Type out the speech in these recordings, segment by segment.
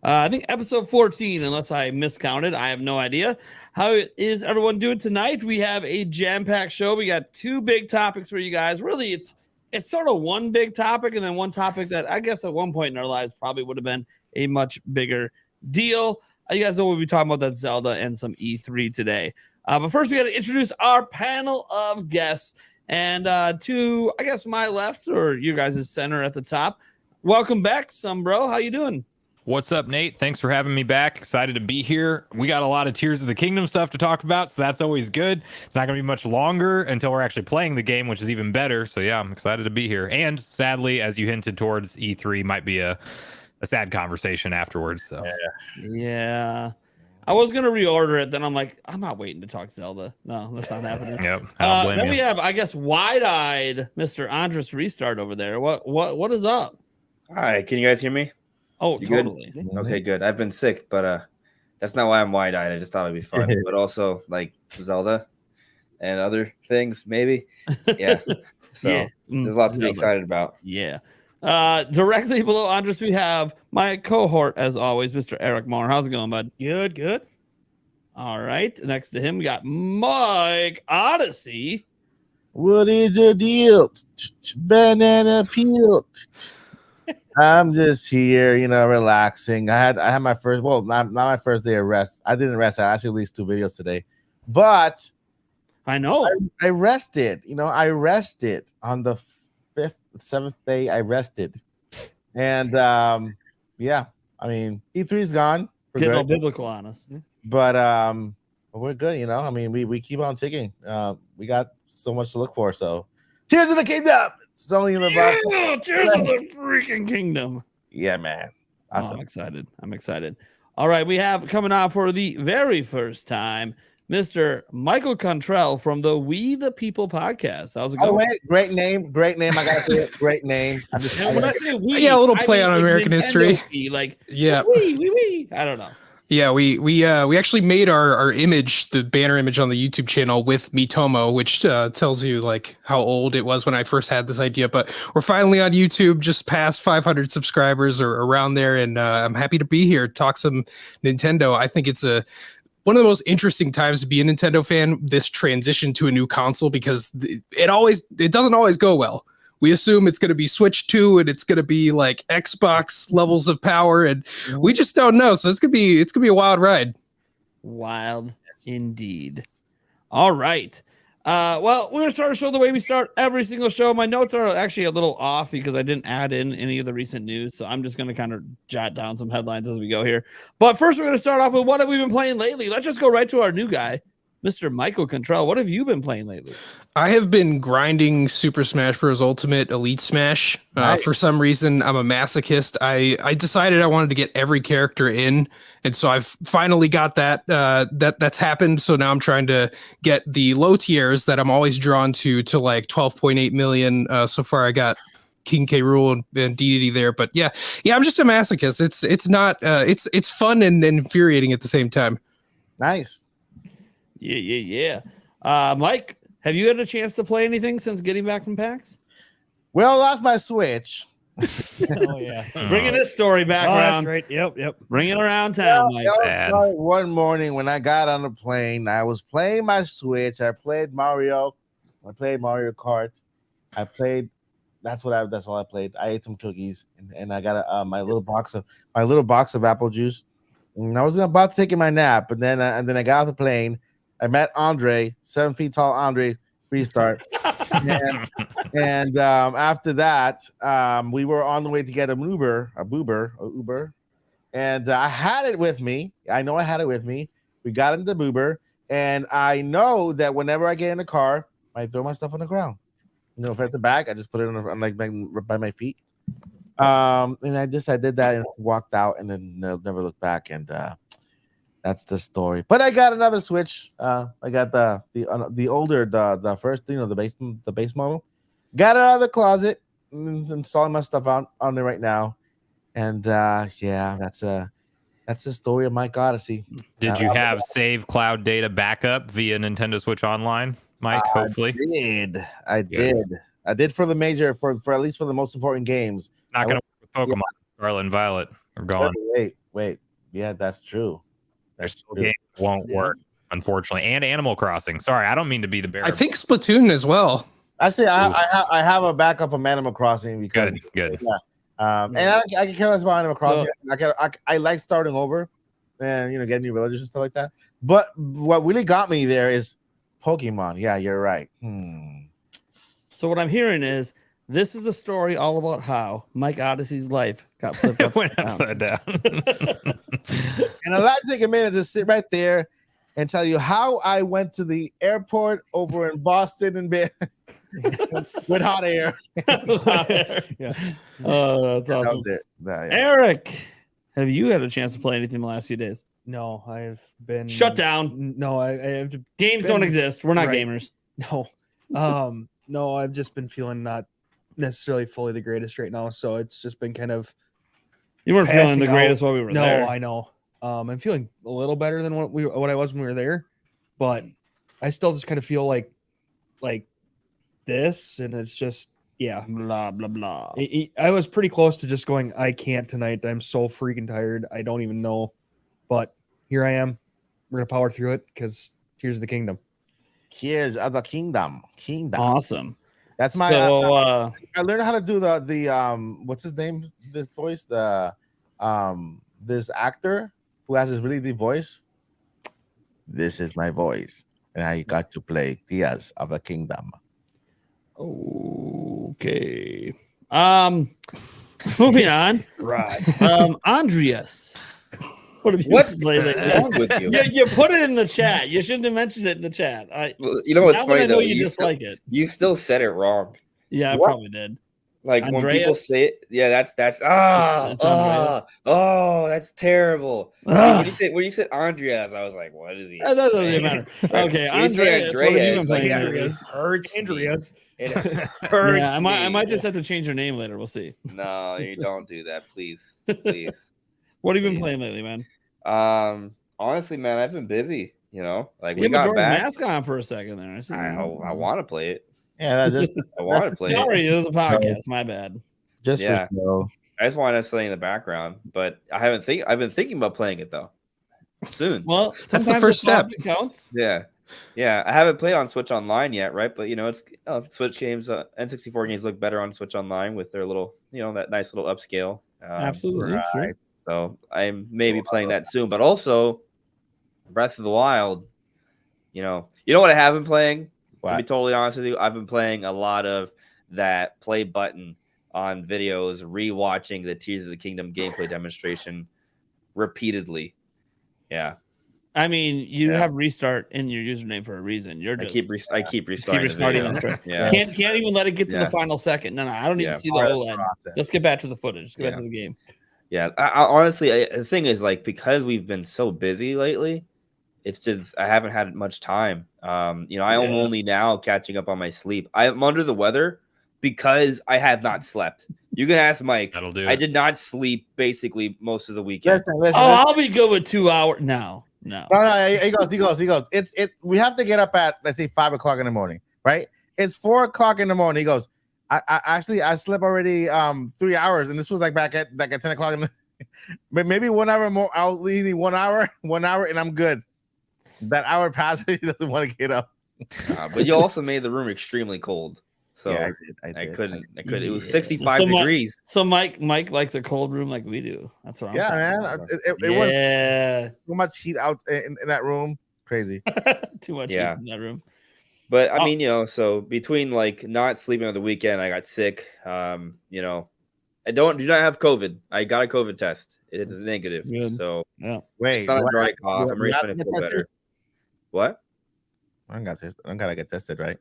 I think episode 14, unless I miscounted. I have no idea. How is everyone doing tonight? We have a jam-packed show. We got two big topics for you guys. Really, it's sort of one big topic and then one topic that I guess at one point in our lives probably would have been a much bigger deal. You guys know we'll be talking about that Zelda and some E3 today. But first, we got to introduce our panel of guests. And to, I guess, my left or you guys' center at the top, welcome back, Bro. How you doing? What's up, Nate? Thanks for having me back. Excited to be here. We got a lot of Tears of the Kingdom stuff to talk about, so that's always good. It's not going to be much longer until we're actually playing the game, which is even better. So yeah, I'm excited to be here. And sadly, as you hinted towards, E3 might be a sad conversation afterwards. So yeah. I was going to reorder it, then I'm like, I'm not waiting to talk Zelda. No, that's not happening. Yep. I don't blame then you. we have, I guess, wide-eyed Mr. Andres Restart over there. What is up? Hi, can you guys hear me? Oh, You totally. Good? Okay, good. I've been sick, but that's not why I'm wide-eyed. I just thought it'd be fun. But also like Zelda and other things, maybe. Yeah. So Yeah. there's a lot to be Zelda. excited about. Yeah. Directly below Andres, we have my cohort, as always, Mr. Eric Moore. How's it going, bud? Good. All right. Next to him, we got Mike Odyssey. What is the deal? Banana peel. I'm just here, relaxing. I had my first, well, not my first day of rest. I didn't rest. I actually released 2 videos today, but I know. I rested. I rested on the 7th day. I rested, and yeah. I mean, E3's gone. Getting all biblical on us. But we're good. I mean, we keep on ticking. We got so much to look for. So, Tears of the Kingdom. It's only in the Yeah, Tears of the freaking Kingdom. Yeah, man. Awesome. I'm excited. All right, we have coming on for the very first time, Mr. Michael Contrell from the We the People podcast. How's it going? Oh, wait, great name. I gotta say it. Great name. When I say we, Yeah, a little play on like American Nintendo history. Like Yeah. we. I don't know. Yeah, we actually made our image, the banner image on the YouTube channel with Mitomo, which tells you like how old it was when I first had this idea. But we're finally on YouTube, just past 500 subscribers or around there, and I'm happy to be here, talk some Nintendo. I think it's one of the most interesting times to be a Nintendo fan, this transition to a new console, because it doesn't always go well. We assume it's going to be Switch 2 and it's going to be like Xbox levels of power, and we just don't know. So it's gonna be a wild ride. Wild indeed. All right. Well, we're gonna start a show the way we start every single show. My notes are actually a little off because I didn't add in any of the recent news, so I'm just gonna kind of jot down some headlines as we go here. But first, we're gonna start off with what have we been playing lately. Let's just go right to our new guy, Mr. Michael Contrell. What have you been playing lately? I have been grinding Super Smash Bros. Ultimate Elite Smash. Nice. For some reason, I'm a masochist. I decided I wanted to get every character in, and so I've finally got that. That's happened. So now I'm trying to get the low tiers that I'm always drawn to like 12.8 million. So far, I got King K. Rool and DDD there, but yeah, I'm just a masochist. It's not. It's fun and infuriating at the same time. Nice. Yeah. Mike, have you had a chance to play anything since getting back from PAX? Well, I lost my Switch. Oh yeah, bringing this story back around. That's right. Yep. Bring it around town, Mike. One morning when I got on the plane, I was playing my Switch. I played Mario. I played Mario Kart. That's all I played. I ate some cookies and I got my little box of apple juice. And I was about to take my nap, but then I got off the plane. I met Andre, 7 feet tall Andre Restart. and after that, we were on the way to get an Uber. And I had it with me. I know I had it with me. We got into the Uber, and I know that whenever I get in the car, I throw my stuff on the ground. If it's a bag, I just put it on like by my feet. And I did that and walked out, and then never looked back. And that's the story. But I got another Switch. I got the older, the first, the base model. Got it out of the closet, installing my stuff on there right now. And yeah, that's the story of Mike Odyssey. Did you have save cloud data backup via Nintendo Switch Online, Mike? Hopefully, I did for the major, for at least for the most important games. Not going to work with Pokemon. Scarlet and Violet are gone. Wait, yeah, that's true. There's That's still true. games that won't Yeah. work, unfortunately. And Animal Crossing. Sorry, I don't mean to be the bearer. I think Splatoon as well. Actually, I have a backup of Animal Crossing because good. yeah. And I can care less about Animal Crossing. I like starting over and getting new villages and stuff like that. But what really got me there is Pokemon. Yeah, you're right. So what I'm hearing is this is a story all about how Mike Odyssey's life got flipped Went upside down. upside down. And I'd like to take a minute to sit right there and tell you how I went to the airport over in Boston and with hot air. Yeah. Oh, that's That awesome. was it. Yeah. Eric, have you had a chance to play anything the last few days? No, I've been Shut down. No, I have Games don't exist. We're not Right. gamers. no. No, I've just been feeling not necessarily fully the greatest right now. So it's just been kind of You weren't feeling the passing greatest out. while we were no, there. I know. I'm feeling a little better than what I was when we were there, but I still just kind of feel like this, and it's just Blah blah blah. I was pretty close to just going, I can't tonight. I'm so freaking tired. I don't even know, but here I am. We're gonna power through it because Tears of the Kingdom. Tears of the Kingdom. Awesome. That's my. So I learned how to do the what's his name? This voice, this actor who has this really deep voice. This is my voice, and I got to play Tears of the Kingdom. okay. Moving on. Right. Andreas. What have you What played is lately? wrong with you? You put it in the chat. You shouldn't have mentioned it in the chat. Well, you know what's Now that funny I know though? you dislike it. You still said it wrong. Yeah, I What? probably did. Like when people Andreas? say it, yeah, that's That's Andreas. that's terrible. See, Ah. when you said Andreas, I was like, what is he? That doesn't really saying? matter. Okay, When you say Andreas, what have you been Andreas, like, playing? that lately? really hurts. me. Andreas. It hurts. Yeah, I might me. just have to change your name later. We'll see. No, you don't do that, please, please. What have you been Please. playing lately, man? Honestly, man, I've been busy. Like You we have got Majora's back. Mask on for a second there. I see. I want to play it. Yeah, that's just I want to play it. Sorry, this is a podcast. My bad. just Yeah. for show. I just want to stay in the background, but I've been thinking about playing it though. Soon. Well, the sometimes first the thought step. counts. Yeah. I haven't played on Switch Online yet, right? But it's Switch games, N64 games look better on Switch Online with their little, that nice little upscale. Absolutely. right. Sure. So I'm maybe playing that soon, but also Breath of the Wild. You know what I have been playing? To be What? totally honest with you, I've been playing a lot of that play button on videos, rewatching the Tears of the Kingdom gameplay demonstration repeatedly. Yeah, I mean, you Yeah. have restart in your username for a reason. You're I just keep restarting the restarting video. the Yeah, can't even let it get to Yeah. the final second. No, I don't need Yeah. to see the Part of the OLED. process. Let's get back to the footage. Let's get back Yeah. to the game. yeah. I honestly, the thing is, like, because we've been so busy lately, it's just I haven't had much time. I am Yeah. only now catching up on my sleep. I'm under the weather because I have not slept. You can ask Mike. That'll do I it. did not sleep basically most of the weekend. Listen. Oh, I'll be good with 2 hours. No. No, he goes. We have to get up at, let's say, 5 o'clock in the morning, right? It's 4 o'clock in the morning. He goes, I slept already 3 hours, and this was like back at 10 o'clock. But maybe 1 hour more. I'll leave 1 hour, and I'm good. That hour passes, he doesn't want to get up. But you also made the room extremely cold, so Yeah, I did. couldn't. It was Yeah. 65 So degrees. So Mike likes a cold room like we do. That's what I'm Yeah, saying. man. It wasn't Yeah. too much heat out in that room. Crazy. Too much Yeah. heat in that room. But Oh. I mean, so between like not sleeping on the weekend, I got sick. I do not have COVID. I got a COVID test. It is negative. Good. So Yeah. Wait, it's not a do I- dry cough. do I'm really I starting to get feel tested? better. What? I don't got this. I don't gotta get tested, right?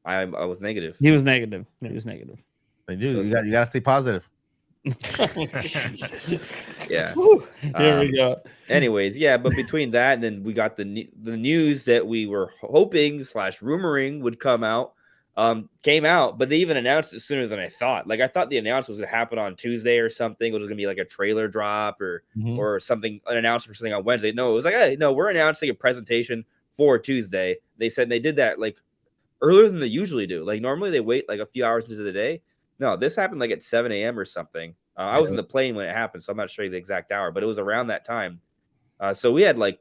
I was negative. He was negative. He was negative. They do. You gotta stay positive. Jesus. Yeah. Whew. Here we go. Anyways, yeah, but between that and then we got the news that we were hoping / rumoring would come out, came out, but they even announced it sooner than I thought. Like I thought the announcement was going to happen on Tuesday or something. It was going to be like a trailer drop or something, an announcement for something on Wednesday. No, it was like, hey, no, we're announcing a presentation for Tuesday. They said they did that like earlier than they usually do. Like normally they wait like a few hours into the day. No, this happened like at 7 a.m. or something. I was in the plane when it happened, so I'm not sure the exact hour, but it was around that time. So we had like,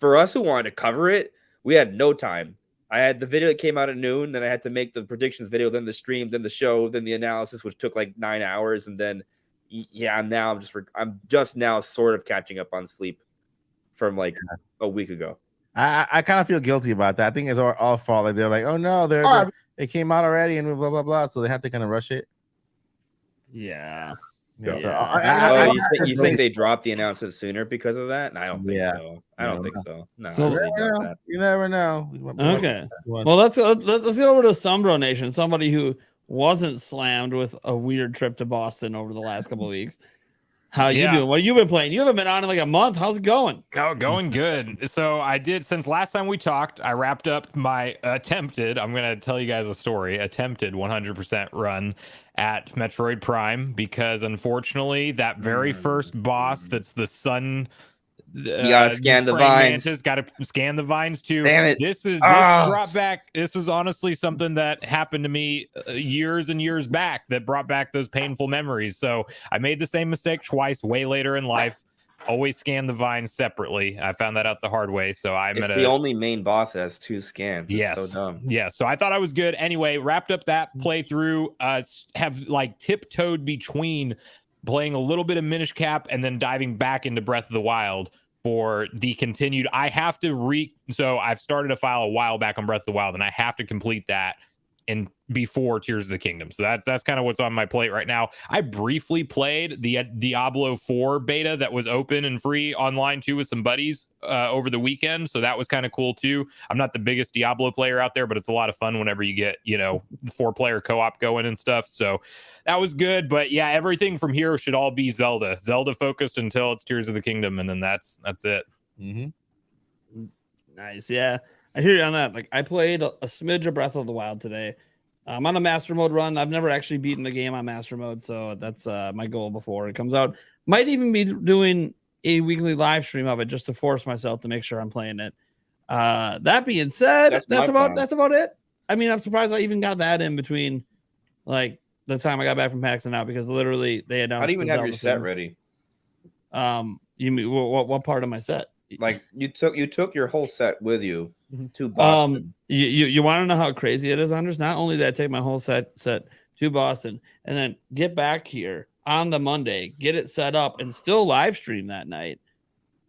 for us who wanted to cover it, we had no time. I had the video that came out at noon, then I had to make the predictions video, then the stream, then the show, then the analysis, which took like 9 hours, and then I'm just now sort of catching up on sleep from like a week ago. I kind of feel guilty about that. I think it's all fault. Like they're like, oh no, it came out already and blah blah blah, so they have to kind of rush it. Yeah. Yeah. So, you think they dropped the announcement sooner because of that? I don't think so. I don't think so. No. So- You never know. Okay. Well, let's get over to Sombro Nation. Somebody who wasn't slammed with a weird trip to Boston over the last couple of weeks. How you doing? What have you been playing? You haven't been on in like a month. How's it going? Going good. So I did, since last time we talked, I wrapped up my attempted, I'm going to tell you guys a story, attempted 100% run at Metroid Prime, because unfortunately that very first boss, that's the sun, you gotta scan the vines. Got to scan the vines too. Damn it. This brought back. This is honestly something that happened to me years and years back that brought back those painful memories. So I made the same mistake twice, way later in life. Always scan the vines separately. I found that out the hard way. So it's the only main boss that has 2 scans. Yes. It's so dumb. Yeah. So I thought I was good. Anyway, wrapped up that playthrough. Have like tiptoed between playing a little bit of Minish Cap and then diving back into Breath of the Wild for the continued. I have to so I've started a file a while back on Breath of the Wild, and I have to complete that in before Tears of the Kingdom. So that's kind of what's on my plate right now. I briefly played the Diablo 4 beta that was open and free online too with some buddies over the weekend. So that was kind of cool too. I'm not the biggest Diablo player out there, but it's a lot of fun whenever you get, 4-player co-op going and stuff. So that was good. But yeah, everything from here should all be Zelda focused until it's Tears of the Kingdom. And then that's it. Mm-hmm. Nice. Yeah. I hear you on that. Like, I played a smidge of Breath of the Wild today. I'm on a master mode run. I've never actually beaten the game on master mode, so that's my goal before it comes out. Might even be doing a weekly live stream of it just to force myself to make sure I'm playing it. That being said, that's about it. I mean, I'm surprised I even got that in between, like, the time I got back from PAX and out, because literally they announced. How do you even have your set thing. ready? You mean what part of my set? Like you took your whole set with you to Boston. You want to know how crazy it is, Anders? Not only did I take my whole set to Boston and then get back here on the Monday, get it set up, and still live stream that night.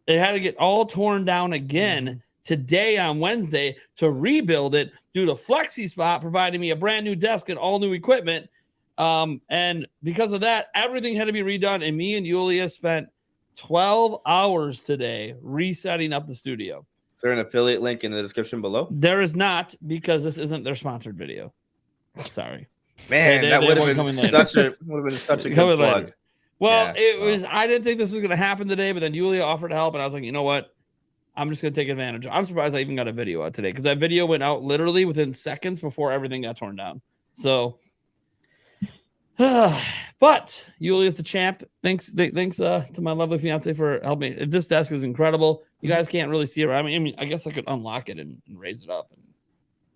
It had to get all torn down again today on Wednesday to rebuild it due to Flexi Spot providing me a brand new desk and all new equipment. And because of that, everything had to be redone. And me and Yulia spent 12 hours today resetting up the studio. Is there an affiliate link in the description below? There is not, because this isn't their sponsored video. Sorry. Man, that would have been such a good plug. Later. Well, I didn't think this was going to happen today, but then Yulia offered help, and I was like, you know what? I'm just going to take advantage. I'm surprised I even got a video out today, because that video went out literally within seconds before everything got torn down. So, but Yulia's the champ. Thanks to my lovely fiance for helping me. This desk is incredible. You guys can't really see it. I mean, I guess I could unlock it and raise it up, and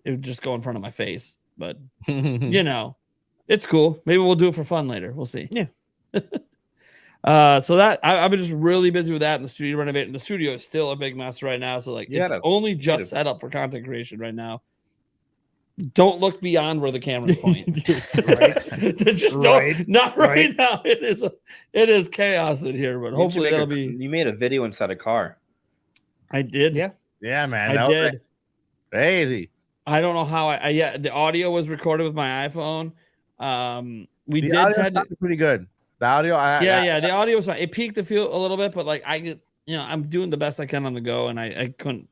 it would just go in front of my face. But it's cool. Maybe we'll do it for fun later. We'll see. Yeah. So that I've been just really busy with that in the studio renovating. The studio is still a big mess right now. So it's only just set up for content creation right now. Don't look beyond where the cameras point. Not right now. It is chaos in here, but hopefully that'll be. You made a video inside a car. I did. Yeah, man. I did. Crazy. I don't know how the audio was recorded with my iPhone. We the did pretty good. The audio, the audio was fine. It peaked the feel a little bit, but like I'm doing the best I can on the go, and I couldn't.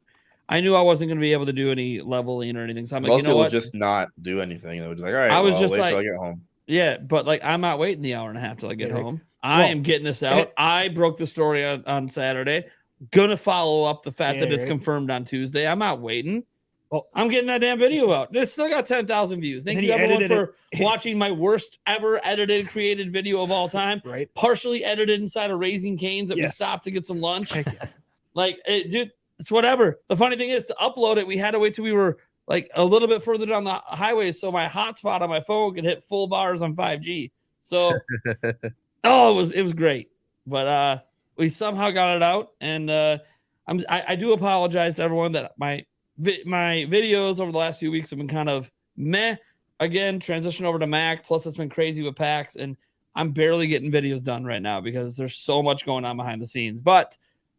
I knew I wasn't going to be able to do any leveling or anything, so I'm like, most people just not do anything. They were just like, all right, I was just wait like, till I get home. Yeah, but like I'm not waiting the hour and a half till I get home. I am getting this out. I broke the story on Saturday. Gonna follow up the fact that it's confirmed on Tuesday. I'm not waiting. Well, I'm getting that damn video out. It's still got 10,000 views. Thank you everyone for watching my worst ever edited, created video of all time. Right. Partially edited inside of Raising Cane's that we stopped to get some lunch. Like, dude, it's whatever. The funny thing is, to upload it, we had to wait till we were like a little bit further down the highway so my hotspot on my phone could hit full bars on 5G. So, it was great, but we somehow got it out, and I do apologize to everyone that my videos over the last few weeks have been kind of meh. Again, transition over to Mac. Plus, it's been crazy with PAX, and I'm barely getting videos done right now because there's so much going on behind the scenes. But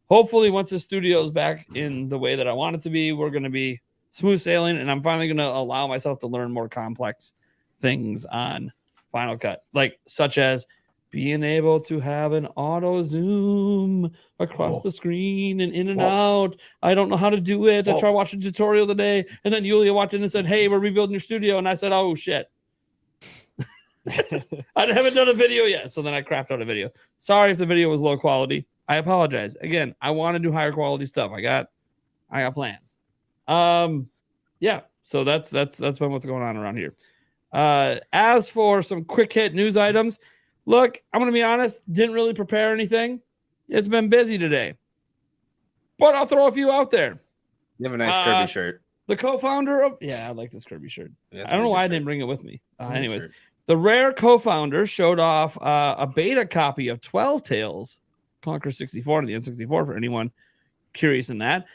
hopefully, once the studio is back in the way that I want it to be, we're going to be smooth sailing, and I'm finally going to allow myself to learn more complex things on Final Cut, like such as being able to have an auto zoom across the screen and in and out. I don't know how to do it. I tried watching a tutorial today, and then Yulia walked in and said, "Hey, we're rebuilding your studio," and I said, "Oh shit." I haven't done a video yet, so then I crapped out a video. Sorry if the video was low quality. I apologize. Again, I want to do higher quality stuff. I got plans. Yeah. So that's been what's going on around here. As for some quick hit news items, look, I'm gonna be honest. Didn't really prepare anything. It's been busy today, but I'll throw a few out there. You have a nice Kirby shirt. The co-founder of I like this Kirby shirt. Yeah, I don't know why I didn't bring it with me. Anyways. Shirt. The Rare co-founder showed off a beta copy of 12 Tales Conquer 64 on the N64 for anyone curious in that.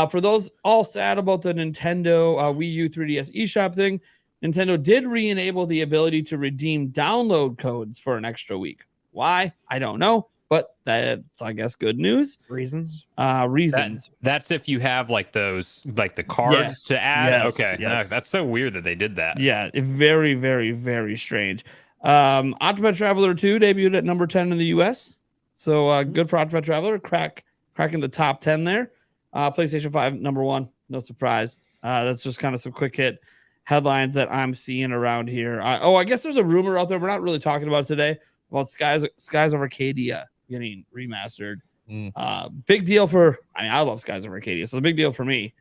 For those all sad about the Nintendo Wii U 3DS eShop thing, Nintendo did re-enable the ability to redeem download codes for an extra week. Why? I don't know, but that's, I guess, good news. Reasons? Reasons. That's if you have like those, like the cards to add. Yes, Okay. yes. That's so weird that they did that. Yeah, very, very, very strange. Octopath Traveler 2 debuted at number 10 in the US. So good for Octopath Traveler. Cracking the top 10 there. PlayStation 5, number 1. No surprise. That's just kind of some quick hit headlines that I'm seeing around here. I guess there's a rumor out there we're not really talking about today about Skies of Arcadia getting remastered. Big deal for, I love Skies of Arcadia, so the big deal for me.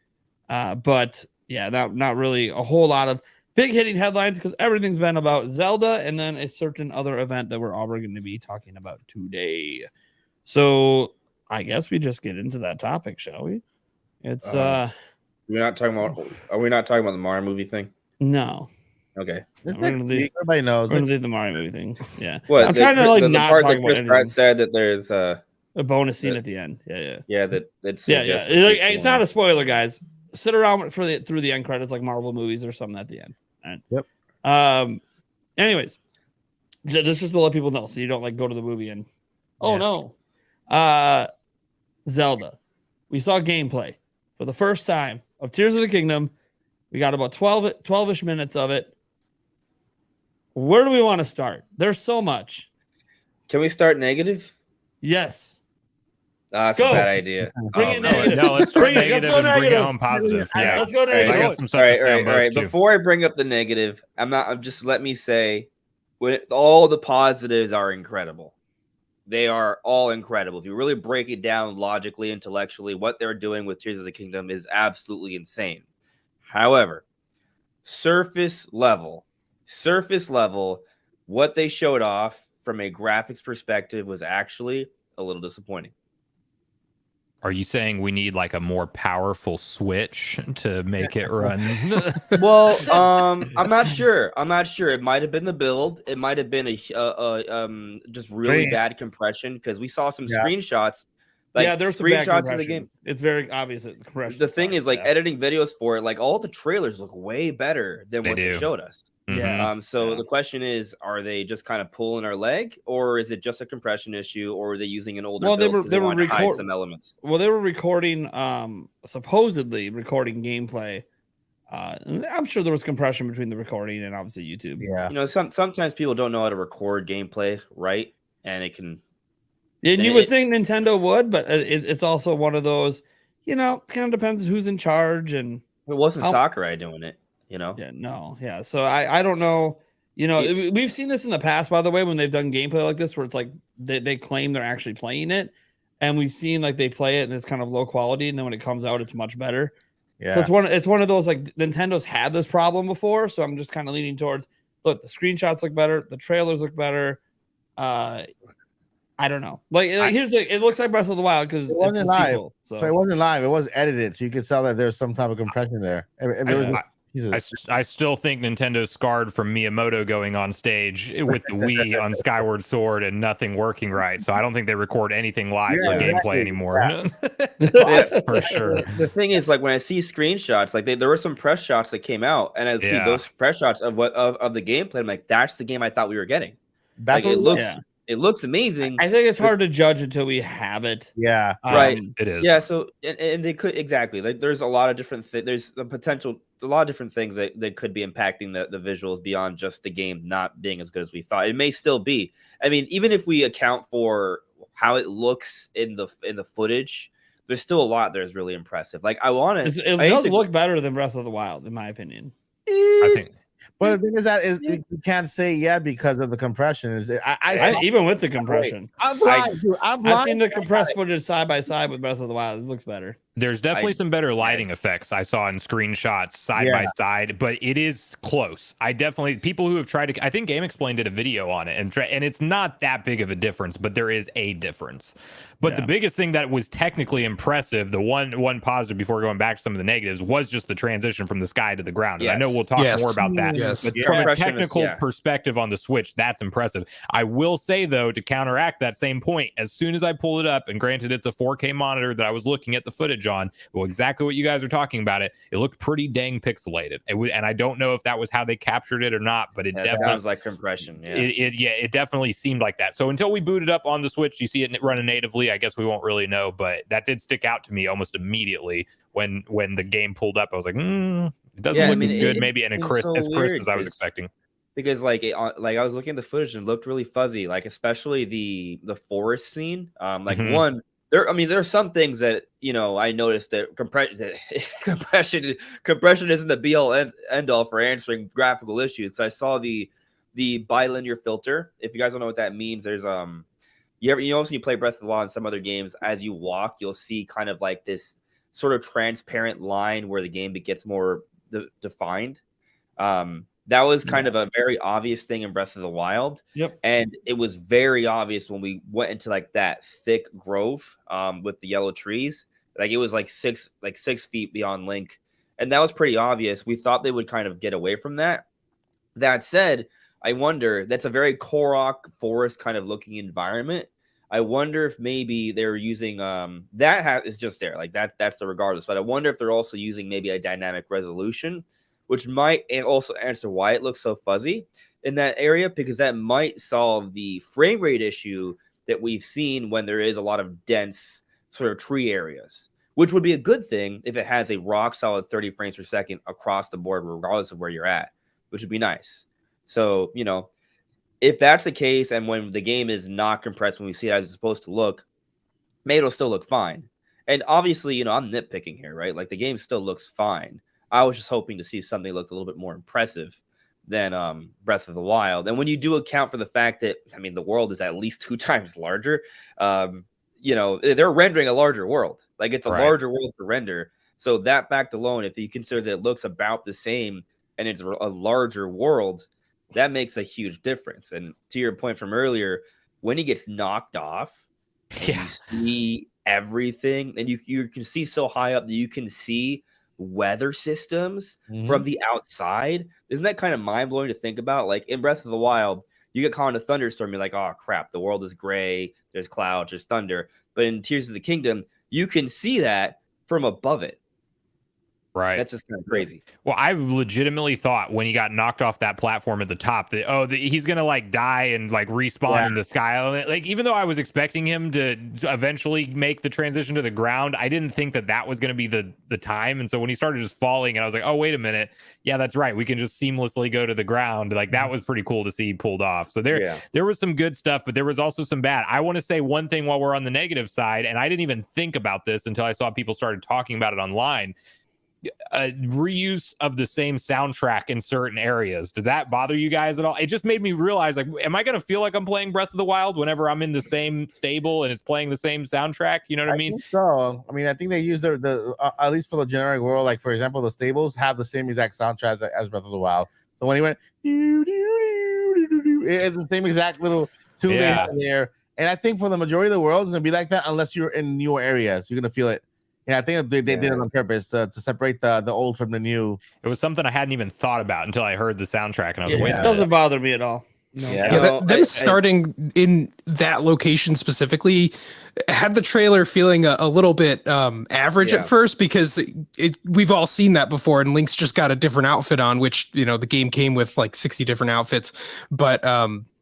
But yeah, not really a whole lot of big hitting headlines because everything's been about Zelda and then a certain other event that we're all going to be talking about today. So I guess we just get into that topic, shall we? It's Are we not talking about the Mario movie thing? No. Okay. Everybody knows. We're gonna do the Mario movie thing. Yeah. What? I'm trying to the not part talk that about Chris anything. Pratt said that there's A bonus scene at the end. Yeah. yeah. It's not a spoiler, guys. Sit around through the end credits like Marvel movies or something at the end. Right? Yep. Anyways, this just to let people know so you don't like go to the movie and no. Zelda. We saw gameplay for the first time of Tears of the Kingdom. We got about 12-ish minutes of it. Where do we want to start? There's so much. Can we start negative? Yes. That's Go. a bad idea. Bring it negative. No, let's start Bring it. Let's negative go and bring it negative. home positive. All right, Yeah. let's go All right, negative. I got some stuff to say on all right. both, too. Before I bring up the negative, let me say, all the positives are incredible. They are all incredible. If you really break it down logically, intellectually, what they're doing with Tears of the Kingdom is absolutely insane. However, surface level, what they showed off from a graphics perspective was actually a little disappointing. Are you saying we need like a more powerful Switch to make it run? Well, I'm not sure. It might have been the build. It might have been just really bad compression because we saw some screenshots. There's some bad screenshots of the game. It's very obvious that the compression. The thing is, editing videos for it, like all the trailers look way better than what they showed us. Yeah. So the question is, are they just kind of pulling our leg, or is it just a compression issue, or are they using an older build because they want to hide some elements? Well, they were recording, supposedly recording gameplay. I'm sure there was compression between the recording and obviously YouTube. Yeah. Sometimes people don't know how to record gameplay right, and it can. And you would think Nintendo would, but it's also one of those, kind of depends who's in charge. And it wasn't Sakurai doing it, Yeah, no. Yeah. So I don't know. We've seen this in the past, by the way, when they've done gameplay like this, where it's like they claim they're actually playing it. And we've seen like they play it and it's kind of low quality. And then when it comes out, it's much better. Yeah. So it's one of those like Nintendo's had this problem before. So I'm just kind of leaning towards, look, the screenshots look better. The trailers look better. I don't know. Here's the. It looks like Breath of the Wild because it wasn't live. Sequel, so it wasn't live. It was edited, so you could tell that there's some type of compression there. And there was I still think Nintendo's scarred from Miyamoto going on stage with the Wii on Skyward Sword and nothing working right. So I don't think they record anything live for gameplay anymore. For sure. The thing is, like when I see screenshots, like there were some press shots that came out, and I see those press shots of of the gameplay. I'm like, that's the game I thought we were getting. That's like, what it looks amazing. I think it's hard to judge until we have it. Yeah, right. It is. Yeah. So and they could exactly like there's a lot of different there's the potential, a lot of different things that could be impacting the visuals beyond just the game not being as good as we thought. It may still be. I mean, even if we account for how it looks in the footage, there's still a lot that is really impressive. Like I does look better than Breath of the Wild, in my opinion. I think. But the thing is that you can't say because of the compression. Even with the compression, I'm blind, dude. I'm blind. I've seen the compressed footage side by side with Breath of the Wild. It looks better. There's definitely some better lighting effects I saw in screenshots side by side, but it is close. People who have tried to, I think Game Explained did a video on it, and it's not that big of a difference, but there is a difference. But the biggest thing that was technically impressive, the one positive before going back to some of the negatives, was just the transition from the sky to the ground. And I know we'll talk more about that. But from a technical perspective on the Switch, that's impressive. I will say, though, to counteract that same point, as soon as I pulled it up, and granted it's a 4K monitor that I was looking at the footage on, well, exactly what you guys are talking about, it looked pretty dang pixelated. And I don't know if that was how they captured it or not, but it definitely sounds like compression. It definitely seemed like that. So until we boot it up on the Switch, you see it running natively, I guess we won't really know, but that did stick out to me almost immediately when the game pulled up. I was like, it doesn't look as good, maybe, and as crisp as I was expecting. Because like I was looking at the footage and it looked really fuzzy, like especially the forest scene. One, there's some things that I noticed that compression isn't the be all end all for answering graphical issues. So I saw the bilinear filter. If you guys don't know what that means, there's when you play Breath of the Wild and some other games, as you walk, you'll see kind of like this sort of transparent line where the game gets more defined. That was kind of a very obvious thing in Breath of the Wild. Yep. And it was very obvious when we went into like that thick grove with the yellow trees. Like it was like 6 feet beyond Link. And that was pretty obvious. We thought they would kind of get away from that. That said, I wonder, that's a very Korok forest kind of looking environment. I wonder if maybe they're using is just there. Like that's the regardless. But I wonder if they're also using maybe a dynamic resolution, which might also answer why it looks so fuzzy in that area, because that might solve the frame rate issue that we've seen when there is a lot of dense sort of tree areas, which would be a good thing if it has a rock solid 30 frames per second across the board, regardless of where you're at, which would be nice. So, if that's the case, and when the game is not compressed, when we see it as it's supposed to look, maybe it'll still look fine. And obviously, I'm nitpicking here, right? Like the game still looks fine. I was just hoping to see something that looked a little bit more impressive than Breath of the Wild. And when you do account for the fact that, the world is at least 2 times larger, they're rendering a larger world. Like it's a larger world to render. So that fact alone, if you consider that it looks about the same and it's a larger world, that makes a huge difference. And to your point from earlier, when he gets knocked off, and you see everything, and you can see so high up that you can see weather systems from the outside. Isn't that kind of mind-blowing to think about? Like in Breath of the Wild, you get caught in a thunderstorm, you're like, oh crap, the world is gray, there's clouds, there's thunder. But in Tears of the Kingdom, you can see that from above it. Right. That's just kind of crazy. Well, I legitimately thought when he got knocked off that platform at the top that, he's going to like die and like respawn in the sky. Like, even though I was expecting him to eventually make the transition to the ground, I didn't think that was going to be the time. And so when he started just falling, and I was like, oh, wait a minute. Yeah, that's right. We can just seamlessly go to the ground. Like that was pretty cool to see pulled off. So there was some good stuff, but there was also some bad. I want to say one thing while we're on the negative side, and I didn't even think about this until I saw people started talking about it online. Reuse of the same soundtrack in certain areas. Did that bother you guys at all? It just made me realize, like, am I going to feel like I'm playing Breath of the Wild whenever I'm in the same stable and it's playing the same soundtrack? You know what I mean? So, I think they use the at least for the generic world, like for example, the stables have the same exact soundtrack as Breath of the Wild. So when he went, it's the same exact little tune they have there. And I think for the majority of the world, it's gonna be like that unless you're in newer areas. You're gonna feel it Yeah, I think they did it on purpose to separate the old from the new. It was something I hadn't even thought about until I heard the soundtrack, and I was like, Yeah, wait a it minute. doesn't bother me at all. No. Yeah. Yeah, No, them starting in that location specifically had the trailer feeling a little bit average Yeah. at first, because we've all seen that before, and Link's just got a different outfit on, which, you know, the game came with like 60 different outfits.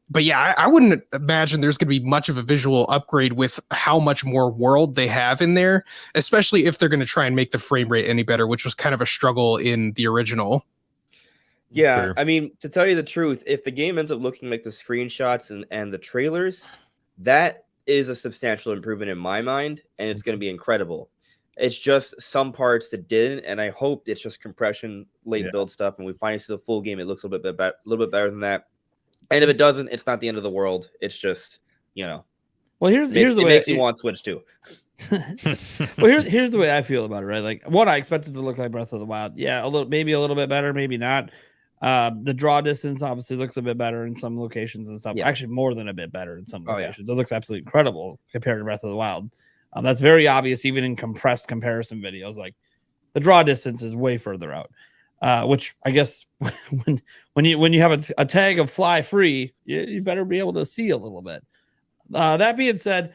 But yeah, I wouldn't imagine there's going to be much of a visual upgrade with how much more world they have in there, especially if they're going to try and make the frame rate any better, which was kind of a struggle in the original. Yeah, True. I mean, to tell you the truth, if the game ends up looking like the screenshots and the trailers, that is a substantial improvement in my mind, and it's going to be incredible. It's just some parts that didn't, and I hope it's just compression, late build stuff, and we finally see the full game. It looks a little bit better than that. And if it doesn't, it's not the end of the world. It's just, you know, Well, here's the it way makes me want Switch too. Well, here's the way I feel about it, right? Like, what I expected to look like Breath of the Wild. Yeah, maybe a little bit better, maybe not. The draw distance obviously looks a bit better in some locations and stuff. Yeah. Actually, more than a bit better in some Oh, yeah. locations. It looks absolutely incredible compared to Breath of the Wild. That's very obvious, even in compressed comparison videos. Like, the draw distance is way further out. Which I guess when you have a tag of fly free, you better be able to see a little bit. That being said,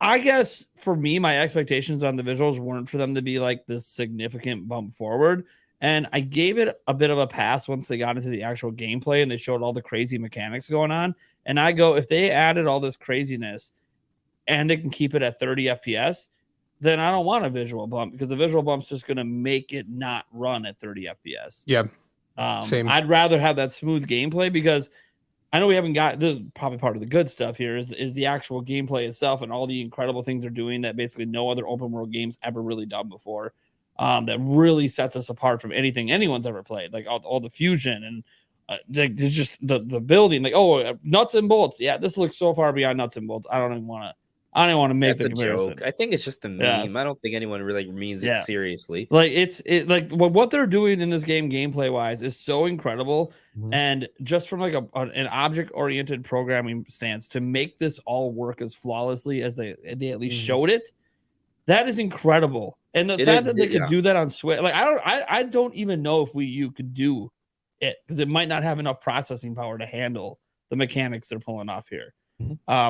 I guess for me, my expectations on the visuals weren't for them to be like this significant bump forward. And I gave it a bit of a pass once they got into the actual gameplay and they showed all the crazy mechanics going on. And I go, if they added all this craziness and they can keep it at 30 FPS, then I don't want a visual bump, because the visual bump's just going to make it not run at 30 FPS. Yeah. Same. I'd rather have that smooth gameplay, because I know we haven't got, this is probably part of the good stuff here, is the actual gameplay itself and all the incredible things they're doing that basically no other open world games ever really done before. That really sets us apart from anything anyone's ever played, like all the fusion and there's just the building, like nuts and bolts. Yeah, this looks so far beyond nuts and bolts. I don't even want to make the comparison. Joke. I think it's just a meme. I don't think anyone really means it seriously. Like like what they're doing in this game gameplay wise is so incredible. Mhm. And just from like an object oriented programming stance, to make this all work as flawlessly as they at least showed it, that is incredible. And the fact that they could do that on Switch, like I don't even know if Wii U could do it, because it might not have enough processing power to handle the mechanics they're pulling off here.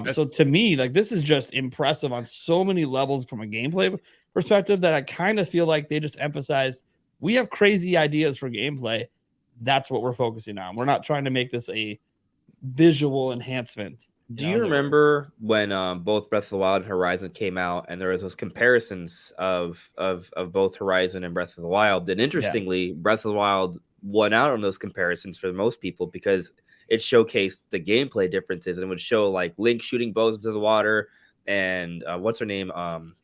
So to me, like, this is just impressive on so many levels from a gameplay perspective, that I kind of feel like they just emphasized, we have crazy ideas for gameplay. That's what we're focusing on. We're not trying to make this a visual enhancement. Do you remember when both Breath of the Wild and Horizon came out, and there was those comparisons of both Horizon and Breath of the Wild? And interestingly, Breath of the Wild won out on those comparisons for most people, because it showcased the gameplay differences, and it would show like Link shooting bows into the water, and what's her name?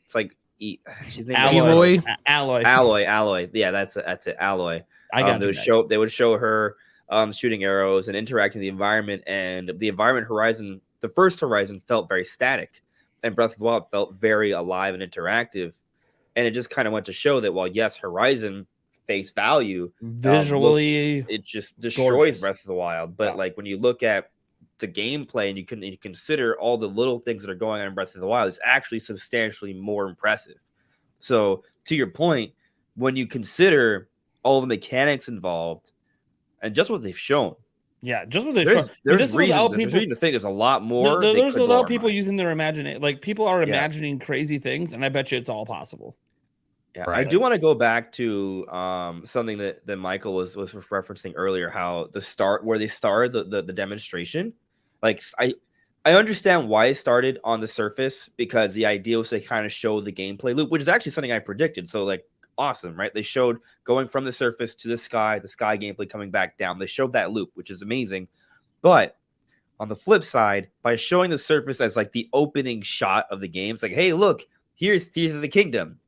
It's like she's named Alloy. Alloy. Yeah, that's it. Alloy. They would show her shooting arrows and interacting with the environment, and the environment Horizon. The first Horizon felt very static, and Breath of the Wild felt very alive and interactive. And it just kind of went to show that while, yes, Horizon face value visually, it just destroys Breath of the Wild. But like, when you look at the gameplay and you consider all the little things that are going on in Breath of the Wild, it's actually substantially more impressive. So to your point, when you consider all the mechanics involved and just what they've shown, just what they've shown. There's reason to think there's a lot more. There's without people using their imagination. Like, people are imagining crazy things, and I bet you it's all possible. Yeah, right. I do want to go back to something that Michael was referencing earlier, how where they started the demonstration. Like, I understand why it started on the surface, because the idea was to kind of show the gameplay loop, which is actually something I predicted. So, like, awesome, right? They showed going from the surface to the sky gameplay coming back down. They showed that loop, which is amazing. But on the flip side, by showing the surface as like the opening shot of the game, it's like, hey, look, here's the kingdom.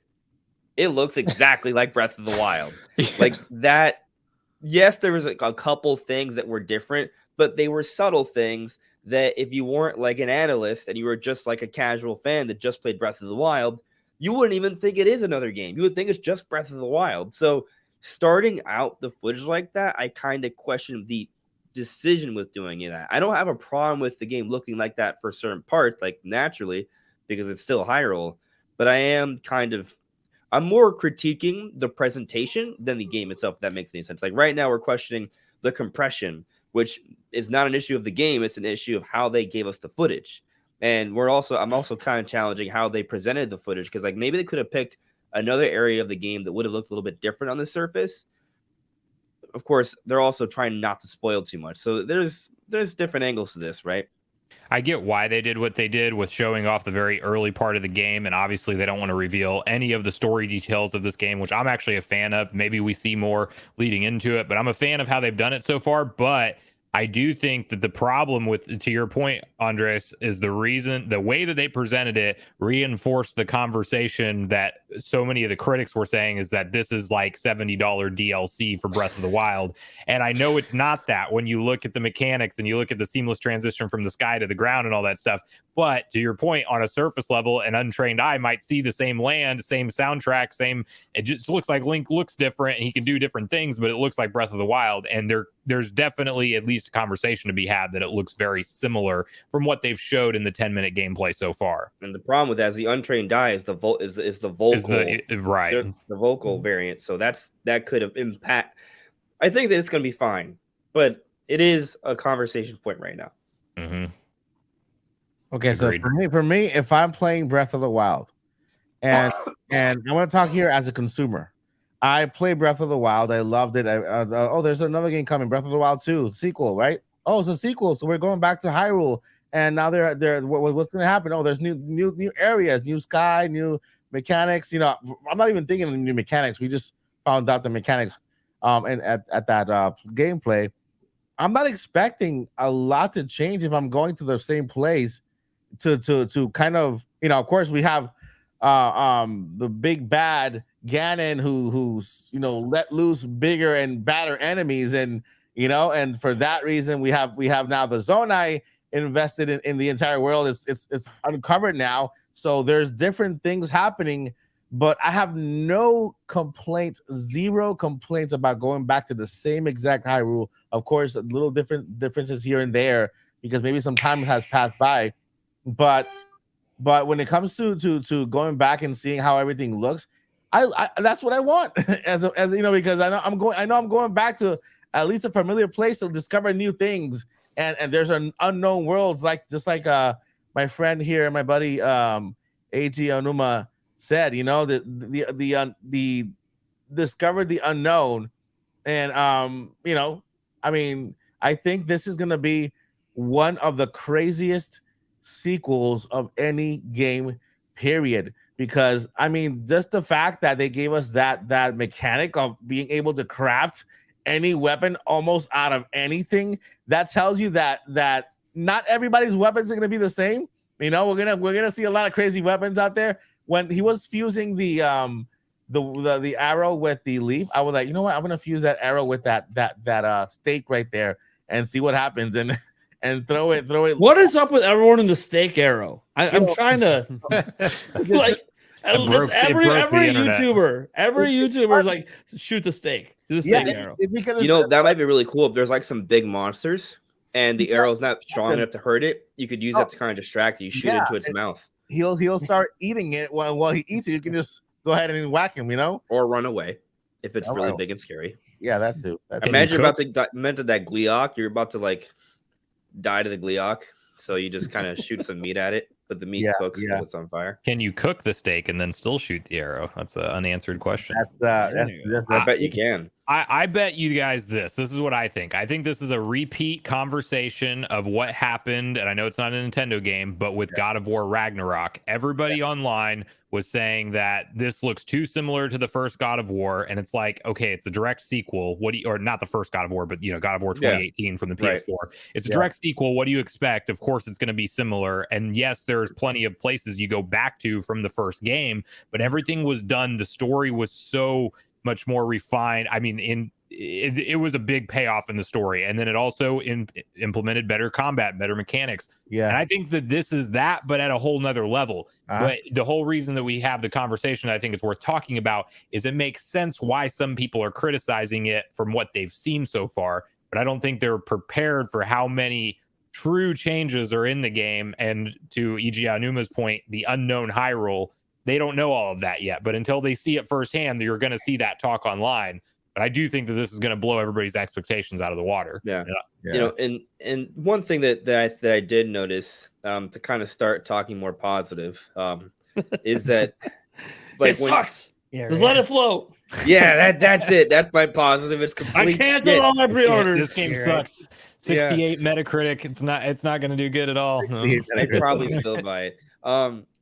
It looks exactly like Breath of the Wild. Like that. Yes, there was like a couple things that were different, but they were subtle things that if you weren't like an analyst and you were just like a casual fan that just played Breath of the Wild, you wouldn't even think it is another game. You would think it's just Breath of the Wild. So starting out the footage like that, I kind of question the decision with doing that. I don't have a problem with the game looking like that for certain parts, like naturally, because it's still Hyrule. But I am kind of I'm more critiquing the presentation than the game itself, if that makes any sense. Like right now, we're questioning the compression, which is not an issue of the game. It's an issue of how they gave us the footage. And I'm also kind of challenging how they presented the footage, because like maybe they could have picked another area of the game that would have looked a little bit different on the surface. Of course, they're also trying not to spoil too much. So there's different angles to this, right? I get why they did what they did with showing off the very early part of the game, and obviously they don't want to reveal any of the story details of this game, which I'm actually a fan of. Maybe we see more leading into it, but I'm a fan of how they've done it so far. But I do think that the problem with, to your point, Andres, is the way that they presented it reinforced the conversation that so many of the critics were saying, is that this is like $70 DLC for Breath of the Wild. And I know it's not that when you look at the mechanics and you look at the seamless transition from the sky to the ground and all that stuff. But to your point, on a surface level, an untrained eye might see the same land, same soundtrack, it just looks like Link looks different and he can do different things, but it looks like Breath of the Wild. And there's definitely at least a conversation to be had that it looks very similar from what they've showed in the 10-minute gameplay so far. And the problem with that is the untrained eye is the vocal right, the vocal variant. So that could have impact. I think that it's going to be fine, but it is a conversation point right now. Mm-hmm. Okay, Agreed. So for me, if I'm playing Breath of the Wild, and I want to talk here as a consumer, I played Breath of the Wild. I loved it. There's another game coming, Breath of the Wild 2 sequel, right? Oh, it's a sequel. So we're going back to Hyrule, and now what's going to happen? Oh, there's new areas, new sky, new mechanics. I'm not even thinking of new mechanics. We just found out the mechanics, and at that gameplay. I'm not expecting a lot to change if I'm going to the same place to kind of, of course we have the big bad Ganon who's let loose bigger and badder enemies, and and for that reason we have now the Zonai invested in the entire world. It's uncovered now, so there's different things happening, but I have no complaints, zero complaints about going back to the same exact Hyrule. Of course, a little differences here and there because maybe some time has passed by, but when it comes to going back and seeing how everything looks, I that's what I want as because I know I'm going back to at least a familiar place to discover new things, and there's an unknown worlds, just like my friend here, my buddy AG Onuma said, the discover the unknown, and I think this is gonna be one of the craziest sequels of any game, period. Because just the fact that they gave us that mechanic of being able to craft any weapon almost out of anything, that tells you that not everybody's weapons are gonna be the same. We're gonna see a lot of crazy weapons out there. When he was fusing the arrow with the leaf, I was like, you know what? I'm gonna fuse that arrow with that stake right there and see what happens, and throw it. What is up with everyone in the stake arrow? I'm trying to like. Every YouTuber is like, shoot the stake. Do the stake arrow. Because that might be really cool if there's like some big monsters and the arrow's not strong enough to hurt it. You could use that to kind of distract it. You shoot into its mouth. He'll start eating it while he eats it. You can just go ahead and whack him, or run away if it's really big and scary. Yeah, that too. Imagine you're about to mention that Gleeok. You're about to like die to the Gleeok, so you just kind of shoot some meat at it, but the meat cooks because it's on fire. Can you cook the steak and then still shoot the arrow? That's an unanswered question. I bet you can. I bet you guys this is what I think. I think this is a repeat conversation of what happened, and I know it's not a Nintendo game, but with God of War Ragnarok, everybody online was saying that this looks too similar to the first God of War, and it's like, okay, it's a direct sequel. Or not the first God of War, but God of War 2018 from the PS4. Right. It's a direct sequel. What do you expect? Of course, it's going to be similar. And yes, there's plenty of places you go back to from the first game, but everything was done. The story was so much more refined. It was a big payoff in the story, and then it also implemented better combat, better mechanics. And I think that this is that, but at a whole nother level. But the whole reason that we have the conversation that I think it's worth talking about is it makes sense why some people are criticizing it from what they've seen so far, but I don't think they're prepared for how many true changes are in the game. And to E.G. Anuma's point, the unknown Hyrule, they don't know all of that yet. But until they see it firsthand, you're going to see that talk online. But I do think that this is going to blow everybody's expectations out of the water. Yeah. You know, and one thing that I did notice to kind of start talking more positive is that it sucks. Just let it float. Yeah, that's it. That's my positive. It's complete. I canceled all my pre-orders. This game sucks. 68 Metacritic. It's not going to do good at all. No. I'd probably still buy it.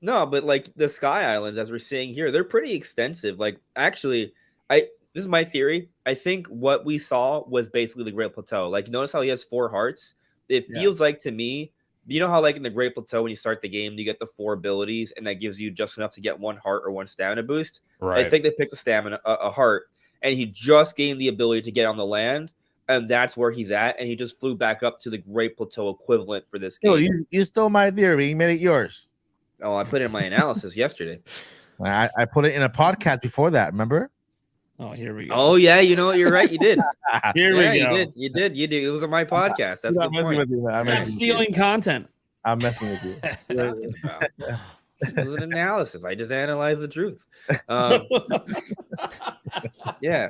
No, but like the Sky Islands, as we're seeing here, they're pretty extensive. Like, actually, this is my theory. I think what we saw was basically the Great Plateau. Like, notice how he has 4 hearts. It feels like to me, you know how like in the Great Plateau when you start the game, you get the 4 abilities, and that gives you just enough to get 1 heart or 1 stamina boost. Right. I think they picked a heart, and he just gained the ability to get on the land. And that's where he's at, and he just flew back up to the Great Plateau equivalent for this game. Yo, you stole my theory. You made it yours. Oh, I put it in my analysis yesterday. I put it in a podcast before that. Remember? Oh, here we go. Oh yeah, you know what? You're right. You did. Here we go. You did. It was on my podcast. That's the point. Stop stealing content. I'm messing with you. It was an analysis. I just analyzed the truth. Yeah.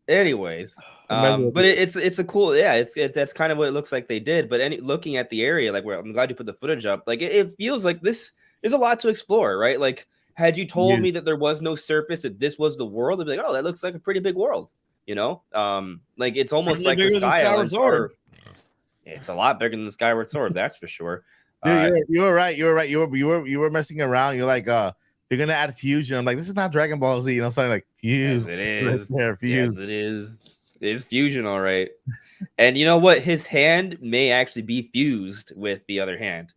Anyways, but it's a cool, it's kind of what it looks like they did. But looking at the area, like where I'm glad you put the footage up, like it feels like this is a lot to explore, right? Like, had you told me that there was no surface, that this was the world, I'd be like, oh, that looks like a pretty big world, you know? Like it's almost like the Skyward Sword. It's a lot bigger than the Skyward Sword, that's for sure. You were right. You were messing around. You're like, they're gonna add fusion. I'm like, this is not Dragon Ball Z, you know, something like fuse. Yes, it is. Right there, fuse. Yes, it is. It is fusion, all right. And you know what? His hand may actually be fused with the other hand.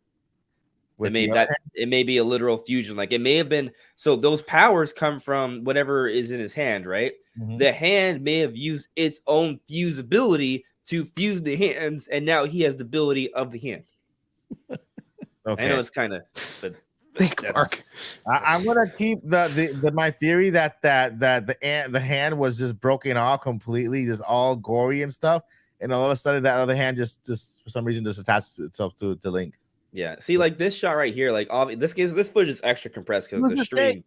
It may be a literal fusion. Like it may have been. So those powers come from whatever is in his hand, right? Mm-hmm. The hand may have used its own fuse ability to fuse the hands, and now he has the ability of the hand. Okay. I know it's kind of. Think, Mark. I'm gonna keep the my theory that the hand was just broken off completely, just all gory and stuff, and all of a sudden that other hand just for some reason just attaches itself to Link. Yeah. See, like this shot right here, like this footage is extra compressed because the stream.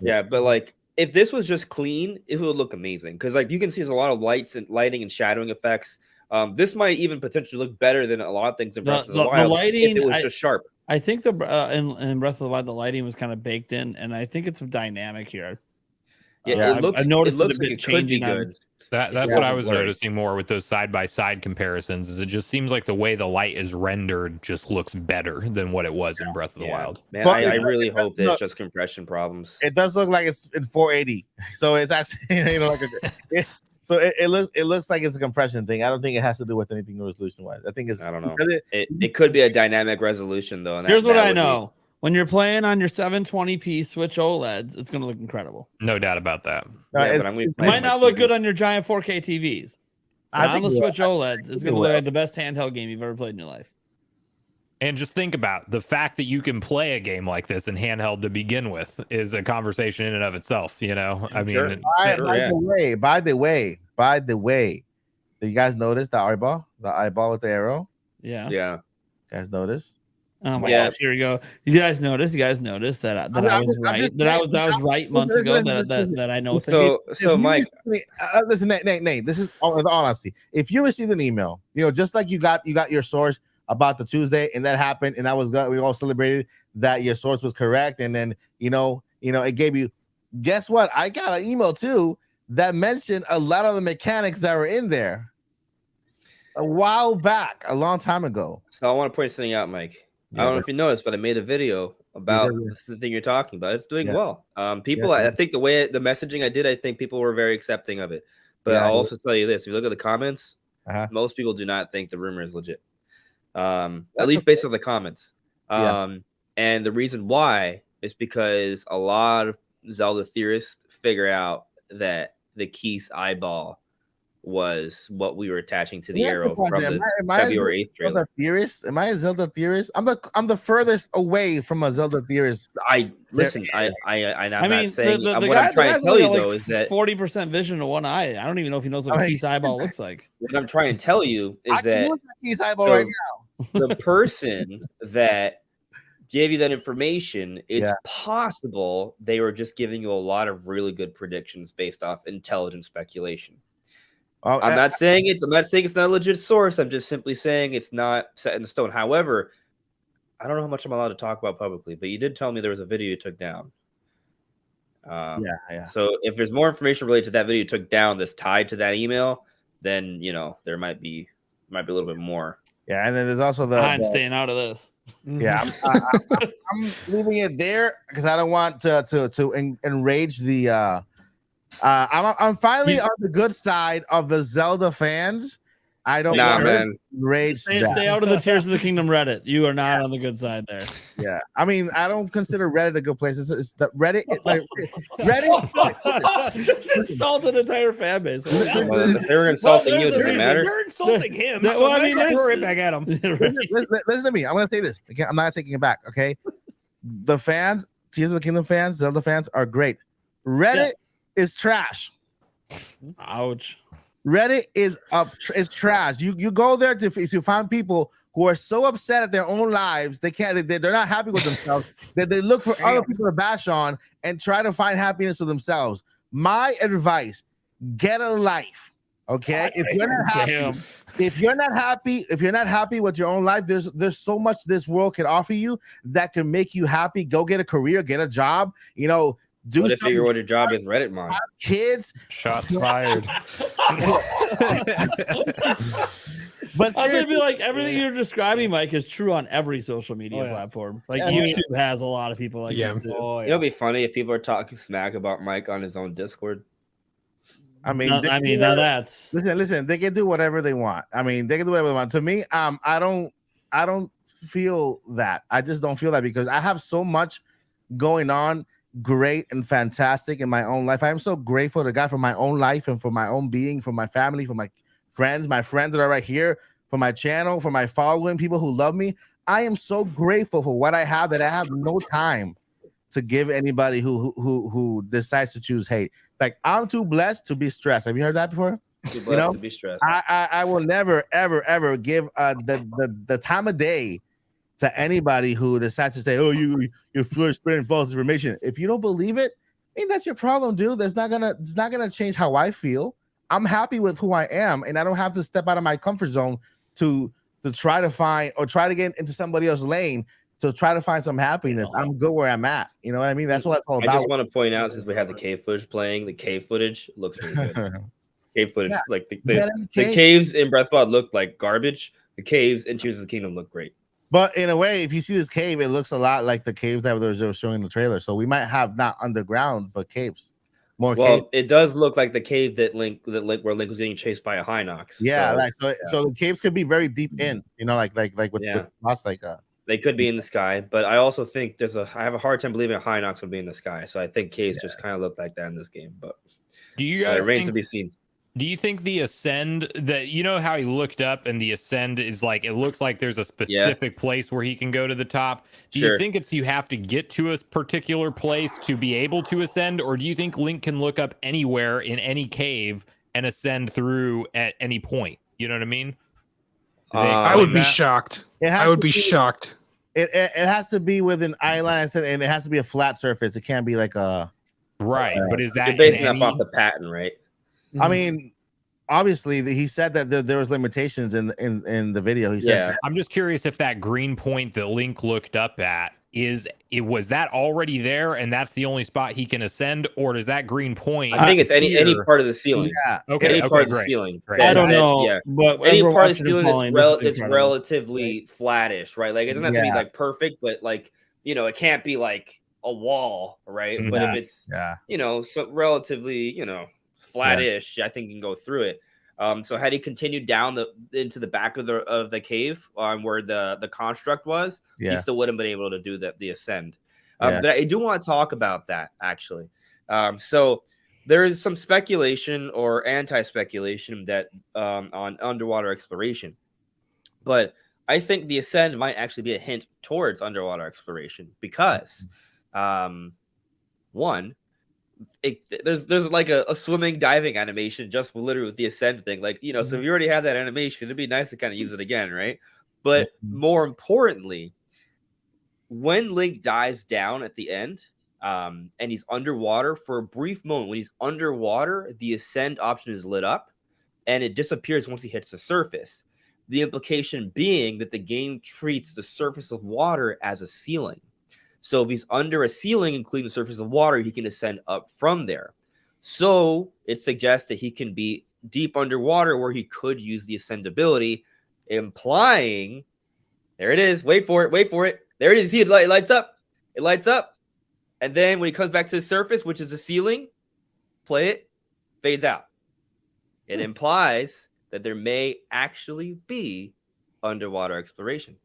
Yeah. But like if this was just clean, it would look amazing because like you can see there's a lot of lighting and shadowing effects. This might even potentially look better than a lot of things in Breath of the Wild. The lighting, if it was just sharp. I think in Breath of the Wild, the lighting was kind of baked in, and I think it's dynamic here. Yeah, I've noticed it looks a bit like it could be good. That's what I was noticing more with those side-by-side comparisons. Is it just seems like the way the light is rendered just looks better than what it was in Breath of the Wild. Man, I really hope that it's just compression problems. It does look like it's in 480, so it's actually like so it looks like it's a compression thing. I don't think it has to do with anything resolution-wise. I think I don't know. It could be a dynamic resolution though. And here's what I know. When you're playing on your 720p Switch OLEDs, it's going to look incredible. No doubt about that. But it might not look good on your giant 4K TVs. But on the Switch OLEDs, it's going to look like the best handheld game you've ever played in your life. And just think about the fact that you can play a game like this in handheld to begin with is a conversation in and of itself. You know, I mean, by the way, did you guys notice the eyeball with the arrow? Yeah. Yeah. You guys notice? Oh my gosh! Here we go. You guys noticed that I was right. That I was right months ago. That I know things. So Mike, listen, Nate. This is all honesty. If you received an email, just like you got your source about the Tuesday, and that happened, and that was good. We all celebrated that your source was correct, and then it gave you. Guess what? I got an email too that mentioned a lot of the mechanics that were in there a while back, a long time ago. So I want to point something out, Mike. I don't know if you noticed, but I made a video about the thing you're talking about. It's doing well. People, I think the messaging I did, I think people were very accepting of it. But I'll also tell you this: if you look at the comments, most people do not think the rumor is legit. At least based on the comments. And the reason why is because a lot of Zelda theorists figure out that the Keith's eyeball was what we were attaching to the arrow from the February 8th trailer. Am I a Zelda theorist? I'm the furthest away from a Zelda theorist. I'm not saying what I'm trying to tell you though is that 40% vision to one eye. I don't even know if he knows what a Keith's eyeball looks like. What I'm trying to tell you is that Keith's eyeball right now. The person that gave you that information, it's Yeah. possible they were just giving you a lot of really good predictions based off intelligent speculation. Oh, I'm not saying it's not a legit source. I'm just simply saying it's not set in stone. However, I don't know how much I'm allowed to talk about publicly, but you did tell me there was a video you took down. yeah. So if there's more information related to that video you took down that's tied to that email, then there might be a little bit more. Yeah, and then there's also I'm staying out of this. yeah. I'm leaving it there because I don't want to enrage the. I'm finally on the good side of the Zelda fans. I don't Nah, want man. to enrage. Stay out of the Tears of the Kingdom Reddit. You are not on the good side there. Yeah, I mean, I don't consider Reddit a good place. It's the Reddit. Reddit. Just insulted an entire fan base. Well, if they were insulting you, it doesn't matter. They're insulting him. Well, So I I mean, mean, throw it back at him. Listen to me. I'm gonna say this. Again, I'm not taking it back. Okay, the fans, Tears of the Kingdom fans, Zelda fans are great. Reddit is trash. Ouch. Reddit is trash. You go there to find people who are so upset at their own lives they're not happy with themselves that they look for other people to bash on and try to find happiness for themselves. My advice: get a life. Okay, if you're not happy with your own life, there's so much this world can offer you that can make you happy. Go get a career, get a job. Do What if something. your job is Reddit mod? Kids, Shots fired. but I'm gonna be like, everything you're describing, Mike, is true on every social media platform. Like Yeah, YouTube has a lot of people like that too. Oh, It'll be funny if people are talking smack about Mike on his own Discord. I mean, Now that's listen. They can do whatever they want. I mean, they can do whatever they want. To me, I don't feel that. I just don't feel that because I have so much going on, great and fantastic in my own life. I am so grateful to God for my own life and for my own being, for my family, for my friends that are right here, for my channel, for my following, people who love me. I am so grateful for what I have that I have no time to give anybody who decides to choose hate. Like, I'm too blessed to be stressed. Have you heard that before? Too blessed to be stressed. I will never ever give the time of day to anybody who decides to say, "Oh, you're spreading false information." If you don't believe it, I mean, that's your problem, dude. It's not gonna change how I feel. I'm happy with who I am, and I don't have to step out of my comfort zone to try to find or try to get into somebody else's lane to try to find some happiness. I'm good where I'm at. You know what I mean? That's what it's all I about. just want to point out, since we have the cave footage playing, the cave footage looks really good. Cave footage, like the caves in Breath of the Wild look like garbage. The caves in Tears of the Kingdom look great. But in a way, if you see this cave, it looks a lot like the caves that they were showing in the trailer. So we might have not underground, but caves. More Well, caves. it does look like the cave where Link was getting chased by a Hinox. Yeah, so, so the caves could be very deep in, like with lost they could be in the sky, but I also think I have a hard time believing a Hinox would be in the sky. So I think caves just kind of look like that in this game. But Do you guys it remains to be seen. Do you think the ascend that how he looked up and the ascend is like it looks like there's a specific place where he can go to the top? Do you think you have to get to a particular place to be able to ascend, or do you think Link can look up anywhere in any cave and ascend through at any point? You know what I mean? I would be shocked. I would be shocked. It has to be with an island, and it has to be a flat surface. It can't be like a right. But is that you're basing that off the patent, right? I mean, obviously, he said that there was limitations in the video. He said, I'm just curious if that green point that Link looked up at was that already there, and that's the only spot he can ascend, or does that green point? I think it's any part of the ceiling. Yeah. Okay. Any part of the ceiling. Great. I don't know. But any part of the ceiling that's relatively flattish, right? Like it doesn't have to be like perfect, but like it can't be like a wall, right? Mm-hmm. But if it's so relatively flattish, I think you can go through it. So had he continued down into the back of the cave where the construct was, he still wouldn't have been able to do the ascend. But I do want to talk about that actually. So there is some speculation or anti-speculation that on underwater exploration, but I think the ascend might actually be a hint towards underwater exploration because one. There's like a swimming diving animation just literally with the ascend thing, like so if you already have that animation, it'd be nice to kind of use it again, right? But more importantly, when Link dies down at the end, and he's underwater for a brief moment, when he's underwater, the ascend option is lit up and it disappears once he hits the surface. The implication being that the game treats the surface of water as a ceiling. So if he's under a ceiling, including the surface of water, he can ascend up from there. So it suggests that he can be deep underwater where he could use the ascend ability, implying, there it is, wait for it. There it is, see it lights up. It lights up. And then when he comes back to the surface, which is the ceiling, play it, fades out. It implies that there may actually be underwater exploration.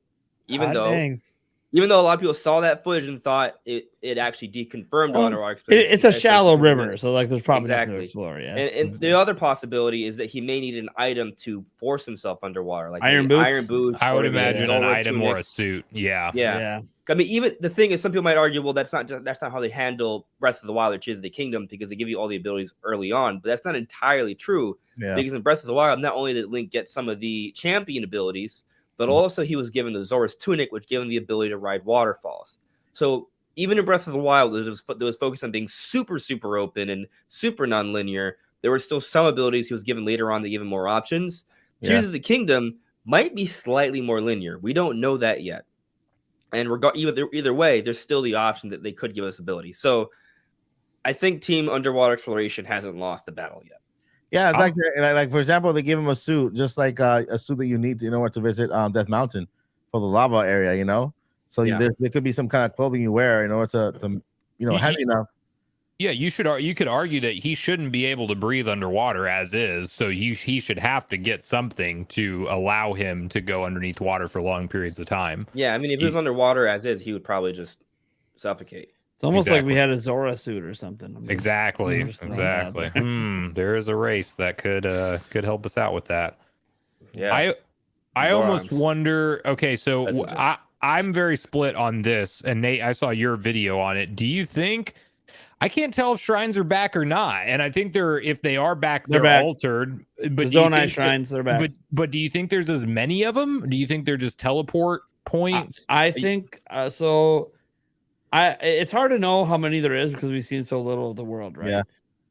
Even though a lot of people saw that footage and thought it actually deconfirmed underwater exploration. It's a shallow river, so like there's probably nothing to exactly explore. Yeah. And the other possibility is that he may need an item to force himself underwater, like Iron maybe boots? I would or maybe a imagine an Zora item tunic. or a suit. Yeah. Yeah. I mean, even the thing is, some people might argue, well, that's not how they handle Breath of the Wild or Tears of the Kingdom, because they give you all the abilities early on. But that's not entirely true, because in Breath of the Wild, not only did Link get some of the champion abilities, but also he was given the Zora's tunic, which gave him the ability to ride waterfalls. So even in Breath of the Wild, there was focused on being super, super open and super non-linear. There were still some abilities he was given later on that gave him more options. Tears of the Kingdom might be slightly more linear. We don't know that yet. And either way, there's still the option that they could give us ability. So I think Team Underwater Exploration hasn't lost the battle yet. Yeah, it's like for example, they give him a suit, just like a suit that you need in order to visit Death Mountain for the lava area, you know. So there could be some kind of clothing you wear in order to heavy enough. Yeah, you could argue that he shouldn't be able to breathe underwater as is, so he should have to get something to allow him to go underneath water for long periods of time. Yeah, I mean, if he was underwater as is, he would probably just suffocate. It's almost like we had a Zora suit or something. Exactly. There is a race that could help us out with that. Yeah, I almost wonder. Okay, so I'm very split on this, and Nate, I saw your video on it. Do you think? I can't tell if shrines are back or not, and I think if they are back, they're back. Altered. But the Zonai shrines, they're back. But do you think there's as many of them? Do you think they're just teleport points? I think so. It's hard to know how many there is because we've seen so little of the world, right?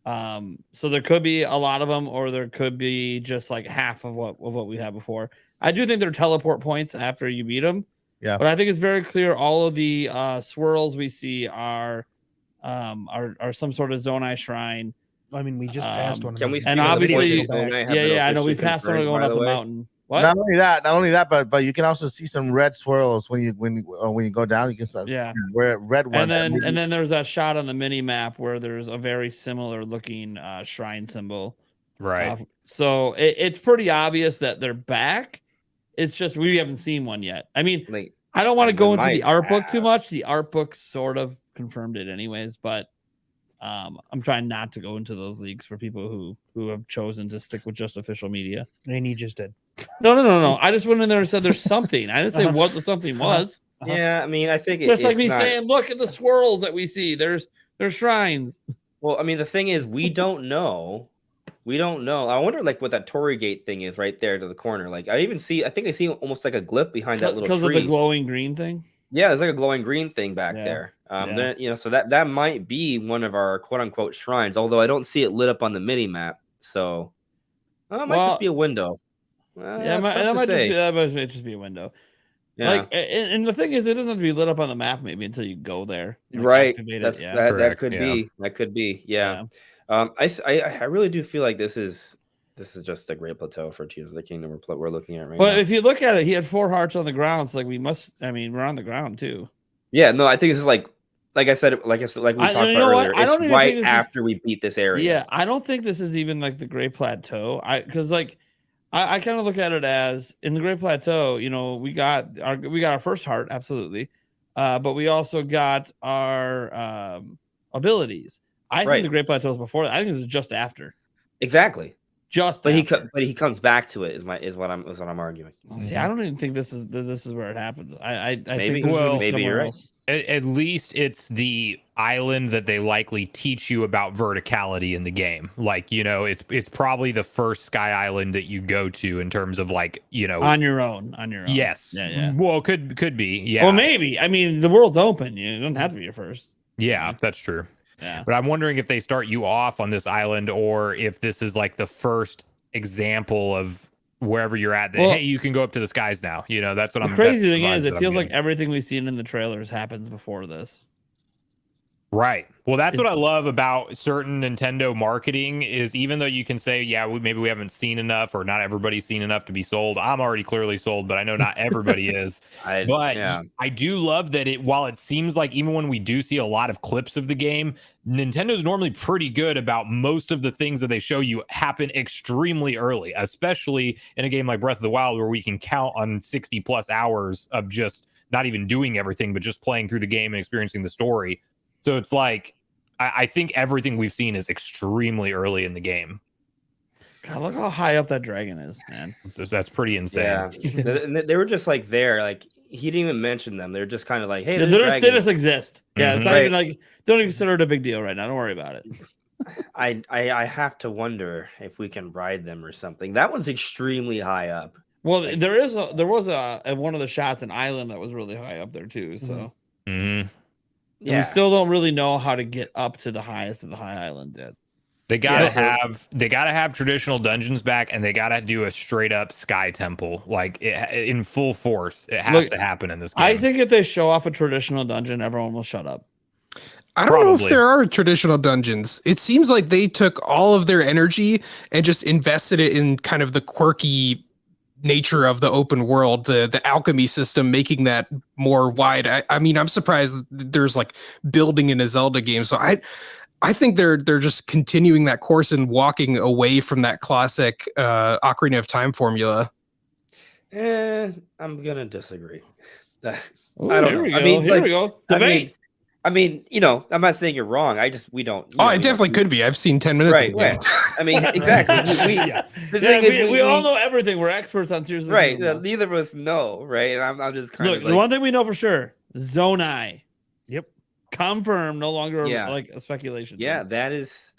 Yeah. So there could be a lot of them, or there could be just like half of what we had before. I do think they're teleport points after you beat them. Yeah. But I think it's very clear all of the swirls we see are some sort of Zonai shrine. I mean, we just passed one. Can we? And obviously, I know we passed one going up the mountain. What? Not only that, but you can also see some red swirls when you go down. You can see red ones. And then there's that shot on the mini map where there's a very similar looking shrine symbol. Right. So it's pretty obvious that they're back. It's just we haven't seen one yet. I mean, I don't want to go into the art book too much. The art book sort of confirmed it anyways, but I'm trying not to go into those leaks for people who have chosen to stick with just official media. And he just did. No. I just went in there and said there's something. I didn't say what the something was. Yeah, I mean, I think it's like me saying, look at the swirls that we see. There's shrines. Well, I mean, the thing is, we don't know. I wonder, like, what that Torii Gate thing is right there to the corner. Like, I think I see almost like a glyph behind that little tree. Because of the glowing green thing? Yeah, there's like a glowing green thing back there. So that might be one of our quote unquote shrines, although I don't see it lit up on the mini map. So it might just be a window. That might just be a window. Yeah. Like, and the thing is, it doesn't have to be lit up on the map maybe until you go there. Right. That could be. That could be. Yeah. I really do feel like this is just a great plateau for Tears of the Kingdom we're looking at right now. But if you look at it, he had 4 hearts on the ground. So we're on the ground too. Yeah, no, I think this is like I said, like we talked about earlier. It's right after we beat this area. Yeah, I don't think this is even like the Great Plateau. Because I kind of look at it as in the Great Plateau, we got our first heart, absolutely. But we also got our abilities. I think the Great Plateau is before that. I think this is just after. Exactly. Just But after. he comes back to it is what I'm arguing. See, I don't even think this is where it happens. I think Maybe. there's gonna be Maybe you're somewhere right. else. At least it's the island that they likely teach you about verticality in the game. Like, it's probably the first sky island that you go to in terms of like, On your own. yes. Yeah. Well, could be. Yeah. Well, maybe. I mean, the world's open. You don't have to be your first. Yeah, that's true. Yeah. But I'm wondering if they start you off on this island or if this is like the first example of wherever you're at that, Well, hey, you can go up to the skies now. That's what The I'm crazy that's thing is, the it vibes that feels I'm like getting. everything we've seen in the trailers happens before this. Right. Well, that's what I love about certain Nintendo marketing is even though you can say, yeah, maybe we haven't seen enough or not everybody's seen enough to be sold. I'm already clearly sold, but I know not everybody is. But I do love that while it seems like even when we do see a lot of clips of the game, Nintendo's normally pretty good about most of the things that they show you happen extremely early, especially in a game like Breath of the Wild where we can count on 60 plus hours of just not even doing everything, but just playing through the game and experiencing the story. So it's like, I think everything we've seen is extremely early in the game. God, look how high up that dragon is, man. So that's pretty insane. Yeah, they were just like there, like he didn't even mention them. They're just kind of like, hey, they just exist. Yeah, it's not Right. even like don't even consider it a big deal right now. Don't worry about it. I have to wonder if we can ride them or something. That one's extremely high up. Well, there was one of the shots an island that was really high up there too. So Yeah, we still don't really know how to get up to the highest of the high island yet. They gotta have traditional dungeons back, and they gotta do a straight up sky temple, like in full force. It has to happen in this game. I think if they show off a traditional dungeon, everyone will shut up. I don't know if there are traditional dungeons. It seems like they took all of their energy and just invested it in kind of the quirky nature of the open world, the alchemy system, making that more wide. I mean, I'm surprised that there's like building in a Zelda game. So I think they're just continuing that course and walking away from that classic Ocarina of Time formula. I'm gonna disagree. Ooh, I don't here know. We go. I mean, here we go. Debate. I mean, I'm not saying you're wrong. We don't. It definitely could be. I've seen 10 minutes. Right. Right. I mean, exactly. The thing is, we all know everything. We're experts on Tears of the right. Kingdom. Neither of us know. Right. And I'm just kind of the one thing we know for sure: Zonai. Yep. Confirmed. No longer like a speculation. Yeah, that is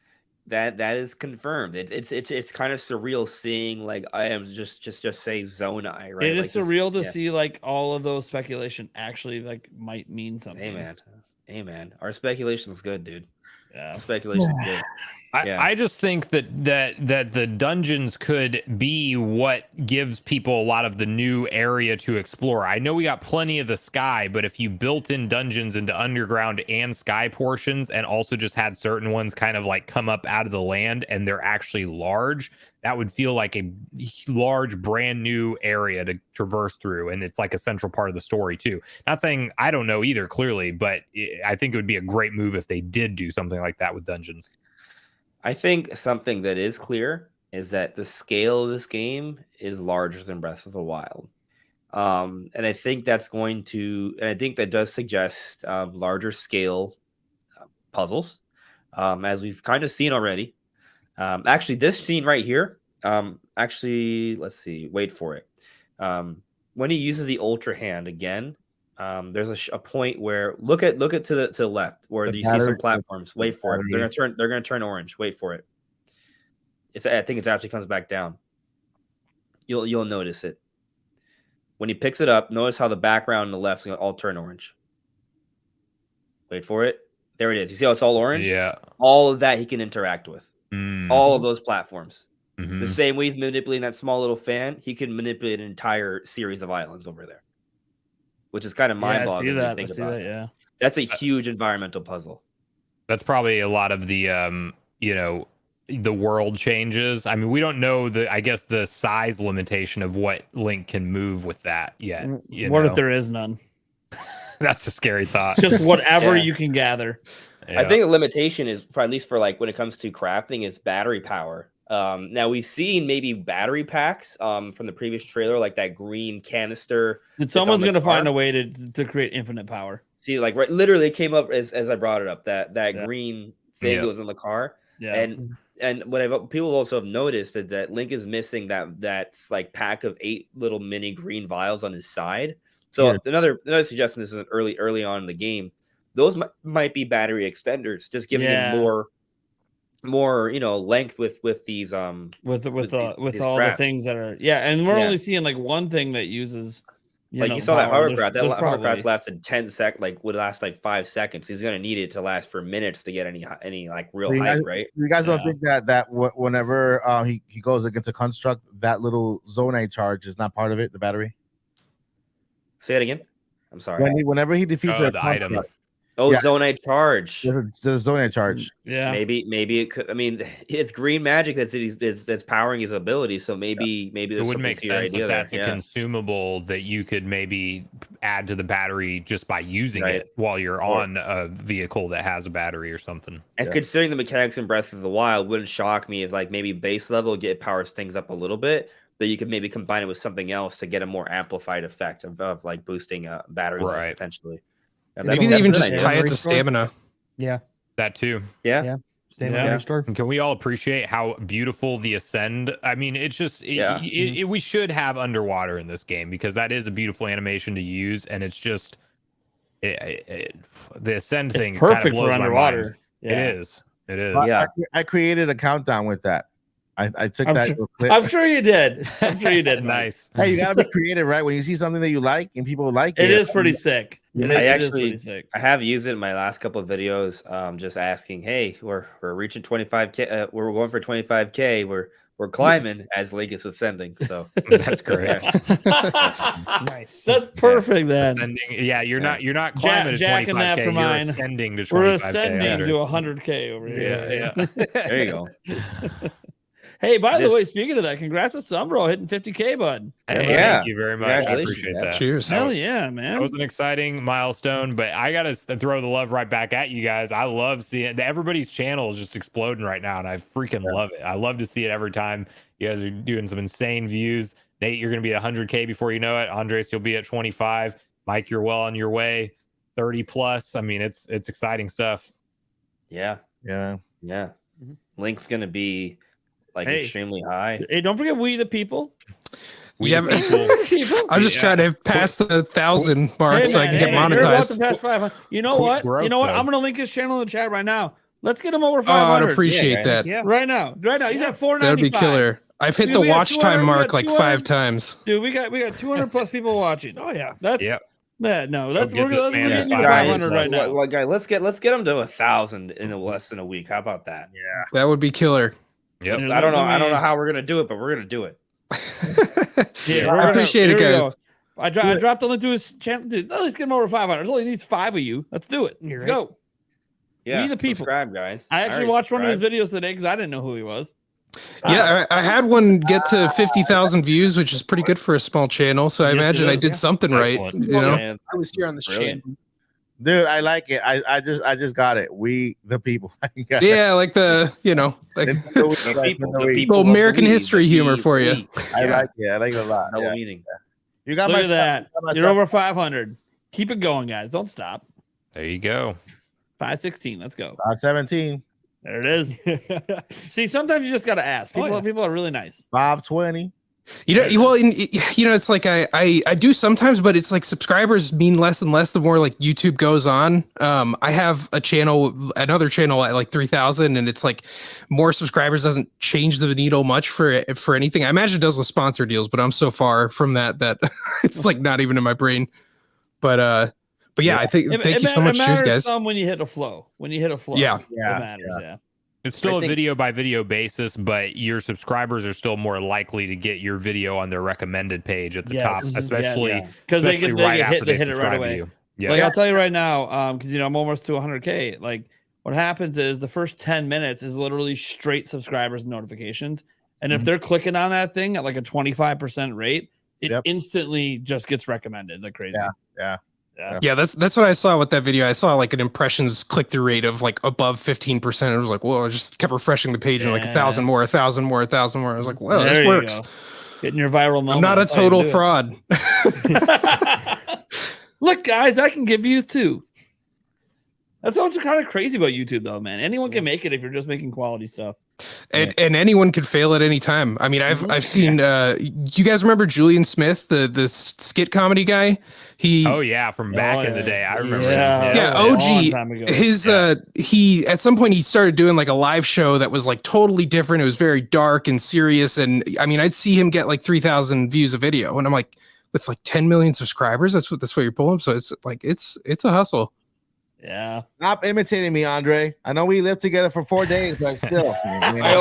confirmed. It's kind of surreal seeing like I am just say Zonai. Right. It is surreal to yeah. see like all of those speculation actually like might mean something. Hey man, our speculation's good, dude. Yeah, speculation's good. I just think that the dungeons could be what gives people a lot of the new area to explore. I know we got plenty of the sky, but if you built in dungeons into underground and sky portions and also just had certain ones kind of like come up out of the land and they're actually large, that would feel like a large brand new area to traverse through. And it's like a central part of the story too. Not saying I don't know either clearly, but I think it would be a great move if they did do something like that with dungeons. I think something that is clear is that the scale of this game is larger than Breath of the Wild. And I think I think that does suggest larger scale puzzles, as we've kind of seen already. Actually, this scene right here, let's see, wait for it. When he uses the Ultra Hand again, there's a point where look to the left where you see some platforms. Wait for it. They're gonna turn orange. Wait for it. I think it actually comes back down. You'll notice it when he picks it up. Notice how the background on the left's gonna all turn orange. Wait for it. There it is. You see how it's all orange? Yeah. All of that he can interact with. All of those platforms. Mm-hmm. The same way he's manipulating that small little fan, he can manipulate an entire series of islands over there. Which is kind of mind-boggling to think about. Yeah, that's a huge environmental puzzle. That's probably a lot of the the world changes. I mean, we don't know the size limitation of what Link can move with that yet. What if there is none? That's a scary thought. Just whatever you can gather. Yeah. I think the limitation is, for at least for like when it comes to crafting, is battery power. Now we've seen maybe battery packs from the previous trailer, like that green canister. Someone's going to find a way to create infinite power. See, like literally it came up as I brought it up, that green thing that was in the car. Yeah. And and what people also have noticed is that Link is missing that's like pack of 8 little mini green vials on his side. So Yeah. another suggestion, this is early on in the game. Those might be battery extenders, just giving him more length with these with these all crafts. the things that are and we're only seeing like one thing that uses you saw that power. hovercraft. That There's hovercraft probably- lasted 10 seconds, like would last like 5 seconds. He's gonna need it to last for minutes to get any like real height, right? You guys don't Yeah. think that whenever he goes against a construct, that little Zonai charge is not part of it, the battery? Say it again. I'm sorry. Whenever he defeats a the item. construct, Oh, Yeah. Zonai charge. there's a Zonai charge. Yeah. Maybe it could. I mean, it's green magic that's powering his ability. So maybe It there's would something make to your sense idea if that's there. a consumable that you could maybe add to the battery just by using it while you're on a vehicle that has a battery or something. And considering the mechanics in Breath of the Wild, wouldn't shock me if like maybe base level powers things up a little bit, but you could maybe combine it with something else to get a more amplified effect of like boosting battery life Right. potentially. Maybe they even just tie it to stamina. Yeah. That too. Yeah. Stamina Yeah. restore. And can we all appreciate how beautiful the ascend? I mean, it's just we should have underwater in this game because that is a beautiful animation to use, and it's just the ascend thing. It's kinda perfect blows for my underwater. mind. Yeah. It is. It is. Yeah. I created a countdown with that. I took I'm that. sure- little clip. I'm sure you did. I'm sure you did. Mike. Nice. Hey, you gotta be creative, right? When you see something that you like and people like It is pretty sick. It I is actually- pretty sick. I have used it in my last couple of videos. Just asking, hey, we're reaching 25K. We're going for 25K. We're climbing as Link is ascending. So That's great. Nice. That's perfect then. Ascending, yeah, you're not climbing to jacking 25K. that for You're mine. ascending to 25K. We're ascending after. to 100K over here. Yeah. there you go. Hey, by the This- way, speaking of that, congrats to Sumbro hitting 50K, bud. Hey, Yeah. thank you very much. I Congratulations, appreciate man. that. Cheers. Hell yeah, man. That was an exciting milestone, but I gotta throw the love right back at you guys. I love seeing everybody's channel is just exploding right now, and I freaking love it. I love to see it every time. You guys are doing some insane views. Nate, you're gonna be at 100K before you know it. Andres, you'll be at 25. Mike, you're well on your way. 30 plus. I mean, it's exciting stuff. Yeah. Yeah. Yeah. Mhm. Link's gonna be like Hey. extremely high. Hey, don't forget we the people. We Yeah, the but- people. I'm just Yeah. trying to pass the 1,000 mark so I can get You're about to monetized. pass 500. You know Quick what? growth, You know what? though. I'm gonna link his channel in the chat right now. Let's get him over Oh, I'd 500. appreciate Yeah, that. Yeah. Right now. He's at 495. That would be killer. I've hit Dude, the we got watch 200 time we mark got like 200 5 times. Dude, we got 200 plus people watching. Oh yeah, that's Yep. no, that's get we're this man getting to you to 500 right now. Well, guys, let's get him to 1,000 in less than a week. How about that? Yeah. That would be killer. Yep. Yeah. I don't know. Let I don't me- know how we're gonna do it, but we're gonna do it. Yeah, I appreciate it, here we guys. go. I dropped the link to his channel. Dude, let's get him over 500. It only needs 5 of you. Let's do it. You're Let's right. go. Yeah, We the people. Subscribe, guys. I actually already watched one of his subscribed. videos today because I didn't know who he was. Yeah, I had one get to 50,000 views, which is pretty good for a small channel. So I Yes, it imagine I is, did yeah. something right. Excellent. You know, Man, I was here on this Brilliant. channel. Dude, I like it. I just got it. We the people. yeah, like the like the people Little of American the we, history the humor we, for you. we. I Yeah, like it. I like it a lot. double Yeah. meaning. You got Look my at that. stuff. You got my You're stuff. over 500. Keep it going, guys. Don't stop. There you go. 516. Let's go. 517, There it is. See, sometimes you just got to ask. People, yeah. people are really nice. 520. It's like I do sometimes, but it's like subscribers mean less and less the more like YouTube goes on. I have another channel at like 3,000, and it's like more subscribers doesn't change the needle much for anything. I imagine it does with sponsor deals, but I'm so far from that it's like not even in my brain. But yeah, I think thank you so much, It cheers, matters guys. some when you hit a flow. When you hit a flow. Yeah. It Yeah. matters. Yeah. It's still I a think- video by video basis, but your subscribers are still more likely to get your video on their recommended page at the Yes. top, Yes. especially Because they especially get right hit, after they hit it right subscribe to away. you. Yeah. Like I'll tell you right now, because I'm almost to 100K. Like what happens is the first 10 minutes is literally straight subscribers and notifications, and if they're clicking on that thing at like a 25% rate, it Yep. instantly just gets recommended like crazy. Yeah, that's what I saw with that video. I saw like an impressions click through rate of like above 15%. It was like, whoa, I just kept refreshing the page and like Yeah. 1,000 more, 1,000 more, 1,000 more. I was like, well, There this you works. go. Getting your viral moment. I'm not a That's how you total do it. fraud. Look, guys, I can give views too. That's what's kind of crazy about YouTube, though, man. Anyone can make it if you're just making quality stuff. And anyone could fail at any time. I mean, I've seen. Do you guys remember Julian Smith, the skit comedy guy? Oh yeah, from back in the day, I remember. Yeah, that was a OG. long time ago. His he at some point he started doing like a live show that was like totally different. It was very dark and serious, and I mean, I'd see him get like 3,000 views a video, and I'm like, with like 10 million subscribers, that's what you're pulling. So it's like it's a hustle. Yeah. Stop imitating me, Andre. I know we lived together for 4 days, but still. I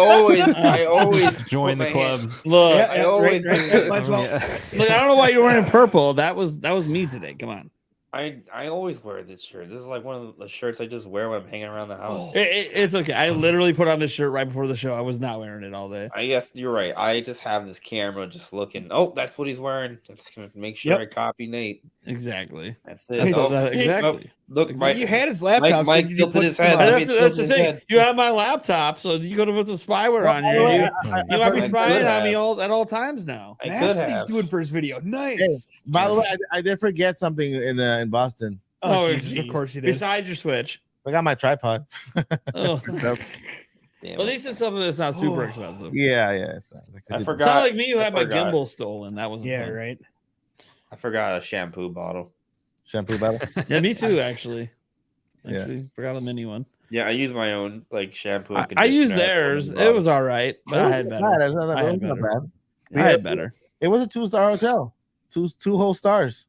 always Join the club. Look, I always might as well. look, I don't know why you're wearing purple. That was me today. Come on. I always wear this shirt. This is like one of the shirts I just wear when I'm hanging around the house. It's okay. I literally put on this shirt right before the show. I was not wearing it all day. I guess you're right. I just have this camera just looking. Oh, that's what he's wearing. I'm just gonna make sure I copy Nate. Exactly. That's it. Exactly. Look, Exactly. You had his laptop. Mike so you tilted put his some head. on. That's the thing. You have my laptop, so you could have put some spyware on here. You might be spying on me at all times now. I That's could what he's have. doing for his video. Nice. Hey, by the way, I did forget something in Boston. Oh, Jesus, Jesus, of course you did. Besides your Switch. I got my tripod. Oh. Damn At least it's something that's not super expensive. Yeah. It's not, I It's forgot. not like me who had my forgot. gimbal stolen. That wasn't Yeah, fun. right. I forgot a shampoo bottle. shampoo bottle. Yeah, me too, actually. Yeah. Forgot a mini one. Yeah, I use my own like shampoo. and I used conditioner. theirs. It was all right, but I had better. It's not I had bad. better. We I had had- better. It was a 2-star hotel. Two whole stars.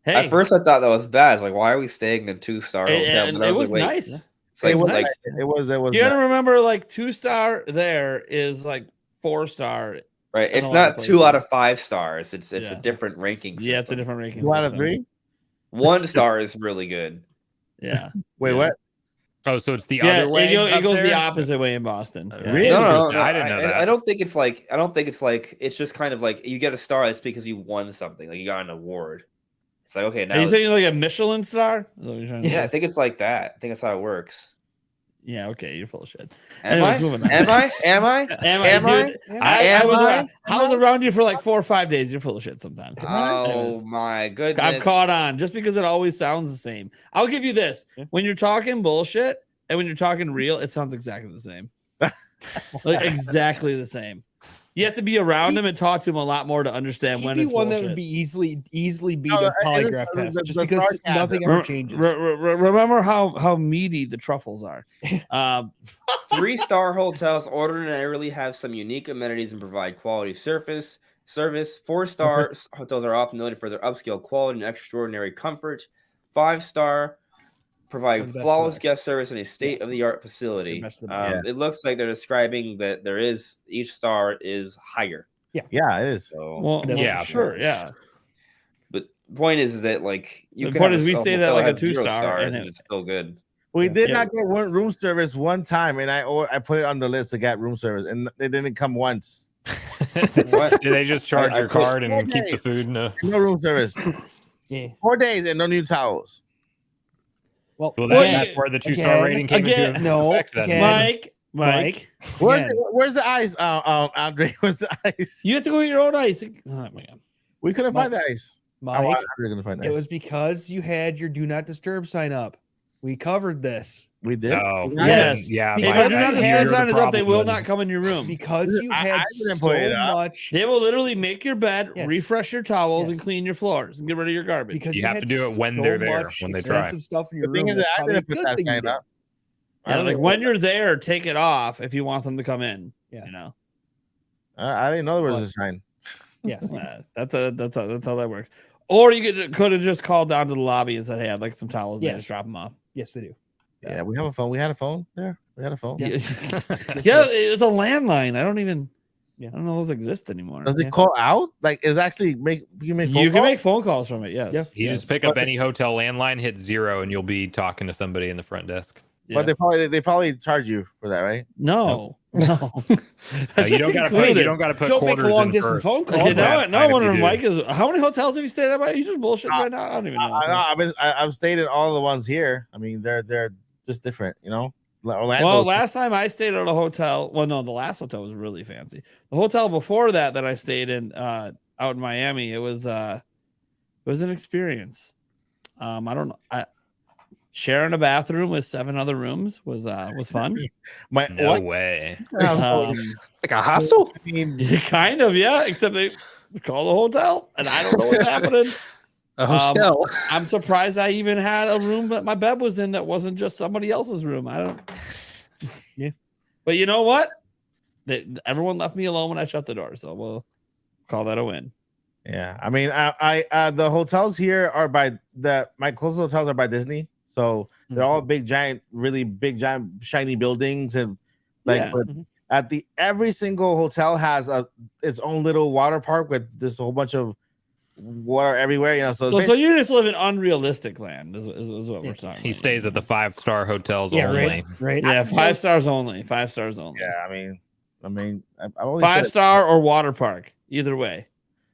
Hey, At first, I thought that was bad. It's like, why are we staying in 2-star hotel? and But I it was like, wait, nice. It's like, It was like nice. It was You gotta remember, like 2-star there is like 4-star. right. in It's a lot of not 2 out of places. 5 stars. It's Yeah. a different ranking system. Yeah, it's a different ranking 2 out of system. 3. 1 star is really good. Yeah. Wait, Yeah. what? Oh, so it's the Yeah, other way. it goes the there? opposite way in Boston. Yeah. Really? No, I didn't know that. I don't think it's like. I don't think it's like. It's just kind of like you get a star. It's because you won something. Like you got an award. It's like okay, now. Are you it's- saying like a Michelin star? Is that what you're trying to yeah, I say? think it's like that. I think that's how it works. Yeah. Okay, you're full of shit. Am Anyways, I? moving on. Am I? Am I? Am I? Dude, Am I was around you for like 4 or 5 days. You're full of shit sometimes. Oh Anyways. my goodness! I've caught on just because it always sounds the same. I'll give you this. When you're talking bullshit and when you're talking real, it sounds exactly the same. Like exactly the same. You have to be around him and talk to him a lot more to understand He'd when be it's one bullshit. that would be easily beat No, a polygraph the- test the- just the because sarcasm. nothing ever changes. Remember how meaty the truffles are. 3-star hotels ordinarily have some unique amenities and provide quality service. 4-star hotels are often noted for their upscale quality and extraordinary comfort. 5-star provide The best flawless of guest service and a state-of-the-art facility. The best of the best. It looks like they're describing that each star is higher. Yeah, it is. So, Well, That's Yeah. sure, yeah. but point is that like you The can point have is we a stayed at, hotel like, that a has 0 2-star stars and and it's still good. We did Yeah. not get one room service one time, and I put it on the list to get room service, and they didn't come once. What? Do they just charge I your put- card and keep the food? No room service. Yeah. 4 days and no new towels. Well, Well, Well, that's where the 2-star rating came again, into no, effect. Then. again. Mike, Where's the ice? Andre, where's the ice? you have to go get your own ice. Oh my god. We couldn't find the ice. Mike, We're gonna find the it ice. was because you had your do not disturb sign up. We covered this. We did. Oh, Yes. yeah. If Mike, your do not you're disturb the sign is up, they problem will then. not come in your room. Because you I had didn't so put it up. much. They will literally make your bed, Yes. refresh your towels, and Yes. clean your floors and get rid of your garbage. Because You have had to do it when so they're there, much when they try. expensive stuff in your The thing room. is that that's I probably didn't a put good that thing you sign did. up. I Yeah, don't like know. when you're there, take it off if you want them to come in. Yeah. You know, I didn't know there was What? a sign. Yes. that's how that works. Or you could have just called down to the lobby and said, "Hey, I'd like some towels." Yeah, Yes. just drop them off. Yes, they do. Yeah, we have a phone. We had a phone there. We had a phone. Yeah, Yes, yeah, it's a landline. I don't Yeah. know those exist anymore. Does it Yeah. call out? Like, is actually make you can make phone You can calls? make phone calls from it. Yes. Yeah. You Yes. just pick up any hotel landline, hit 0, and you'll be talking to somebody in the front desk. But they probably charge you for that, right? No. You don't gotta put. You don't gotta put Don't make quarters a long in distance first. phone call. Okay, now That's I fine if wonder, you do. Mike, is how many hotels have you stayed at? You just bullshit right now. I don't even know. I've stayed in all the ones here. I mean, they're just different, you know. Orlando. Well, last time I stayed at a hotel, well, no, the last hotel was really fancy. The hotel before that I stayed in out in Miami, it was an experience. I don't know. sharing a bathroom with 7 other rooms was fun. No What? way. Um, Like a hostel? I mean, kind of, yeah. Except they call the hotel, and I don't know what's happening. A hostel. I'm surprised I even had a room that my bed was in that wasn't just somebody else's room. I don't. Yeah. But you know what? Everyone left me alone when I shut the door, so we'll call that a win. yeah. I mean, I the hotels here are my closest hotels are by Disney, so they're all big, giant, really big, giant, shiny buildings, and like, Yeah. but every single hotel has its own little water park with this whole bunch of water everywhere, you know. So So you just live in unrealistic land, is what we're talking. He about. stays at the 5-star hotels Yeah, only. right. Yeah, 5 stars only. 5 stars only. yeah, I mean, I always 5 said star or water park, either way.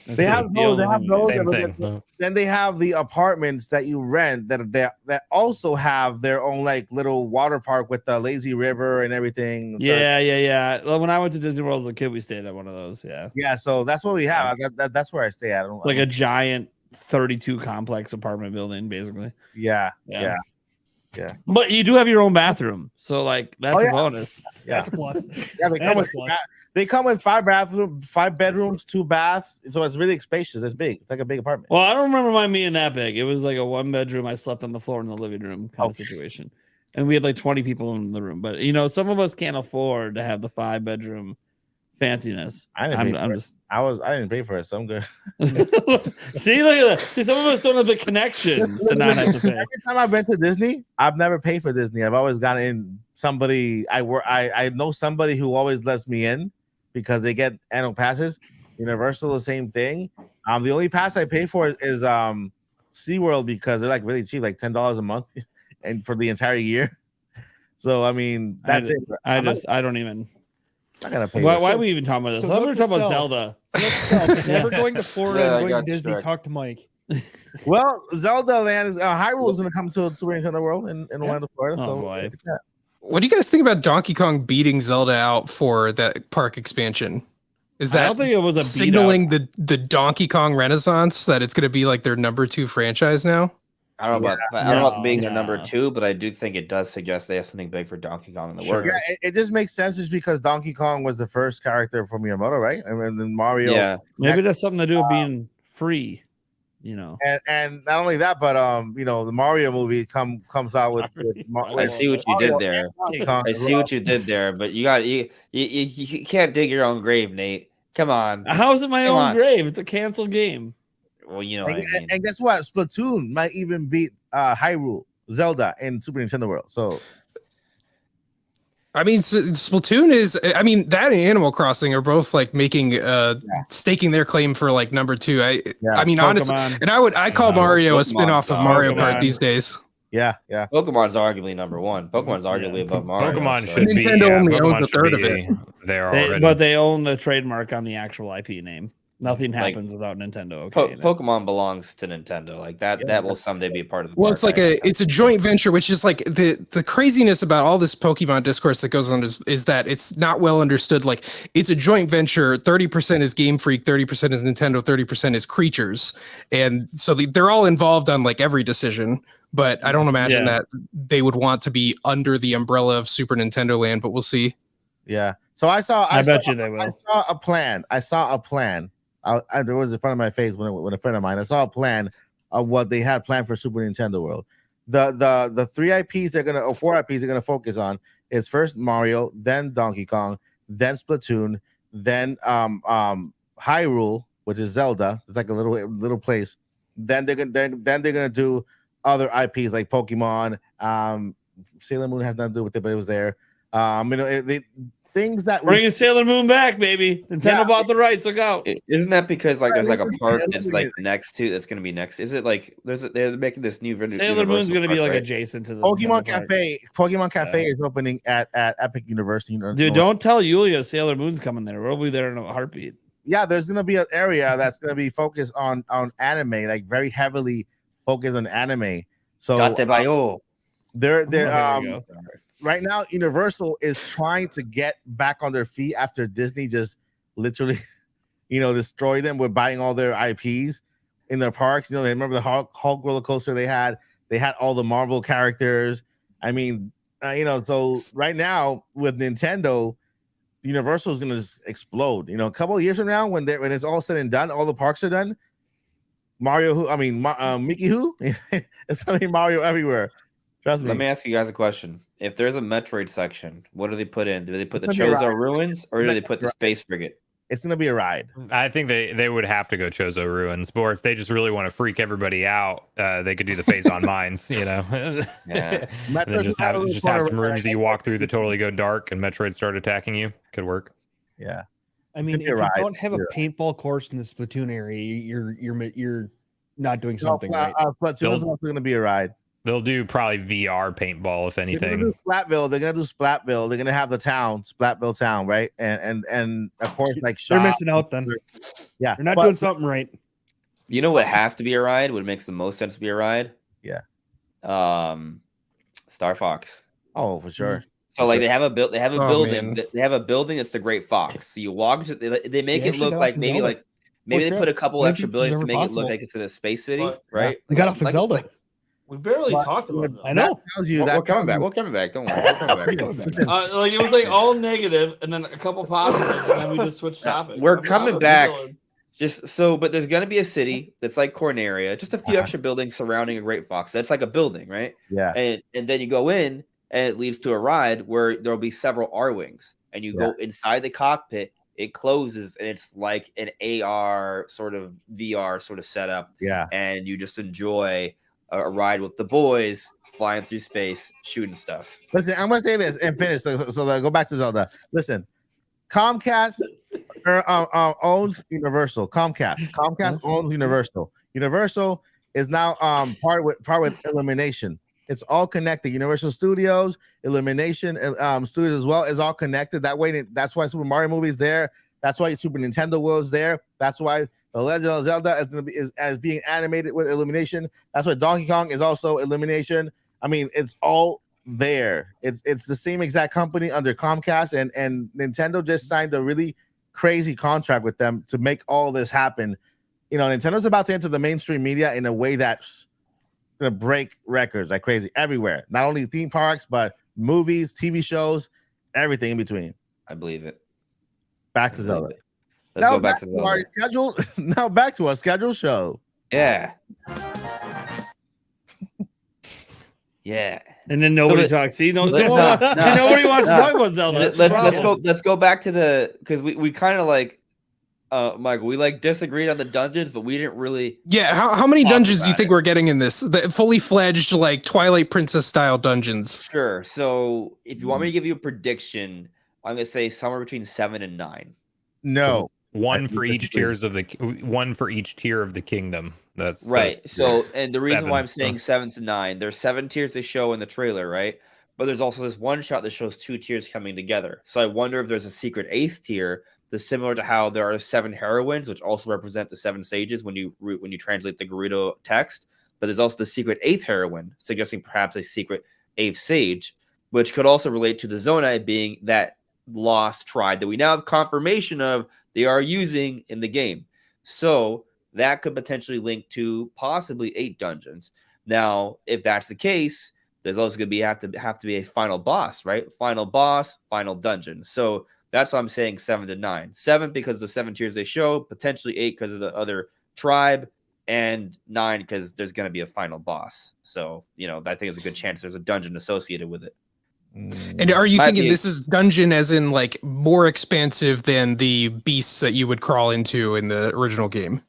they have those. They have those. Same but thing. then they have the apartments that you rent that also have their own like little water park with the lazy river and everything. So, Yeah. Well, when I went to Disney World as a kid, we stayed at one of those. Yeah, yeah. So that's what we have. That's where I stay at. like a giant 32 complex apartment building, basically. Yeah. But you do have your own bathroom, so like that's Oh, yeah. a bonus. That's a plus. Yeah, they come That's a with plus. they come with 5 bedrooms, 2 baths. So it's really spacious. It's big. It's like a big apartment. Well, I don't remember mine being that big. It was like a 1 bedroom. I slept on the floor in the living room kind of situation, and we had like 20 people in the room. But some of us can't afford to have the 5 bedroom fanciness. I didn't pay for it, so I'm good. See, look at that. See, some of us don't have the connections to not have to pay. Every time I've been to Disney, I've never paid for Disney. I've always gotten in somebody. I know somebody who always lets me in because they get annual passes. Universal, the same thing. The only pass I pay for is SeaWorld because they're like really cheap, like $10 a month, and for the entire year. So I mean, that's it. I don't even. I gotta pay. Why are we even talking about this? So We're look talking to about sell. Zelda. Never going to Florida Yeah, I and going got to Disney. distracted. Talk to Mike. Well, Zelda Land is Hyrule is going to come to Super Nintendo World in Orlando, Florida. Oh, So boy. yeah. What do you guys think about Donkey Kong beating Zelda out for that park expansion? Is I that don't think it was a signaling the Donkey Kong Renaissance that it's going to be like their number 2 franchise now? I don't know about I don't know about being a number No. 2, but I do think it does suggest they have something big for Donkey Kong in the Sure. works. Yeah, it just makes sense just because Donkey Kong was the first character from Miyamoto, right? And then Mario. Yeah. Maybe that's something to do with being free. And not only that, but the Mario movie comes out with I see what you did Mario there. and Donkey Kong I as see well. what you did there, but you can't dig your own grave, Nate. Come on. How is it my Come own on. grave? It's a canceled game. Well, you know what I mean. And guess what? Splatoon might even beat Hyrule, Zelda in Super Nintendo World. So I mean, Splatoon is. I mean, that and Animal Crossing are both like making staking their claim for like number 2. I mean, honestly, Pokemon. and I call Mario a spin-off of Mario Kart Pokemon. these days. yeah. Pokemon's arguably number 1. Pokemon's arguably above Mario. Pokemon so- should be. Nintendo only owns Pokemon a third of should be there already. But they own the trademark on the actual IP name. Nothing Like, happens without Nintendo. Okay. Pokemon belongs to Nintendo. Like that. Yeah. That will someday be a part of the. Well, it's like it's a joint venture, which is like the craziness about all this Pokemon discourse that goes on is that it's not well understood. Like it's a joint venture. 30% is Game Freak, 30% is Nintendo, 30% is Creatures, and so they're all involved on like every decision. But I don't imagine that they would want to be under the umbrella of Super Nintendo Land. But we'll see. Yeah. So I bet you they will. I saw a plan. There was in front of my face when a friend of mine. I saw a plan of what they had planned for Super Nintendo World. The 3 IPs they're gonna, or 4 IPs they're gonna focus on is first Mario, then Donkey Kong, then Splatoon, then Hyrule, which is Zelda. It's like a little place. Then they're gonna do other IPs like Pokemon. Sailor Moon has nothing to do with it, but it was there. Things that Bringing Sailor Moon back, baby. Nintendo bought the rights. Look out. Isn't that because like there's like a park that's like next to that's going to be next? Is it like they're making this new Sailor Moon's going to be park, like right? adjacent to the Pokemon Nintendo park. Cafe. Pokemon Cafe is opening at Epic University. Dude, don't tell Yulia Sailor Moon's coming there. We'll be there in a heartbeat. Yeah, there's gonna be an area that's gonna be focused on anime, like very heavily focused on anime. So they're Oh, there we go. right now Universal is trying to get back on their feet after Disney just literally destroyed them with buying all their IPs in their parks. They remember the Hulk roller coaster they had. They had all the Marvel characters. I mean, so right now with Nintendo, Universal is going to explode. A couple of years from now, when it's all said and done, all the parks are done. Mickey who? It's going to be Mario everywhere. Trust me. Let me ask you guys a question. If there's a Metroid section, what do they put in? Do they put the Chozo Ruins or do they put the Space Frigate? It's going to be a ride. I think they would have to go Chozo Ruins, or if they just really want to freak everybody out, they could do the Phase on Mines, Yeah. And then just have some rooms that you walk through that totally go dark and Metroid start attacking you. Could work. Yeah. I mean, if you don't have a paintball course in the Splatoon area, you're not doing something right. Splatoon is also going to be a ride. They'll do probably VR paintball, if anything. They're gonna do Splatville. They're gonna have the town, Splatville town, right? And of course, like they're missing out then. Yeah, they're not doing something right. You know what has to be a ride? What makes the most sense to be a ride? Yeah. Star Fox. Oh, for sure. So like they have a building. They have a building. It's the Great Fox. So you walk to. They make it look like maybe they put a couple extra buildings to make it look like it's in a space city, right? We got off of Zelda. We barely talked about that. I know. We're coming back. We're coming back. Don't worry. We're coming back. Like it was like all negative, and then a couple positives, and then we just switched topics. We're coming back. But there's gonna be a city that's like Corneria, just a few extra buildings surrounding a Great Fox. That's like a building, right? Yeah. And then you go in, and it leads to a ride where there'll be several R-wings, and you go inside the cockpit. It closes, and it's like an AR sort of VR sort of setup. Yeah. And you just enjoy a ride with the boys flying through space, shooting stuff. Listen, I'm gonna say this and finish. So go back to Zelda. Listen, Comcast owns Universal. Comcast owns Universal. Universal is now part with Illumination. It's all connected. Universal Studios, Illumination Studios as well is all connected. That way, that's why Super Mario movie is there. That's why Super Nintendo World's there. That's why The Legend of Zelda is being animated with Illumination. That's why Donkey Kong is also Illumination. I mean, it's all there. It's the same exact company under Comcast, and Nintendo just signed a really crazy contract with them to make all this happen. Nintendo's about to enter the mainstream media in a way that's gonna break records like crazy everywhere. Not only theme parks, but movies, TV shows, everything in between. I believe it. Back to Zelda. Let's go back to Zelda. Our schedule. Now back to our scheduled show. Yeah. Yeah. And then nobody talks. See, nobody wants to talk about Zelda. Let's go back to because we kind of like Michael, we disagreed on the dungeons, but we didn't really. Yeah, how many dungeons do you think we're getting in this? The fully fledged Twilight Princess style dungeons. Sure. So if you want me to give you a prediction, I'm gonna say somewhere between 7 and 9. No. One for each tier of the kingdom. That's right. So and the reason why I'm saying 7 to 9, there's 7 tiers they show in the trailer, right? But there's also this one shot that shows 2 tiers coming together. So I wonder if there's a secret 8th tier that's similar to how there are 7 heroines, which also represent the 7 sages when you translate the Gerudo text. But there's also the secret 8th heroine, suggesting perhaps a secret 8th sage, which could also relate to the Zonai being that lost tribe that we now have confirmation of they are using in the game. So that could potentially link to possibly 8 dungeons. Now, if that's the case, there's also going to have to be a final boss, right? Final boss, final dungeon. So that's why I'm saying 7 to 9. 7 because of the 7 tiers they show, potentially 8 because of the other tribe, and 9 because there's going to be a final boss. So, I think there's a good chance there's a dungeon associated with it. And are you thinking this is dungeon as in more expansive than the beasts that you would crawl into in the original game?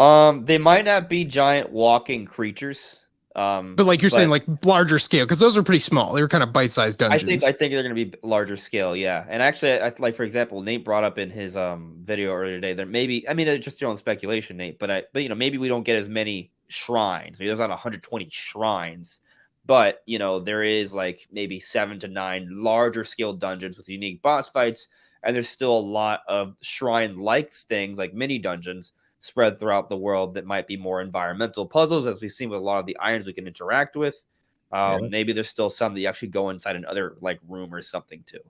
They might not be giant walking creatures. But you're saying larger scale, because those are pretty small. They were kind of bite-sized dungeons. I think they're going to be larger scale, yeah. And actually, for example, Nate brought up in his video earlier today that maybe, it's just your own speculation, Nate, but maybe we don't get as many shrines. There's not 120 shrines. But, there is maybe 7 to 9 larger scale dungeons with unique boss fights. And there's still a lot of shrine-like things like mini dungeons spread throughout the world that might be more environmental puzzles, as we've seen with a lot of the items we can interact with. Maybe there's still some that you actually go inside another like room or something too.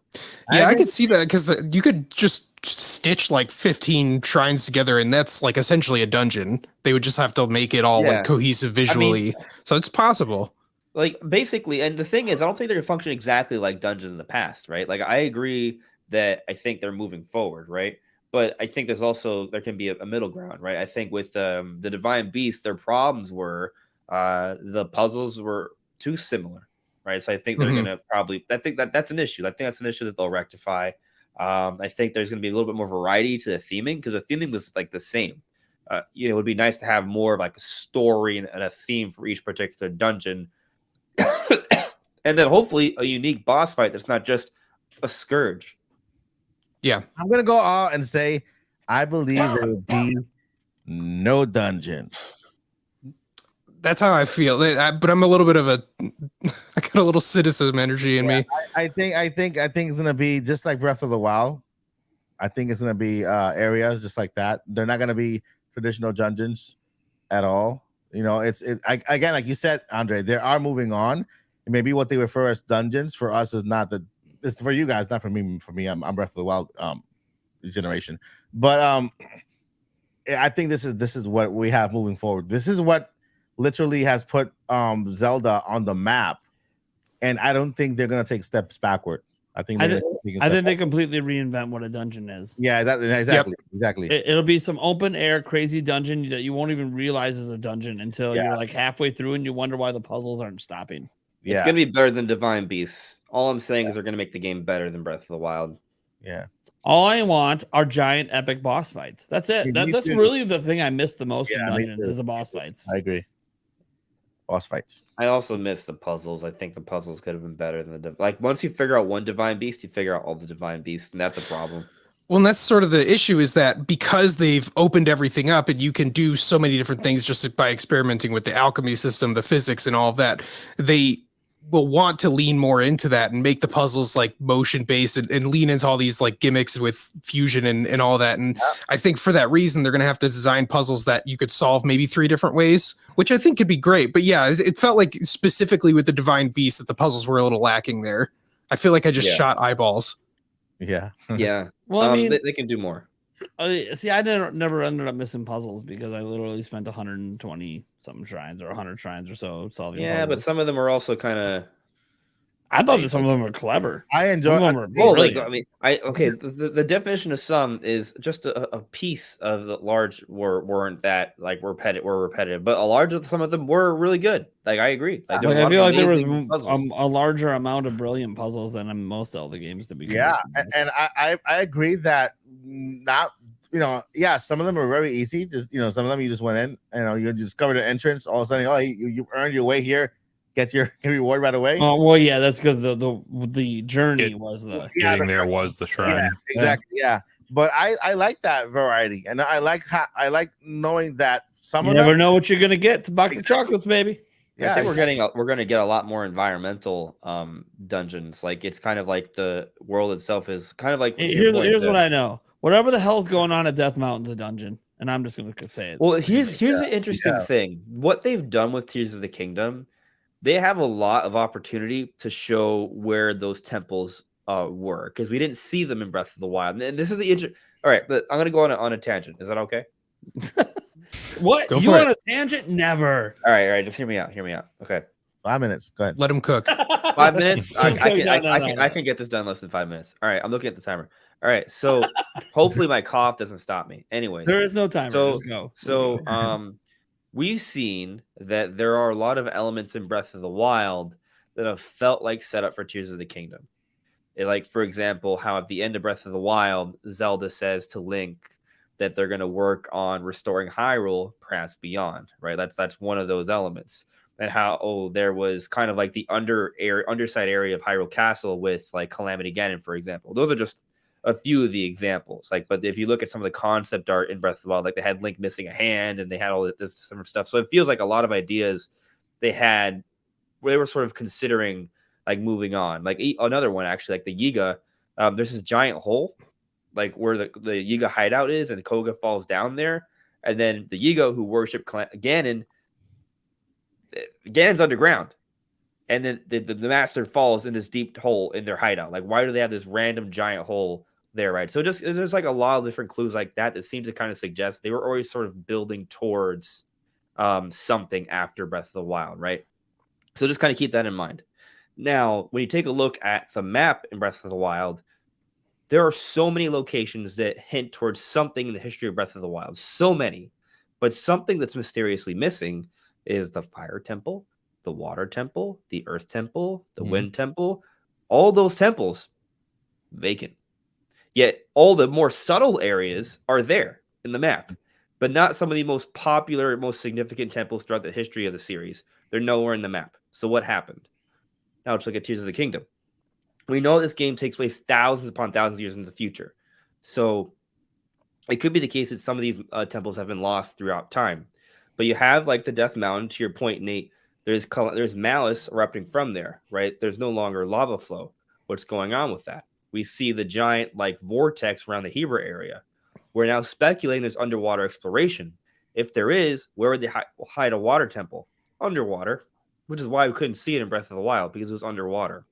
Yeah, I could see that because you could just stitch like 15 shrines together, and that's like essentially a dungeon. They would just have to make it all Yeah. like cohesive visually, so it's possible. Like basically, and the thing is, I don't think they're gonna function exactly like dungeons in the past, right? Like I agree that I think they're moving forward, right? But I think there can be a middle ground, right? I think with the Divine Beast, their problems were the puzzles were too similar, right? So I think they're Mhm. gonna probably I think that's an issue. I think that's an issue that they'll rectify. I think there's gonna be a little bit more variety to the theming because the theming was like the same. It would be nice to have more of like a story and a theme for each particular dungeon and then hopefully a unique boss fight that's not just a scourge. Yeah, I'm gonna go out and say I believe there will be no dungeons. that's how I feel. But I'm a little bit of a, I got a little cynicism energy in me. I think it's gonna be just like Breath of the Wild. I think it's gonna be areas just like that. They're not gonna be traditional dungeons at all. Again, like you said, Andre, they are moving on. Maybe what they refer as dungeons for us is not the. It's for you guys, not for me. For me, I'm Breath of the Wild generation. But I think this is what we have moving forward. This is what literally has put Zelda on the map, and I don't think they're gonna take steps backward. I think they completely reinvent what a dungeon is. Yeah, exactly. It'll be some open air crazy dungeon that you won't even realize is a dungeon until you're like halfway through and you wonder why the puzzles aren't stopping. It's gonna be better than Divine Beasts. All I'm saying is they're gonna make the game better than Breath of the Wild. Yeah. All I want are giant epic boss fights. That's it. That's really the thing I miss the most in dungeons is the boss fights. I agree. Boss fights. I also miss the puzzles. I think the puzzles could have been better than like once you figure out one Divine Beast, you figure out all the Divine Beasts, and that's a problem. Well, and that's sort of the issue is that because they've opened everything up and you can do so many different things just by experimenting with the alchemy system, the physics and all of that, they will want to lean more into that and make the puzzles like motion based and lean into all these like gimmicks with fusion and all that. And I think for that reason, they're going to have to design puzzles that you could solve maybe 3 different ways, which I think could be great. But yeah, it felt like specifically with the Divine Beast that the puzzles were a little lacking there. I feel like I just shot eyeballs. Yeah. Yeah. Well, I mean, they can do more. See, I never ended up missing puzzles because I literally spent 120 something shrines or 100 shrines or so solving puzzles. But some of them are also kind of. I thought that some of them were clever. I enjoy. The definition of some is just a piece of the large weren't that like repetitive, but a large of some of them were really good. Like I agree. Like, I feel like there was a larger amount of brilliant puzzles than in most Zelda games to be. Yeah, and I agree that not some of them are very easy. Just some of them you just went in, you discovered an entrance. All of a sudden, you earned your way here. Get your reward right away. Oh well, yeah, that's because the journey was the getting there was the shrine. Yeah, exactly. Yeah, but I like that variety, and I like knowing that some of them never know what you're gonna get. To box of chocolates, baby. Yeah, I think we're gonna get a lot more environmental dungeons. Like it's kind of like the world itself is kind of like. Here's what I know. Whatever the hell's going on at Death Mountain's a dungeon, and I'm just gonna say it. Well, here's the interesting thing. What they've done with Tears of the Kingdom. They have a lot of opportunity to show where those temples were because we didn't see them in Breath of the Wild. And this is the all right, but I'm going to go on a tangent. Is that okay? What? You on a tangent? Never. All right. Just hear me out. Okay. 5 minutes. Go ahead. Let him cook. 5 minutes. I can get this done in less than 5 minutes. All right. I'm looking at the timer. All right. So hopefully my cough doesn't stop me. Anyways. There is no timer. Just go. So we've seen that there are a lot of elements in Breath of the Wild that have felt like setup for Tears of the Kingdom. Like, for example, how at the end of Breath of the Wild, Zelda says to Link that they're going to work on restoring Hyrule, perhaps beyond, right? That's one of those elements. And how, there was kind of like the underside area of Hyrule Castle with like Calamity Ganon, for example. Those are just a few of the examples. But if you look at some of the concept art in Breath of the Wild, like they had Link missing a hand and they had all this sort of stuff. So it feels like a lot of ideas they had where they were sort of considering like moving on. Like another one, actually, like the Yiga, there's this giant hole like where the Yiga hideout is, and Koga falls down there. And then the Yiga who worship Ganon's underground. and then the master falls in this deep hole in their hideout. Like, why do they have this random giant hole there, right? So just there's like a lot of different clues like that that seem to kind of suggest they were always sort of building towards something after Breath of the Wild, right? So just kind of keep that in mind. Now, when you take a look at the map in Breath of the Wild, there are so many locations that hint towards something in the history of Breath of the Wild. So many. But something that's mysteriously missing is the Fire Temple, the Water Temple, the Earth Temple, the Wind Temple. All those temples, vacant. Yet all the more subtle areas are there in the map, but not some of the most popular, most significant temples throughout the history of the series. They're nowhere in the map. So what happened? Now let's look at Tears of the Kingdom. We know this game takes place thousands upon thousands of years in the future. So it could be the case that some of these temples have been lost throughout time. But you have like the Death Mountain, to your point, Nate. There's malice erupting from there, right? There's no longer lava flow. What's going on with that? We see the giant like vortex around the Heber area. We're now speculating there's underwater exploration. If there is, where would they hide a water temple? Underwater, which is why we couldn't see it in Breath of the Wild, because it was underwater.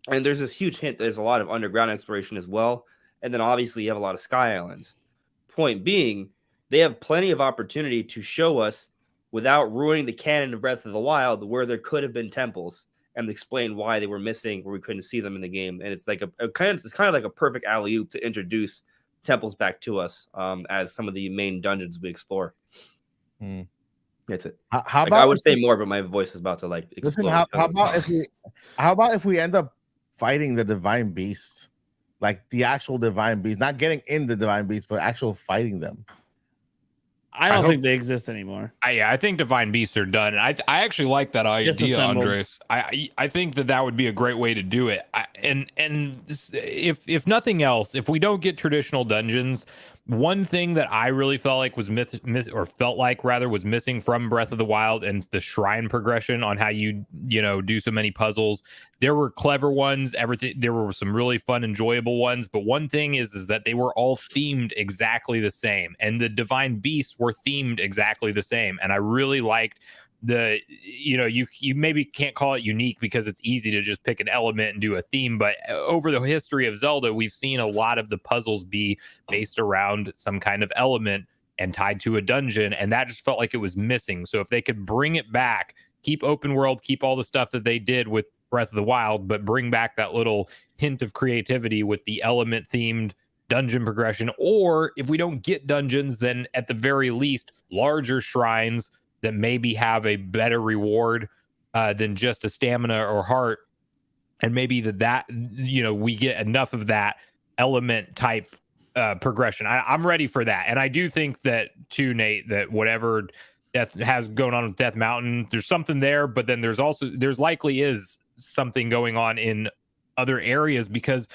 And there's this huge hint there's a lot of underground exploration as well. And then obviously you have a lot of sky islands. Point being, they have plenty of opportunity to show us, without ruining the canon of Breath of the Wild, where there could have been temples and explain why they were missing, where we couldn't see them in the game. And it's like it's kind of like a perfect alley-oop to introduce temples back to us as some of the main dungeons we explore. That's it. How like, about I would say more, but my voice is about to like explode. Listen, how about if we end up fighting the divine beast, like the actual divine beast, not getting in the divine beast, but actual fighting them? I don't think they exist anymore. I think divine beasts are done. And I actually like that idea, Disassembled. Andres. I think that would be a great way to do it. And if nothing else, if we don't get traditional dungeons, one thing that I really felt like was was missing from Breath of the Wild and the shrine progression on how you do so many puzzles. There were clever ones, there were some really fun, enjoyable ones, but one thing is that they were all themed exactly the same, and the divine beasts were themed exactly the same. And I really liked you maybe can't call it unique because it's easy to just pick an element and do a theme, but over the history of Zelda, we've seen a lot of the puzzles be based around some kind of element and tied to a dungeon, and that just felt like it was missing. So if they could bring it back, keep open world, keep all the stuff that they did with Breath of the Wild, but bring back that little hint of creativity with the element themed dungeon progression. Or if we don't get dungeons, then at the very least larger shrines that maybe have a better reward than just a stamina or heart, and maybe that we get enough of that element type progression. I'm ready for that, and I do think that too, Nate, that whatever Death has going on with Death Mountain, there's something there, but then there's likely is something going on in other areas, because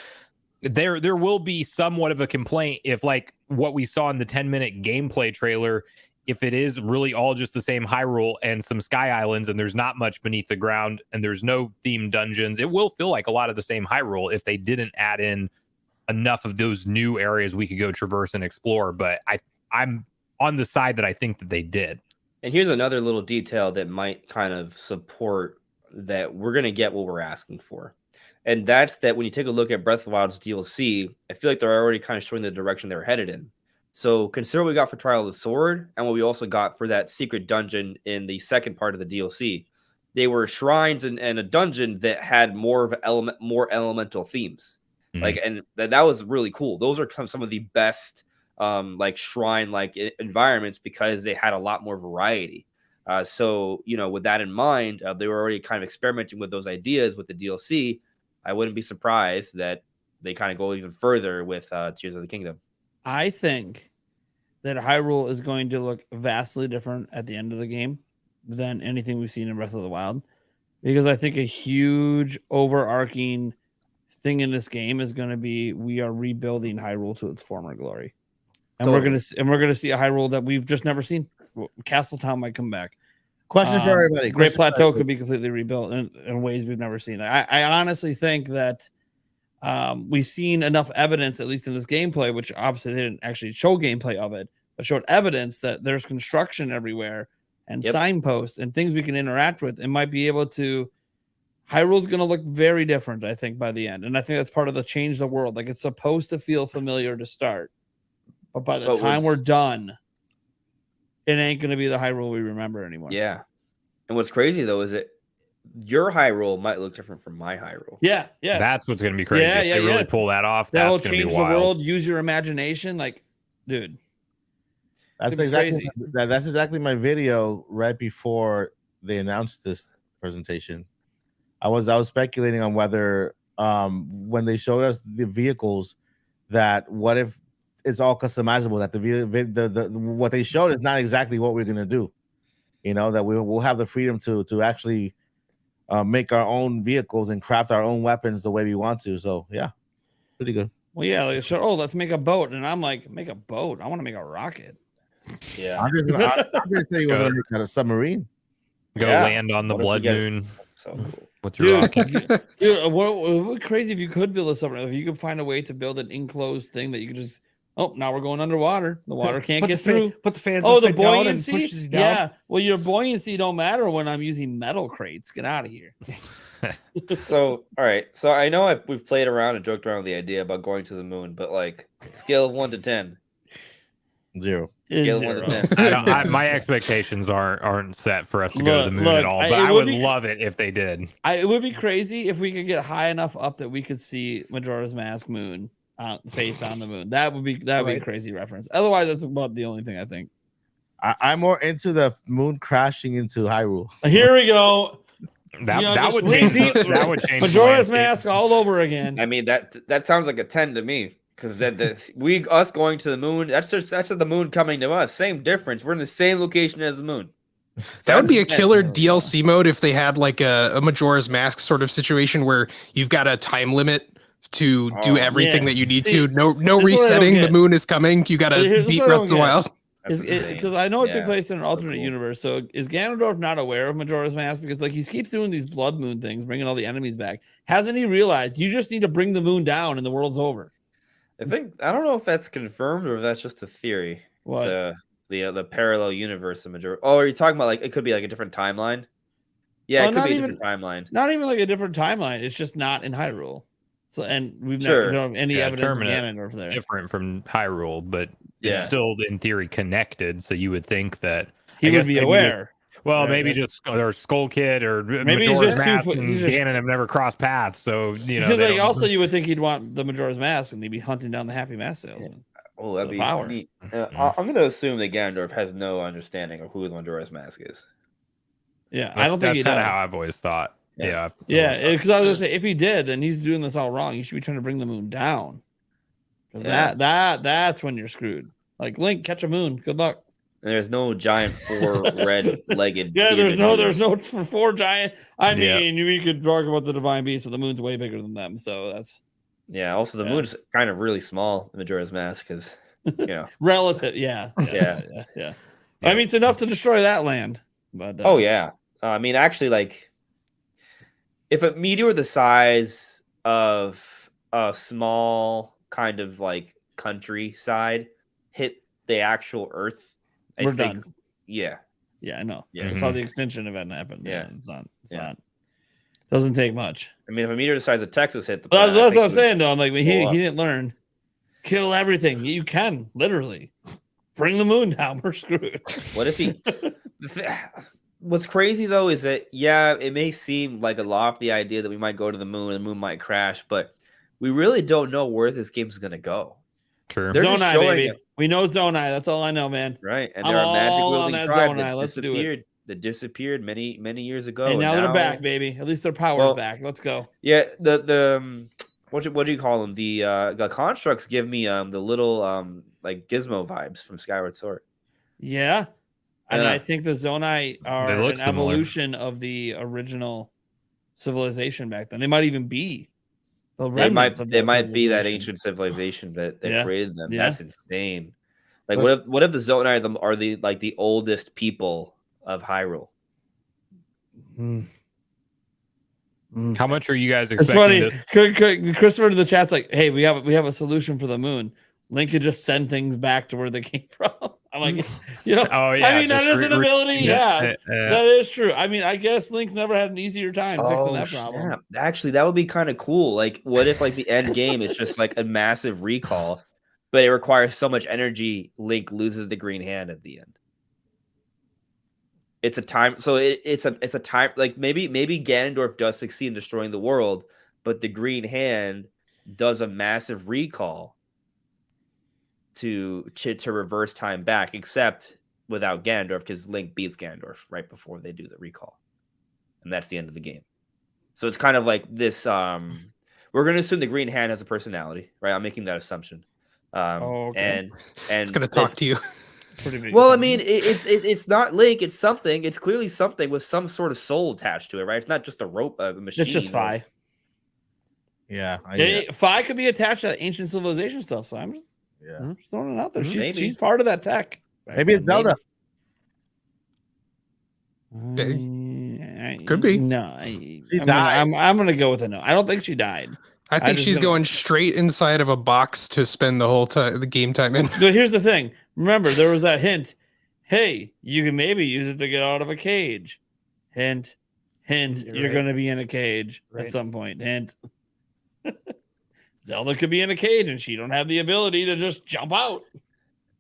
there will be somewhat of a complaint if, like what we saw in the 10-minute gameplay trailer, if it is really all just the same Hyrule and some sky islands and there's not much beneath the ground and there's no themed dungeons, it will feel like a lot of the same Hyrule if they didn't add in enough of those new areas we could go traverse and explore. But I'm on the side that I think that they did. And here's another little detail that might kind of support that we're going to get what we're asking for. And that's that when you take a look at Breath of the Wild's DLC, I feel like they're already kind of showing the direction they're headed in. So consider what we got for Trial of the Sword and what we also got for that secret dungeon in the second part of the DLC. They were shrines and a dungeon that had more elemental themes. Like, and that was really cool. Those are some of the best like shrine like environments because they had a lot more variety. So with that in mind, they were already kind of experimenting with those ideas with the DLC. I wouldn't be surprised that they kind of go even further with Tears of the Kingdom. I think that Hyrule is going to look vastly different at the end of the game than anything we've seen in Breath of the Wild, because I think a huge overarching thing in this game is going to be we are rebuilding Hyrule to its former glory, and we're gonna see a Hyrule that we've just never seen. Castletown might come back. Question for everybody. Great Plateau could be completely rebuilt in ways we've never seen. I honestly think that we've seen enough evidence, at least in this gameplay, which obviously they didn't actually show gameplay of it, but showed evidence that there's construction everywhere and signposts and things we can interact with and might be able to Hyrule's going to look very different, I think, by the end. And I think that's part of the change the world. Like, it's supposed to feel familiar to start. But by the time we're done, it ain't going to be the Hyrule we remember anymore. Yeah. And what's crazy, though, is that your Hyrule might look different from my Hyrule. Yeah, yeah. That's what's going to be crazy. Yeah, if yeah, they really yeah. pull that off, That will that's going to change be the wild. world. Use your imagination. Like, dude. That's It's exactly crazy. that's exactly my video right before they announced this presentation. I was speculating on whether when they showed us the vehicles, that what if it's all customizable, that the what they showed is not exactly what we're gonna do. You know, that we'll have the freedom to actually make our own vehicles and craft our own weapons the way we want to. So yeah, pretty good. Well, yeah. Like, so, let's make a boat. And I'm like, make a boat? I want to make a rocket. Yeah. I'm just gonna say he was gonna make a submarine. Go Yeah. land on the What if we blood get- moon So cool. with your Dude, rocket. dude, what would be crazy if you could build a submarine? If you could find a way to build an enclosed thing that you could just, now we're going underwater. The water can't Put get the fan- through. Put the fans. Oh, the upside down and buoyancy. pushes you down. Yeah. Well, your buoyancy don't matter when I'm using metal crates. Get out of here. So, all right. So I know we've played around and joked around with the idea about going to the moon, but like scale of 1 to 10. 0. Scale of Zero. 1 to 10. My expectations aren't set for us to go to the moon Look, at all, but it I would would be- love it if they did. It would be crazy if we could get high enough up that we could see Majora's Mask moon face on the moon. That would be a Right. crazy reference. Otherwise, that's about the only thing I think. I'm more into the moon crashing into Hyrule. Here we go. That, You know, that just would change. repeat- That would change. the Majora's landscape. Mask all over again. I mean that sounds like a 10 to me, because us going to the moon, that's just the moon coming to us. Same difference. We're in the same location as the moon. That would be a Sounds killer intense. DLC mode if they had like a Majora's Mask sort of situation where you've got a time limit to do Oh, everything yeah. that you need See, to. No this is what I don't resetting. The get. moon is coming. You got to Here's beat what I Breath don't of the get. Wild. That's insane. Because I know it took Yeah, place in an so alternate cool. universe. So is Ganondorf not aware of Majora's Mask? Because like he keeps doing these blood moon things, bringing all the enemies back. Hasn't he realized you just need to bring the moon down and the world's over? I don't know if that's confirmed or if that's just a theory. What? The parallel universe of Majora. Oh, are you talking about like it could be like a different timeline? Yeah, Oh, it could not be a even- different timeline. Not even like a different timeline. It's just not in Hyrule. So and we've Sure. never shown any Yeah, evidence of Terminate. Ganondorf there. Different from Hyrule, but Yeah. it's still in theory connected. So you would think that He I would guess be maybe aware. Well, Right, maybe right. just or Skull Kid or Maybe he's Majora's just too Mask fu- and he's just- Ganon have never crossed paths, so you know. Because they like don't- also you would think he'd want the Majora's Mask and he'd be hunting down the Happy Mask salesman. Oh, that'd The be power. neat. I'm going to assume that Ganondorf has no understanding of who the Majora's Mask is. Yeah, I don't think he that's kind does. of how I've always thought. Yeah. Yeah, Yeah, because I was gonna say if he did, then he's doing this all wrong. He should be trying to bring the moon down. Because Yeah. that's when you're screwed. Like Link, catch a moon. Good luck. And there's no giant 4 red-legged. Yeah, there's demons. no for 4 giant. I Yeah. mean, we could talk about the divine beast, but the moon's way bigger than them. So that's Yeah. Also, the Yeah. moon's kind of really small in Majora's Mask because relative. Yeah. Yeah. Yeah. I mean, it's enough to destroy that land. But Oh yeah. I mean, actually, like, if a meteor the size of a small kind of like countryside hit the actual Earth, We're done. Yeah. Yeah, I know. Yeah. It's how the extinction event happened. Yeah. It's not. It's Yeah. not. Doesn't take much. I mean, if a meteor the size of Texas hit the But planet, that's I what think I'm saying, though. I'm like, blow he up. didn't learn. Kill everything. You can, literally. Bring the moon down. We're screwed. What if he? What's crazy though is that it may seem like a lofty idea that we might go to the moon and the moon might crash, but we really don't know where this game's gonna go. True. They're just Zonai, showing baby. it. We know Zonai. That's all I know, man. Right, and I'm they're a magic all on wielding that tribe Zonai. that Let's do it. disappeared. That disappeared many years ago. and now they're now- back, baby. At least their power's Well, back. Let's go. Yeah, the what do you call them? The constructs give me the little like gizmo vibes from Skyward Sword. Yeah. And Yeah. I think the Zonai are They look an similar. evolution of the original civilization back then. They might even be the They remnants of they that might be that civilization. ancient civilization that Yeah, created them. yeah. That's insane. Like what if the Zonai are the oldest people of Hyrule? How much are you guys It's expecting funny. this? Christopher in the chat's like, "Hey, we have a solution for the moon. Link could just send things back to where they came from." I'm like, you know, Oh yeah. I mean, that just is an ability. yeah, Yes, that is true. I mean, I guess Link's never had an easier time fixing that problem. Snap. Actually, that would be kind of cool. Like, what if like the end game is just like a massive recall, but it requires so much energy, Link loses the green hand at the end. It's a time, so it's a time, like maybe Ganondorf does succeed in destroying the world, but the green hand does a massive recall to reverse time back, except without Ganondorf, because Link beats Ganondorf right before they do the recall. And that's the end of the game. So it's kind of like this. We're going to assume the green hand has a personality, right? I'm making that assumption. Okay. And It's gonna talk to you. Pretty big. Well, I assumption. mean, it's not Link. It's something. It's clearly something with some sort of soul attached to it, right? It's not just a rope, a machine. It's just Fi. Yeah. Fi could be attached to that ancient civilization stuff. So I'm just throwing it out there. She's part of that tech. Maybe it's Zelda. Could be. No, died. I'm gonna go with a no. I don't think she died. I think just she's gonna- going straight inside of a box to spend the whole time the game time in. But here's the thing. Remember, there was that hint. Hey, you can maybe use it to get out of a cage. Hint. You're right. going to be in a cage Right. at some point. Hint. Zelda could be in a cage, and she don't have the ability to just jump out.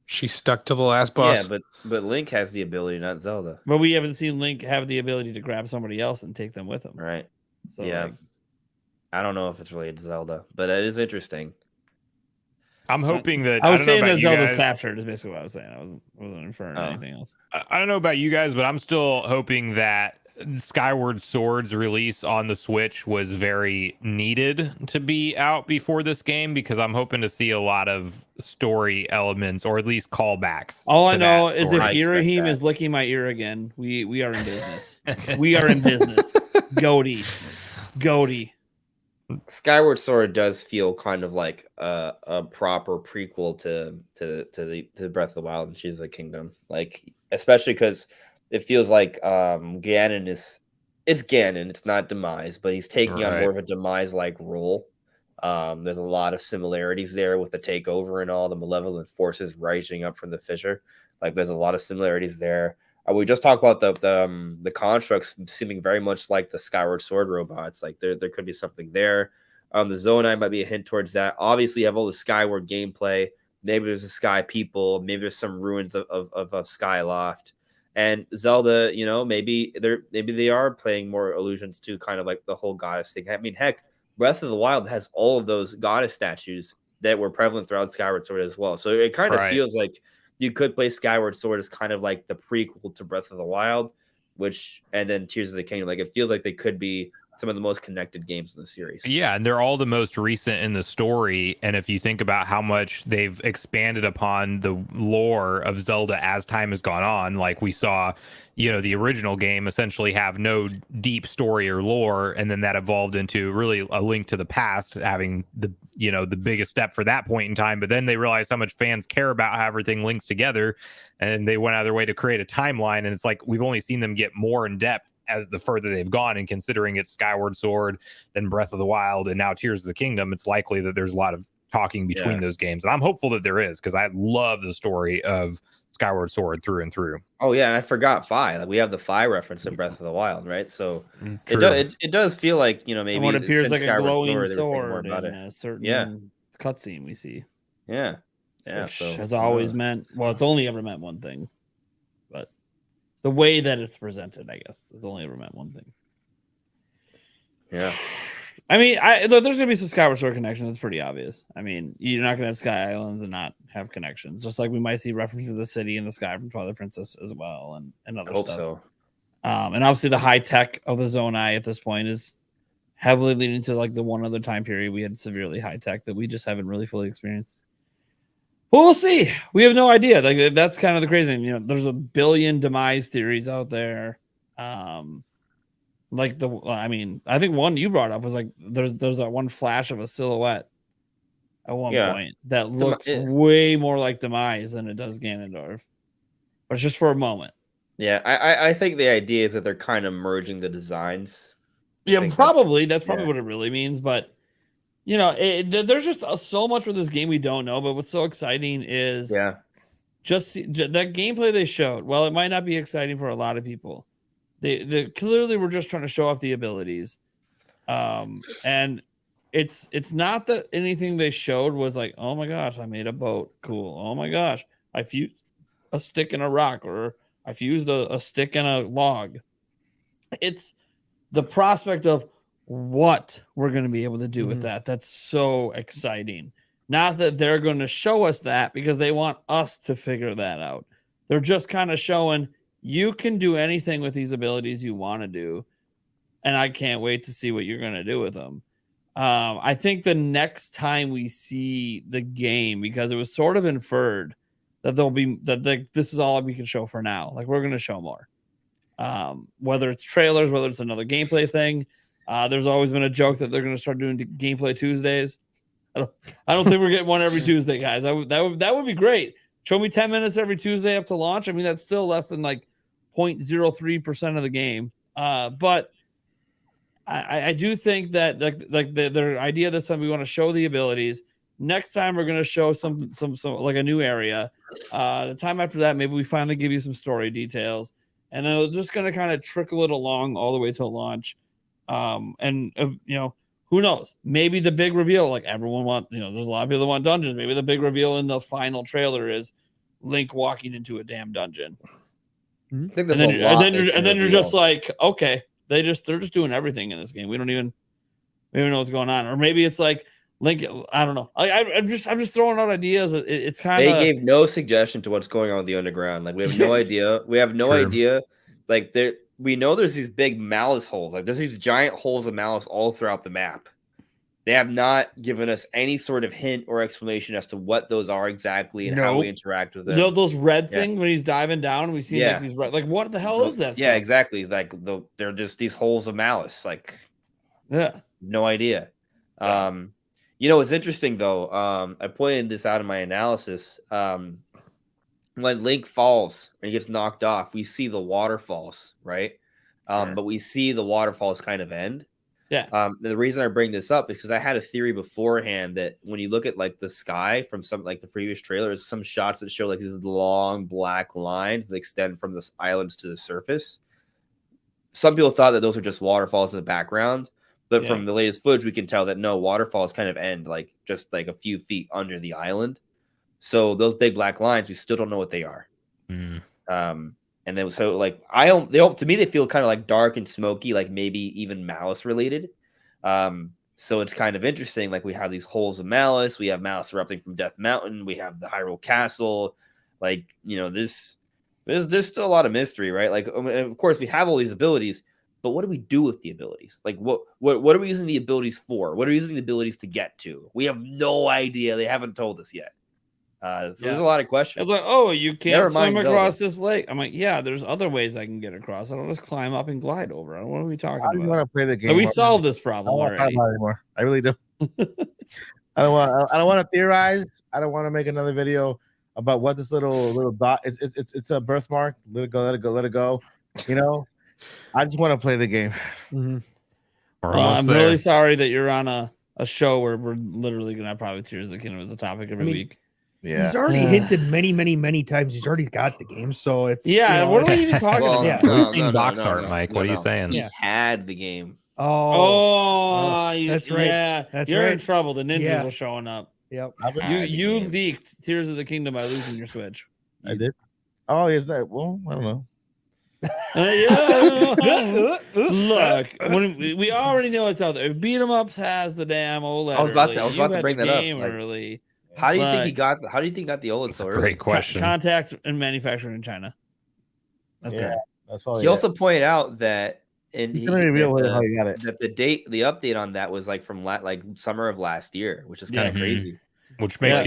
She stuck to the last boss. Yeah, but Link has the ability, not Zelda, But we haven't seen Link have the ability to grab somebody else and take them with him. right? So Yeah. like, I don't know if it's related to Zelda, but it is interesting. I'm hoping that I was don't know saying about that you Zelda's guys. captured is basically what I was saying. I wasn't inferring anything else. I don't know about you guys, but I'm still hoping that Skyward Sword's release on the Switch was very needed to be out before this game, because I'm hoping to see a lot of story elements, or at least callbacks. All I to know that is if story. I expect Girahim that. is licking my ear again, we are in business. We are in business. Goaty. Skyward Sword does feel kind of like a proper prequel to Breath of the Wild and Tears of the Kingdom, like especially because it feels like Ganon it's Ganon, it's not Demise, but he's taking on more of a Demise like role. There's a lot of similarities there with the takeover and all the malevolent forces rising up from the fissure. Like there's a lot of similarities there. We just talked about the constructs seeming very much like the Skyward Sword robots. Like there could be something there. The Zonai might be a hint towards that. Obviously, you have all the Skyward gameplay. Maybe there's a Sky People. Maybe there's some ruins of Sky Loft. And Zelda, you know, maybe they are playing more allusions to kind of like the whole goddess thing. I mean, heck, Breath of the Wild has all of those goddess statues that were prevalent throughout Skyward Sword as well. So it kind of feels like you could play Skyward Sword as kind of like the prequel to Breath of the Wild, and then Tears of the Kingdom. Like it feels like they could be some of the most connected games in the series. Yeah, and they're all the most recent in the story. And if you think about how much they've expanded upon the lore of Zelda as time has gone on, like we saw, you know, the original game essentially have no deep story or lore, and then that evolved into really a Link to the Past, having the biggest step for that point in time. But then they realized how much fans care about how everything links together, and they went out of their way to create a timeline. And it's like we've only seen them get more in depth as the further they've gone, and considering it's Skyward Sword, then Breath of the Wild, and now Tears of the Kingdom, it's likely that there's a lot of talking between those games. And I'm hopeful that there is, because I love the story of Skyward Sword through and through. Oh yeah, and I forgot Fi. Like we have the Fi reference in Breath of the Wild, right? So True. it does feel like, you know, maybe And what appears like a Skyward glowing Sword, they were thinking more sword about in it. a certain cutscene we see. Yeah, Which so has always meant, well, it's only ever meant one thing, but the way that it's presented, I guess, has only ever meant one thing. Yeah. I mean, there's gonna be some Skyward Sword connections. It's pretty obvious. I mean, you're not gonna have Sky Islands and not have connections. Just like we might see references to the city in the sky from Twilight Princess as well, and other I hope stuff. so. And obviously, the high tech of the Zonai at this point is heavily leading to like the one other time period we had severely high tech that we just haven't really fully experienced. Well, we'll see. We have no idea. Like that's kind of the crazy thing. You know, there's a billion demise theories out there. Like I mean, I think one you brought up was like there's that one flash of a silhouette at one point that looks way more like Demise than it does Ganondorf, but it's just for a moment. Yeah, I think the idea is that they're kind of merging the designs. Yeah, probably that's probably what it really means. But you know, there's just so much with this game we don't know. But what's so exciting is that gameplay they showed. Well, it might not be exciting for a lot of people. They clearly were just trying to show off the abilities, and it's not that anything they showed was like, oh my gosh, I made a boat, cool. Oh my gosh, I fused a stick in a rock, or I fused a stick in a log. It's the prospect of what we're going to be able to do with that. That's so exciting. Not that they're going to show us that because they want us to figure that out. They're just kind of showing you can do anything with these abilities you want to do. And I can't wait to see what you're going to do with them. I think the next time we see the game, because it was sort of inferred that this is all we can show for now. Like, we're going to show more. Whether it's trailers, whether it's another gameplay thing. There's always been a joke that they're going to start doing gameplay Tuesdays. I don't think we're getting one every Tuesday, guys. That would be great. Show me 10 minutes every Tuesday up to launch. I mean, that's still less than like 0.03% of the game. But I do think that like their idea this time, we want to show the abilities. Next time we're going to show some like a new area. The time after that, maybe we finally give you some story details, and then we're just going to kind of trickle it along all the way till launch. Who knows? Maybe the big reveal, like everyone wants, there's a lot of people that want dungeons. Maybe the big reveal in the final trailer is Link walking into a damn dungeon. I think And then you're just like, okay, they're just doing everything in this game. We don't even know what's going on. Or maybe it's like Link. I don't know. I'm just throwing out ideas. It's kind of, they gave no suggestion to what's going on with the underground. Like, we have no idea. We have no idea. Like, we know there's these big malice holes. Like, there's these giant holes of malice all throughout the map. They have not given us any sort of hint or explanation as to what those are exactly and how we interact with them. Those red things when he's diving down, we see like these red. Like, what the hell is that? Yeah, stuff? exactly. Like, they're just these holes of malice. Like, no idea. It's interesting though. I pointed this out in my analysis. When Link falls and he gets knocked off, we see the waterfalls, right? But we see the waterfalls kind of end. Yeah. The reason I bring this up is because I had a theory beforehand that when you look at like the sky from some like the previous trailers, some shots that show like these long black lines that extend from the islands to the surface. Some people thought that those were just waterfalls in the background, but from the latest footage, we can tell that no, waterfalls kind of end like just like a few feet under the island. So those big black lines, we still don't know what they are. And then so like to me they feel kind of like dark and smoky, like maybe even malice related. So it's kind of interesting. Like, we have these holes of malice, we have malice erupting from Death Mountain, we have the Hyrule Castle. Like, there's still a lot of mystery, right? Like, of course we have all these abilities, but what do we do with the abilities? Like, what are we using the abilities for? What are we using the abilities to get to? We have no idea. They haven't told us yet. There's a lot of questions. It's like, oh, you can't swim across this lake. I'm like, yeah, there's other ways I can get across. I don't just climb up and glide over. What are we talking about? I want to play the game. We solved this problem already. Anymore. I really do. I don't want to theorize. I don't want to make another video about what this little dot. It's a birthmark. Let it go. I just want to play the game. I'm really sorry that you're on a show where we're literally gonna have probably Tears of the Kingdom as a topic every week. Yeah. He's already hinted many times. He's already got the game, so it's what are we even talking about? Yeah, we've seen box art, Mike. What are you saying? He had the game. That's right. Yeah, you're in trouble. The ninjas are showing up. Yep. You leaked Tears of the Kingdom by losing your Switch. I did. Oh, is that? Well, I don't know. Look, when we already know it's out there. Beat 'em Ups has the damn OLED. I was about to bring that up. Early. How do you think he got the OLED so early? Great question. Contact and manufacturing in China. That's it. That's probably he also pointed out that how you got it. That the update on that was like from like summer of last year, which is kind of crazy. Which makes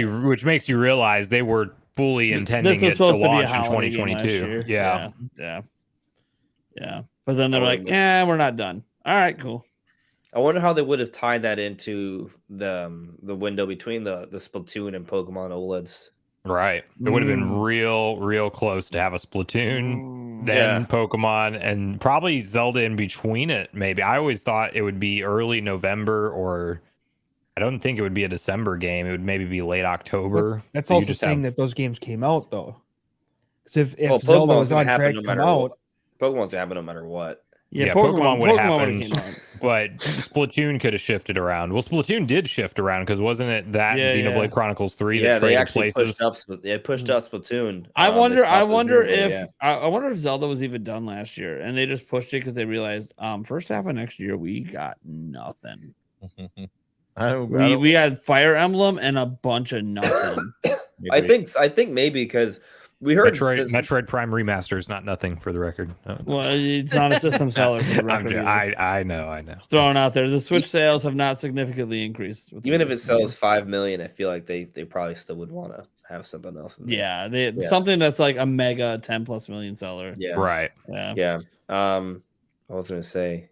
you realize they were fully intending it to launch in 2022. Yeah. But then they're like, yeah, we're not done. All right, cool. I wonder how they would have tied that into the window between the Splatoon and Pokemon OLEDs. Right. It would have been real close to have a Splatoon, then Pokemon, and probably Zelda in between it. Maybe I always thought it would be early November, or I don't think it would be a December game. It would maybe be late October. That's also saying that those games came out though. Because if Well, Zelda Pokemon's was gonna on happen track no to come matter out, what. Pokemon's gonna happen no matter what. Yeah, Pokemon would have would've happened, came out. but Splatoon could have shifted around. Well, Splatoon did shift around because wasn't it that Yeah, Xenoblade yeah. Chronicles 3 Yeah, that they traded actually places? pushed up Splatoon. I They wonder. I stopped wonder Xenoblade, if yeah. I wonder if Zelda was even done last year, and they just pushed it because they realized first half of next year we got nothing. I don't. We had Fire Emblem and a bunch of nothing. I think maybe because we heard Metroid Prime Remaster is not nothing for the record. Well, it's not a system seller for the record. I know. Just throwing out there, the Switch sales have not significantly increased. even if it sells 5 million, I feel like they probably still would want to have something else in there. Yeah, something that's like a mega 10+ million seller. Yeah. Right. Yeah. I was gonna say,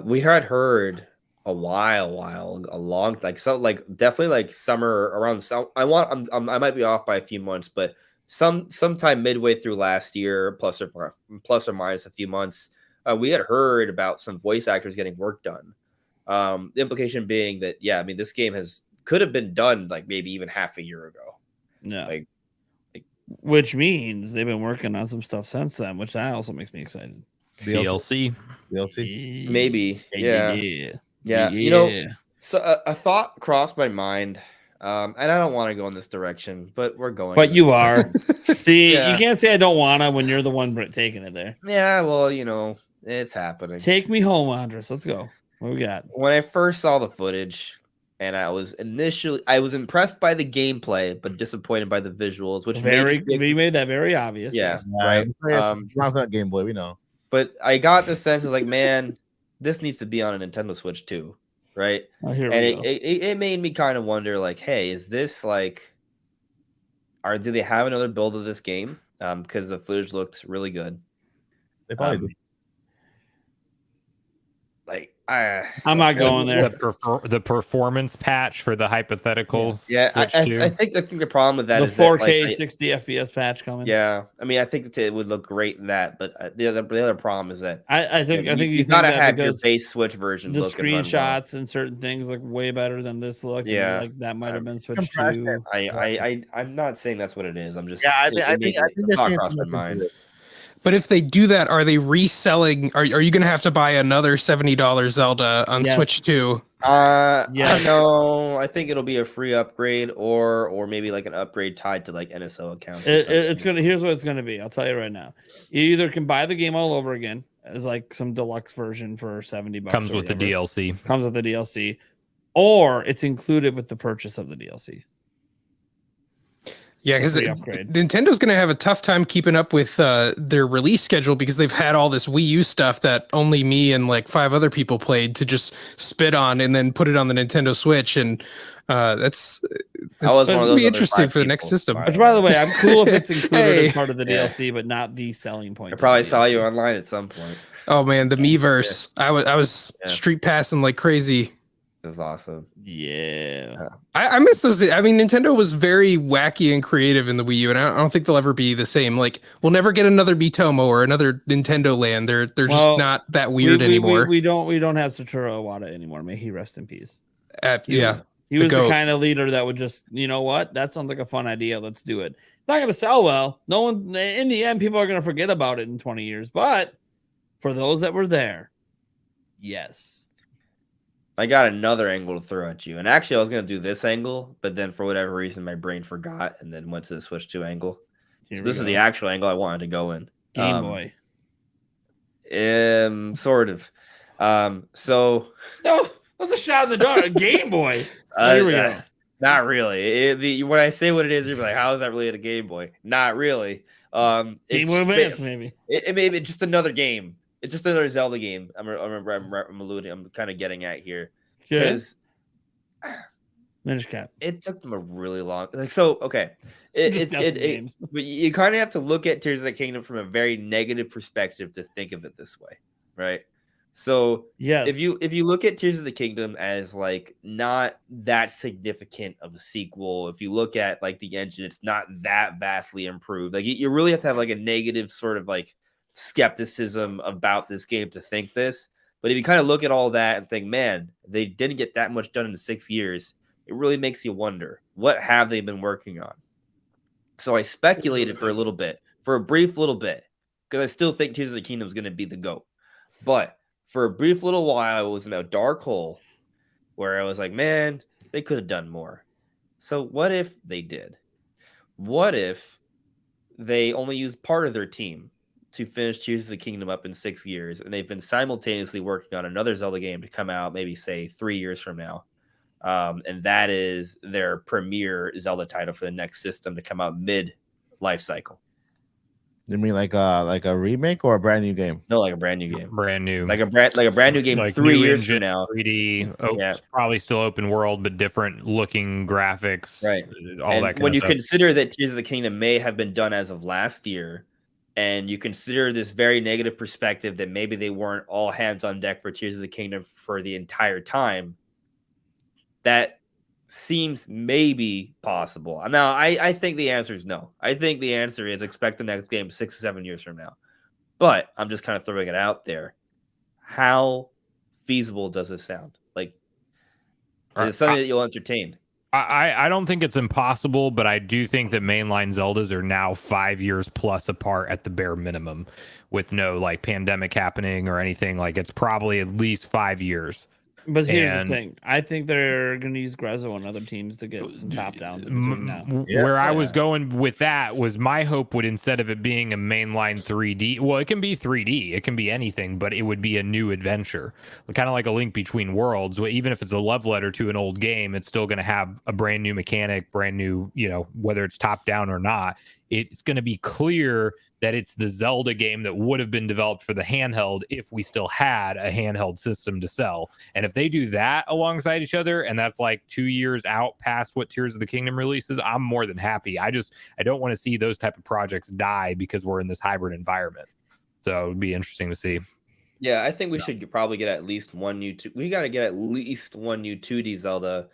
we had heard a long definitely like summer around. I might be off by a few months, but sometime midway through last year, plus or minus a few months, we had heard about some voice actors getting work done. The implication being that this game could have been done like maybe even half a year ago. Yeah. Like which means they've been working on some stuff since then, which that also makes me excited. DLC. Maybe. Yeah. So a thought crossed my mind, and I don't want to go in this direction, but we're going. But you are. See, Yeah. you can't say I don't want to when you're the one taking it there. Yeah, well, it's happening. Take me home, Andres. Let's go. What we got? When I first saw the footage, and I was impressed by the gameplay, but disappointed by the visuals, which we made that very obvious. Yeah, Right. right. It's not Game Boy. We know. But I got the sense of like, man, this needs to be on a Nintendo Switch too, right? Oh, here And we go. it made me kind of wonder, like, hey, is this like, do they have another build of this game? Because the footage looked really good. They probably do. I'm not going there. The performance patch for the hypothetical Yeah, Switch 2. I think the problem with that The is 4K 60 FPS patch coming. Yeah, I mean, I think it would look great in that, but the other problem is that I think you gotta have your base Switch version. The look and run well. screenshots and certain things look way better than this look. Yeah, like that might have been Switch 2. I'm not saying that's what it is. I'm just I think it's not crossed my mind. But if they do that, are they reselling? Are you going to have to buy another $70 Zelda on Switch 2? Yes. No, I think it'll be a free upgrade or maybe like an upgrade tied to like NSO accounts. Here's what it's gonna be. I'll tell you right now. You either can buy the game all over again as like some deluxe version for $70. Comes with the DLC. Comes with the DLC, or it's included with the purchase of the DLC. Yeah, because Nintendo's going to have a tough time keeping up with their release schedule because they've had all this Wii U stuff that only me and like 5 other people played to just spit on and then put it on the Nintendo Switch. And that's going to be interesting for the next system. Which, by the way, I'm cool if it's included as part of the DLC, but not the selling point. I probably saw you online at some point. Oh, man, the Miiverse. I was street passing like crazy. It was awesome. Yeah. I miss those. I mean, Nintendo was very wacky and creative in the Wii U, and I don't think they'll ever be the same. Like, we'll never get another Bitomo or another Nintendo Land. They're just not that weird anymore. We don't have Satoru Iwata anymore. May he rest in peace. Yeah. He was the kind of leader that would just, you know what? That sounds like a fun idea. Let's do it. It's not going to sell well. No one, in the end, people are going to forget about it in 20 years. But for those that were there, yes. I got another angle to throw at you. And actually, I was going to do this angle, but then for whatever reason, my brain forgot and then went to the Switch 2 angle. So this is the actual angle I wanted to go in. Game Boy. Sort of. So. No, that's a shot in the dark. Game Boy. Here we go. Not really. When I say what it is, you're like, how is that really a Game Boy? Not really. Game Boy Advance, maybe. It may be just another game. It's just another Zelda game. I'm kind of getting at here because it took them a really long. But you kind of have to look at Tears of the Kingdom from a very negative perspective to think of it this way, right? So yes, if you look at Tears of the Kingdom as like not that significant of a sequel, if you look at like the engine, it's not that vastly improved. Like you really have to have like a negative sort of like skepticism about this game to think this. But if you kind of look at all that and think, man, they didn't get that much done in 6 years, it really makes you wonder, what have they been working on? So I speculated for a little bit, for a brief little bit, because I still think Tears of the Kingdom is going to be the GOAT. But for a brief little while, I was in a dark hole where I was like, man, they could have done more. So what if they did? What if they only used part of their team to finish Tears of the Kingdom up in 6 years, and they've been simultaneously working on another Zelda game to come out maybe, say, 3 years from now? And that is their premier Zelda title for the next system to come out mid-life cycle. You mean like a remake or a brand new game? No, like a brand new game. Brand new. Like a brand new game Like 3 new years engine, from now. 3D, Yeah. probably still open world, but different looking graphics. Right. All And that kind when of you stuff. consider that Tears of the Kingdom may have been done as of last year, and you consider this very negative perspective that maybe they weren't all hands on deck for Tears of the Kingdom for the entire time, that seems maybe possible. Now, I think the answer is no. I think the answer is expect the next game 6 or 7 years from now. But I'm just kind of throwing it out there. How feasible does this sound? Like, is it something that you'll entertain? I don't think it's impossible, but I do think that mainline Zeldas are now 5 years plus apart at the bare minimum, with no like pandemic happening or anything. Like it's probably at least 5 years. But here's the thing. I think they're going to use Grezzo and other teams to get some top downs in between now. Where I was going with that was my hope would, instead of it being a mainline 3D, well, it can be 3D, it can be anything, but it would be a new adventure, kind of like a Link Between Worlds. Even if it's a love letter to an old game, it's still going to have a brand new mechanic, brand new, whether it's top down or not. It's going to be clear that it's the Zelda game that would have been developed for the handheld if we still had a handheld system to sell. And if they do that alongside each other, and that's like 2 years out past what Tears of the Kingdom releases, I'm more than happy. I don't want to see those type of projects die because we're in this hybrid environment. So it would be interesting to see. Yeah, I think we should probably get at least one new. We got to get at least one new 2D Zelda.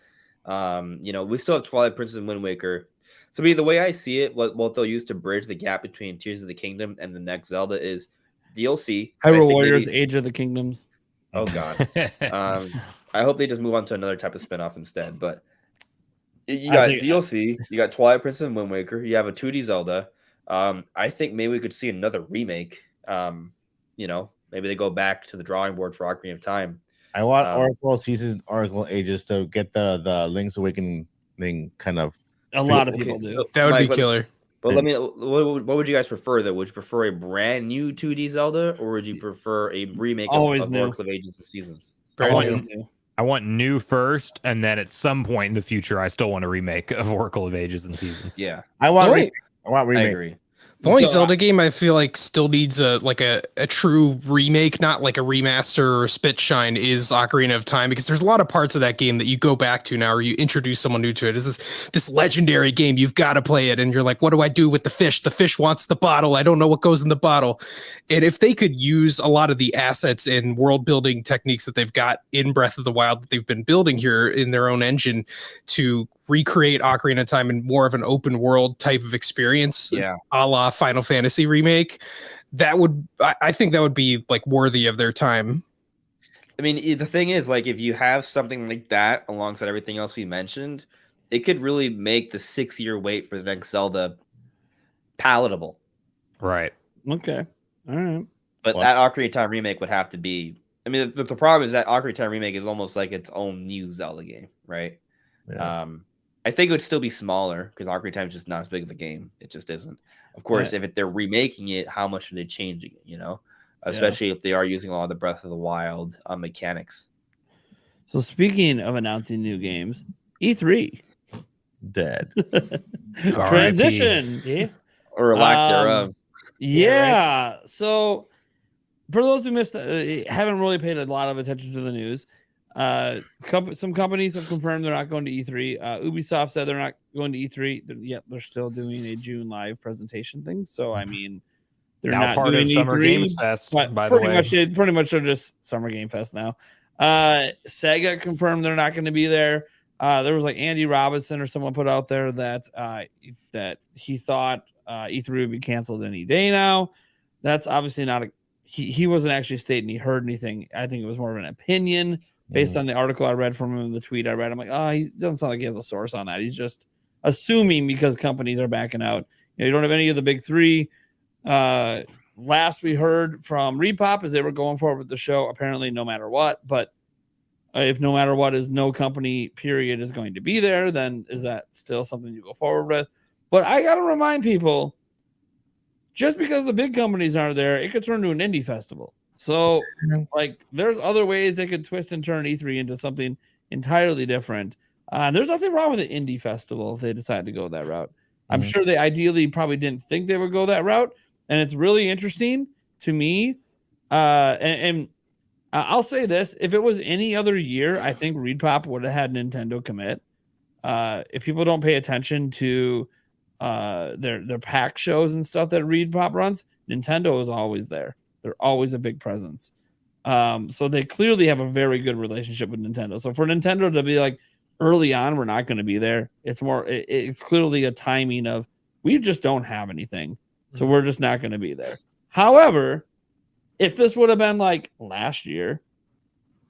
We still have Twilight Princess and Wind Waker. So, the way I see it, what they'll use to bridge the gap between Tears of the Kingdom and the next Zelda is DLC. Hyrule Warriors, Age of the Kingdoms. Oh God. I hope they just move on to another type of spinoff instead. But you got DLC, you got Twilight Princess and Wind Waker, you have a 2D Zelda. I think maybe we could see another remake. Maybe they go back to the drawing board for Ocarina of Time. I want Oracle Seasons, Oracle Ages to get the Link's Awakening thing kind of. A lot of people do. So, That would be killer. But what would you guys prefer though? Would you prefer a brand new 2D Zelda, or would you prefer a remake of Oracle of Ages and Seasons? I want new first, and then at some point in the future, I still want a remake of Oracle of Ages and Seasons. Yeah, I want remake. I agree. The only Zelda game I feel like still needs a true remake, not like a remaster or a spit shine, is Ocarina of Time, because there's a lot of parts of that game that you go back to now, or you introduce someone new to it. Is this legendary game? You've got to play it, and you're like, what do I do with the fish? The fish wants the bottle. I don't know what goes in the bottle. And if they could use a lot of the assets and world building techniques that they've got in Breath of the Wild that they've been building here in their own engine to recreate Ocarina of Time in more of an open world type of experience, a la Final Fantasy remake, I think that would be like worthy of their time. I mean, the thing is, like, if you have something like that alongside everything else we mentioned, it could really make the 6-year wait for the next Zelda palatable. Right. Okay. All right. But that Ocarina of Time remake would have to be. I mean, the problem is that Ocarina of Time remake is almost like its own new Zelda game, right? Yeah. I think it would still be smaller because Ocarina of Time is just not as big of a game. It just isn't. Of course, if they're remaking it, how much are they changing it? Especially if they are using a lot of the Breath of the Wild mechanics. So speaking of announcing new games, E3 dead. transition, or lack thereof. Yeah. So for those who missed, haven't really paid a lot of attention to the news. Some companies have confirmed they're not going to E3. Ubisoft said they're not going to E3. They're still doing a June live presentation thing. So I mean, they're now not part doing of Summer E3, Games Fest. By the way, pretty much they're just Summer Game Fest now. Sega confirmed they're not going to be there. There was like Andy Robinson or someone put out there that he thought E3 would be canceled any day now. That's obviously not he wasn't actually stating he heard anything. I think it was more of an opinion based on the article I read from him, the tweet I read. I'm like, he doesn't sound like he has a source on that. He's just assuming because companies are backing out. You don't have any of the big three. Last we heard from Repop is they were going forward with the show, apparently no matter what. But if no matter what is no company period is going to be there, then is that still something you go forward with? But I got to remind people, just because the big companies aren't there, it could turn to an indie festival. So like there's other ways they could twist and turn E3 into something entirely different. There's nothing wrong with an indie festival if they decide to go that route. I'm sure they ideally probably didn't think they would go that route. And it's really interesting to me. And I'll say this, if it was any other year, I think ReedPop would have had Nintendo commit. If people don't pay attention to their pack shows and stuff that ReedPop runs, Nintendo is always there. They're always a big presence. So they clearly have a very good relationship with Nintendo. So for Nintendo to be like early on, we're not going to be there. It's clearly a timing of we just don't have anything. So we're just not going to be there. However, if this would have been like last year,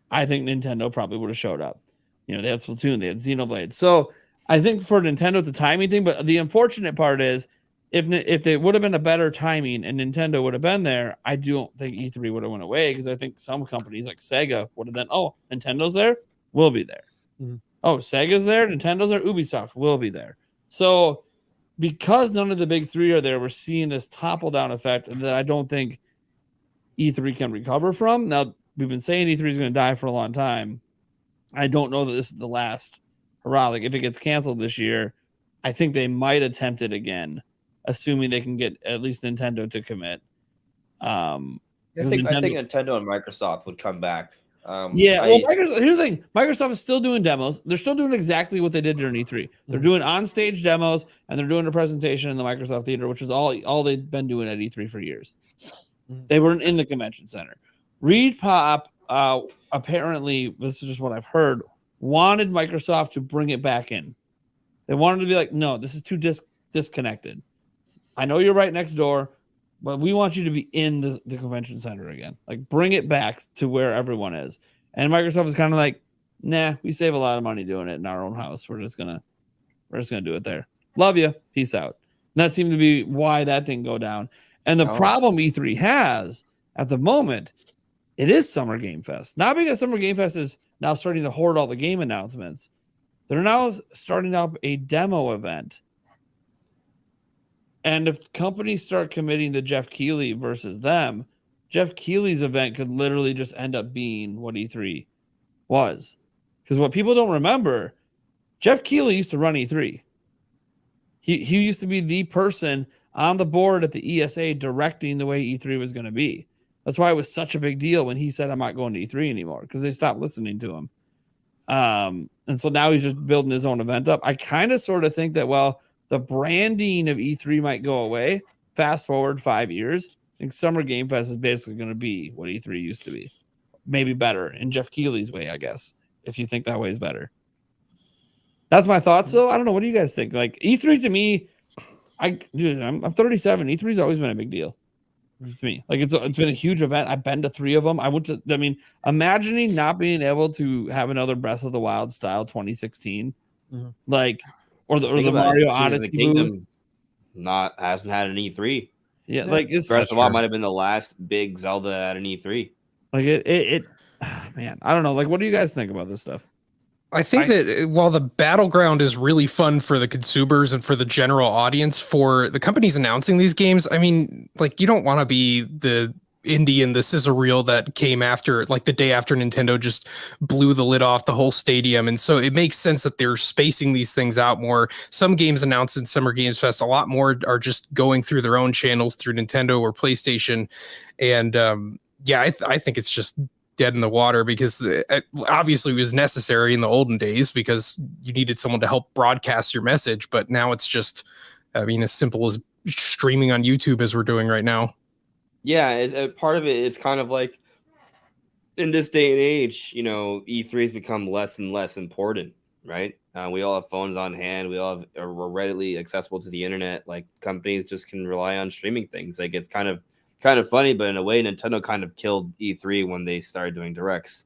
I think Nintendo probably would have showed up. You know, they had Splatoon, they had Xenoblade. So I think for Nintendo, it's a timing thing. But the unfortunate part is if they would have been a better timing and Nintendo would have been there, I don't think E3 would have went away because I think some companies like Sega would have then, oh, Nintendo's there, we'll be there. Mm-hmm. Oh, Sega's there, Nintendo's there, Ubisoft will be there. So because none of the big three are there, we're seeing this topple down effect that I don't think E3 can recover from. Now, we've been saying E3 is going to die for a long time. I don't know that this is the last hurrah. Like if it gets canceled this year, I think they might attempt it again, assuming they can get at least Nintendo to commit. I think Nintendo and Microsoft would come back. Microsoft, here's the thing. Microsoft is still doing demos. They're still doing exactly what they did during E3. They're doing on-stage demos, and they're doing a presentation in the Microsoft Theater, which is all they've been doing at E3 for years. They weren't in the convention center. ReedPop, apparently, this is just what I've heard, wanted Microsoft to bring it back in. They wanted to be like, no, this is too disconnected. I know you're right next door, but we want you to be in the convention center again. Like, bring it back to where everyone is. And Microsoft is kind of like, nah, we save a lot of money doing it in our own house. We're just gonna do it there. Love you. Peace out. And that seemed to be why that didn't go down. And the problem E3 has at the moment, it is Summer Game Fest. Not because Summer Game Fest is now starting to hoard all the game announcements. They're now starting up a demo event. And if companies start committing to Jeff Keighley versus them, Jeff Keighley's event could literally just end up being what E3 was. Because what people don't remember, Jeff Keighley used to run E3. He used to be the person on the board at the ESA directing the way E3 was going to be. That's why it was such a big deal when he said, I'm not going to E3 anymore, because they stopped listening to him. And so now he's just building his own event up. I kind of sort of think that, well, the branding of E3 might go away. Fast forward 5 years. I think Summer Game Fest is basically going to be what E3 used to be. Maybe better in Jeff Keighley's way, I guess, if you think that way is better. That's my thoughts, though. I don't know. What do you guys think? Like, E3 to me, I'm 37. E3's always been a big deal to me. Like, it's been a huge event. I've been to 3 of them. Imagining not being able to have another Breath of the Wild style 2016, like, or the Mario Odyssey booth. Hasn't had an E3. Yeah, like it's Breath of the Wild might have been the last big Zelda at an E3. Like it man, I don't know. Like, what do you guys think about this stuff? I think that while the battleground is really fun for the consumers and for the general audience, for the companies announcing these games, I mean, like, you don't want to be the indie and the sizzle reel that came after, like, the day after Nintendo just blew the lid off the whole stadium. And so it makes sense that they're spacing these things out more. Some games announced in Summer Games Fest, a lot more are just going through their own channels through Nintendo or PlayStation. And I think it's just dead in the water, because obviously it was necessary in the olden days because you needed someone to help broadcast your message. But now it's just, as simple as streaming on YouTube as we're doing right now. Yeah, part of it is kind of like, in this day and age, E3 has become less and less important, right? We all have phones on hand. We're readily accessible to the internet. Like, companies just can rely on streaming things. Like, it's kind of funny, but in a way, Nintendo kind of killed E3 when they started doing directs,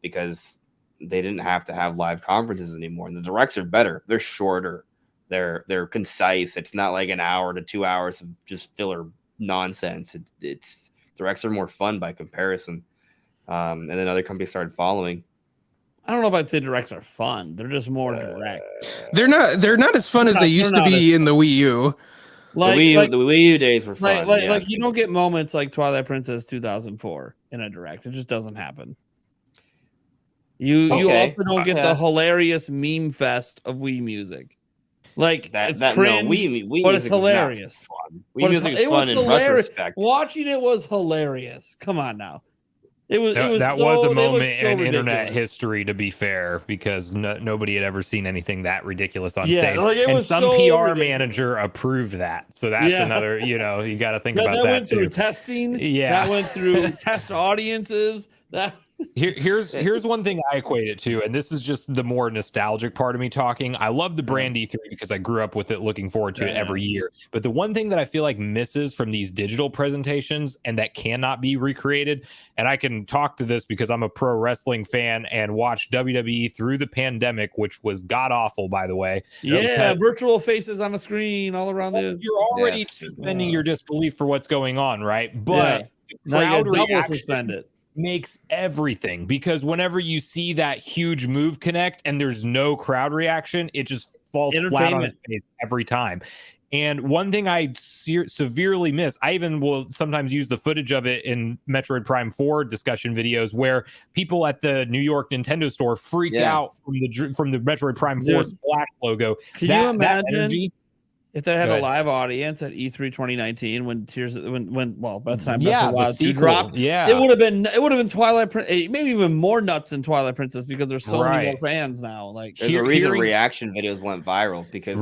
because they didn't have to have live conferences anymore. And the directs are better. They're shorter. They're concise. It's not like an hour to 2 hours of just filler nonsense. It's directs are more fun by comparison. And then other companies started following. I don't know if I'd say directs are fun. They're just more direct. They're not as fun as they used to be in the Wii U. Like the Wii U days were fun. Like you don't get moments like Twilight Princess 2004 in a direct. It just doesn't happen. You also don't get the hilarious meme fest of Wii music. Like it's cringe, Wii but it's hilarious. Wii music is fun in retrospect. Watching it was hilarious. Come on now. It was a moment in internet history, to be fair, because nobody had ever seen anything that ridiculous on stage. Like and some PR manager approved that. So that's another, you got to think about that. That went through testing. Yeah. That went through test audiences. Here's one thing I equate it to, and this is just the more nostalgic part of me talking. I love the brand E3 because I grew up with it, looking forward to it every year. But the one thing that I feel like misses from these digital presentations and that cannot be recreated, and I can talk to this because I'm a pro wrestling fan and watched WWE through the pandemic, which was god awful, by the way. Yeah, virtual faces on the screen all around you're already suspending your disbelief for what's going on, right? But now you double suspend it. Makes everything, because whenever you see that huge move connect and there's no crowd reaction, it just falls flat on its face every time. And one thing I severely miss, I even will sometimes use the footage of it in Metroid Prime 4 discussion videos where people at the New York Nintendo store freak out from the Metroid Prime 4 splash logo. Can you imagine if they had a live audience at E3 2019 when by the time Breath of the Wild 2 dropped, it would have been Twilight Princess, maybe even more nuts than Twilight Princess, because there's so many more fans now. Like there's a reason reaction videos went viral, because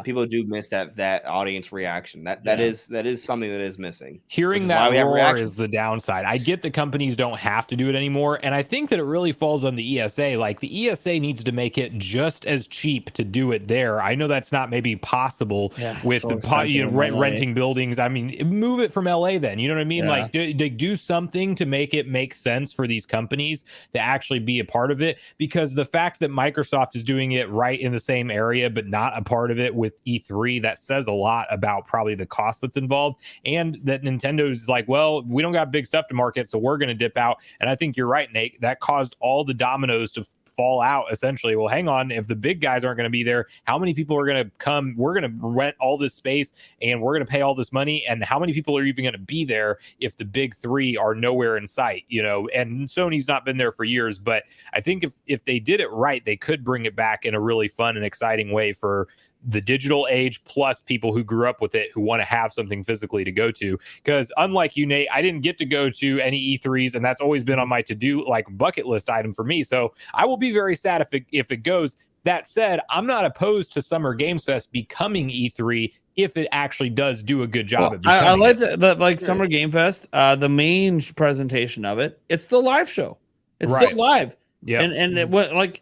people do miss that audience reaction. That is something that is missing. Hearing that roar is the downside. I get that companies don't have to do it anymore, and I think that it really falls on the ESA. Like the ESA needs to make it just as cheap to do it there. I know that's not maybe possible. With renting buildings. I mean, move it from LA then. You know what I mean? Like do something to make it make sense for these companies to actually be a part of it, because the fact that Microsoft is doing it right in the same area but not a part of it with E3, that says a lot about probably the cost that's involved, and that Nintendo's like, well, we don't got big stuff to market, so we're going to dip out. And I think you're right, Nate. That caused all the dominoes to fall out essentially. Well, hang on, if the big guys aren't going to be there, how many people are going to come? We're going to rent all this space and we're going to pay all this money, and how many people are even going to be there if the big three are nowhere in sight? And Sony's not been there for years, but I think if they did it right, they could bring it back in a really fun and exciting way for the digital age, plus people who grew up with it, who want to have something physically to go to. Because unlike you, Nate, I didn't get to go to any E3s, and that's always been on my to-do bucket list item for me. So I will be very sad if it goes. That said, I'm not opposed to Summer Games Fest becoming E3 if it actually does do a good job at becoming I like that Summer Game Fest, the main presentation of it's the live show. It's still live. Yeah. And it went like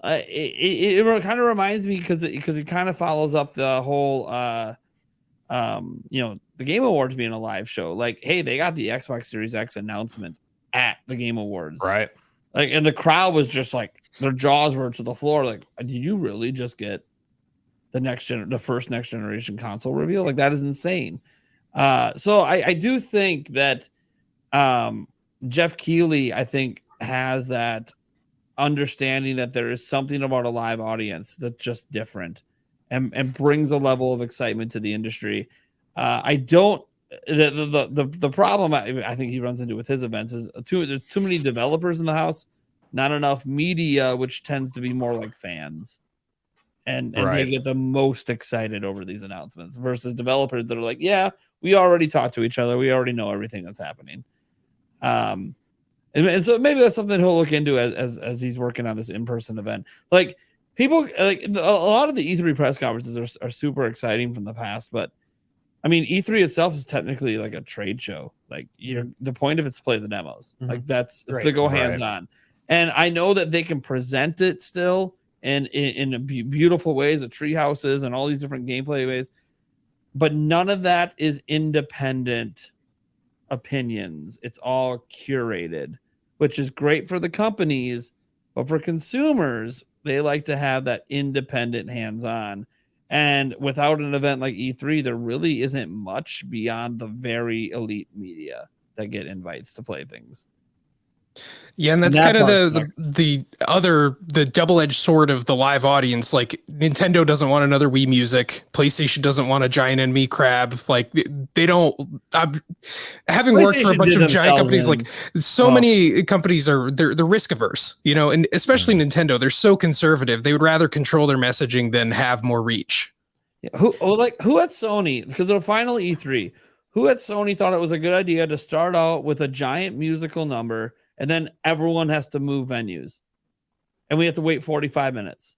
it kind of reminds me because it kind of follows up the whole the Game Awards being a live show. Like, hey, they got the Xbox Series X announcement at the Game Awards. Right. Like, and the crowd was just like, their jaws were to the floor. Like, did you really just get the first next generation console reveal? Like, that is insane. So I do think that Jeff Keighley, I think, has that understanding that there is something about a live audience that's just different and brings a level of excitement to the industry. The problem I think he runs into with his events is there's too many developers in the house, not enough media, which tends to be more like fans. And they get the most excited over these announcements versus developers that are like, yeah, we already talked to each other. We already know everything that's happening. And so maybe that's something he'll look into as he's working on this in-person event. Like, people, like a lot of the E3 press conferences are super exciting from the past, but I mean, E3 itself is technically like a trade show. Like, the point of it's to play the demos. Mm-hmm. Like, it's to go hands-on. And I know that they can present it still in beautiful ways, of tree houses and all these different gameplay ways, but none of that is independent opinions. It's all curated, which is great for the companies, but for consumers, they like to have that independent hands-on. And without an event like E3, there really isn't much beyond the very elite media that get invites to play things. Yeah, and that's That kind of part the double-edged sword of the live audience. Like Nintendo doesn't want another Wii Music, PlayStation doesn't want a giant enemy crab. Like they don't. Having worked for a PlayStation bunch did of giant themselves companies, like so many companies are they're risk averse, you know, and especially Nintendo, they're so conservative. They would rather control their messaging than have more reach. Who at Sony, because the final E3, who at Sony thought it was a good idea to start out with a giant musical number and then everyone has to move venues and we have to wait 45 minutes?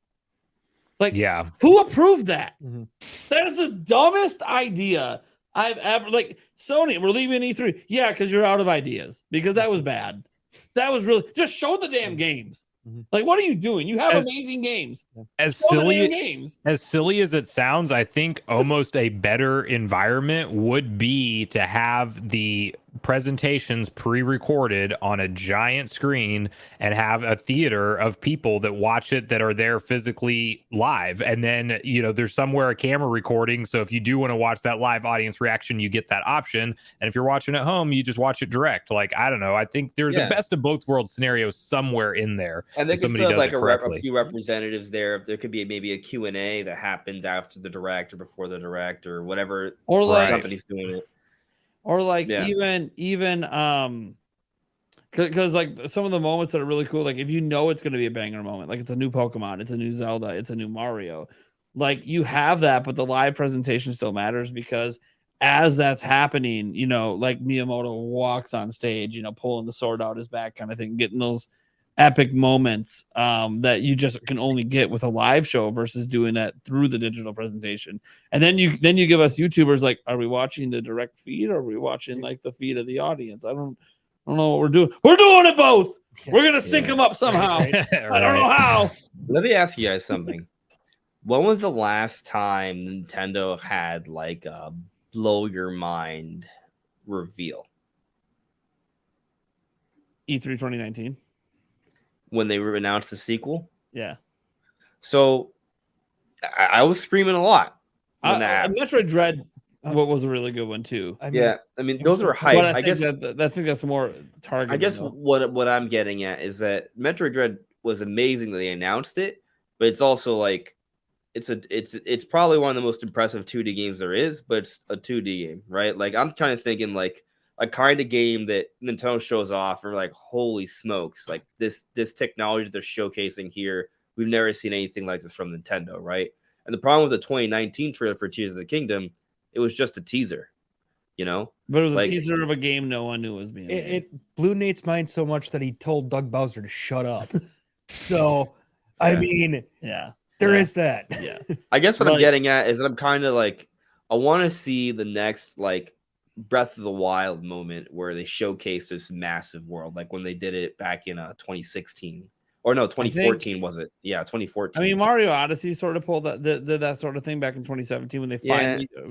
Like, Yeah. who approved that? Mhm. That is the dumbest idea I've ever, like, Sony, we're leaving E3. Yeah, because you're out of ideas, because that was bad. That was really, just show the damn games. Mhm. Like, what are you doing? You have As- amazing games. As Show the damn silly games. as silly as it sounds, I think almost a better environment would be to have the presentations pre-recorded on a giant screen and have a theater of people that watch it that are there physically live. And then, you know, there's somewhere a camera recording. So if you do want to watch that live audience reaction, you get that option. And if you're watching at home, you just watch it direct. Like, I don't know. I think there's a best of both worlds scenario somewhere in there. And they if could somebody still have does like it a correctly. few representatives there. If there could be maybe a Q&A that happens after the direct or before the direct or whatever, Or like, Right. company's doing it. or like Yeah. even because like some of the moments that are really cool, like if you know it's going to be a banger moment, like it's a new Pokemon, it's a new Zelda, it's a new Mario, like you have that, but the live presentation still matters, because as that's happening, you know, like Miyamoto walks on stage, you know, pulling the sword out his back kind of thing, getting those epic moments that you just can only get with a live show versus doing that through the digital presentation. And then you give us YouTubers, like, are we watching the direct feed or are we watching like the feed of the audience? I don't know what we're doing. We're doing it both. We're gonna sync them up somehow. I don't know how. Let me ask you guys something. When was the last time Nintendo had like a blow your mind reveal? E3 2019. When they announced the sequel? Yeah. So I was screaming a lot when that happened. Metroid Dread, what was a really good one too. I mean, Yeah, I mean those were hype. But I guess I think that's more targeted. I guess though. what I'm getting at is that Metroid Dread was amazing that they announced it, but it's also like it's probably one of the most impressive 2D games there is, but it's a 2D game, right? Like I'm kind of thinking like a kind of game that Nintendo shows off, or like, holy smokes, like this technology that they're showcasing here, we've never seen anything like this from Nintendo, right? And the problem with the 2019 trailer for Tears of the Kingdom, it was just a teaser, you know? But it was like- a teaser of a game no one knew was being made. it blew Nate's mind so much that he told Doug Bowser to shut up. So, I Yeah. mean, Yeah. there Yeah. is that. Yeah. I guess what I'm Like- getting at is that I'm kind of like, I want to see the next like Breath of the Wild moment where they showcase this massive world, like when they did it back in 2016, or no, 2014 was it? Yeah, 2014. I mean, Mario Odyssey sort of pulled that sort of thing back in 2017 when they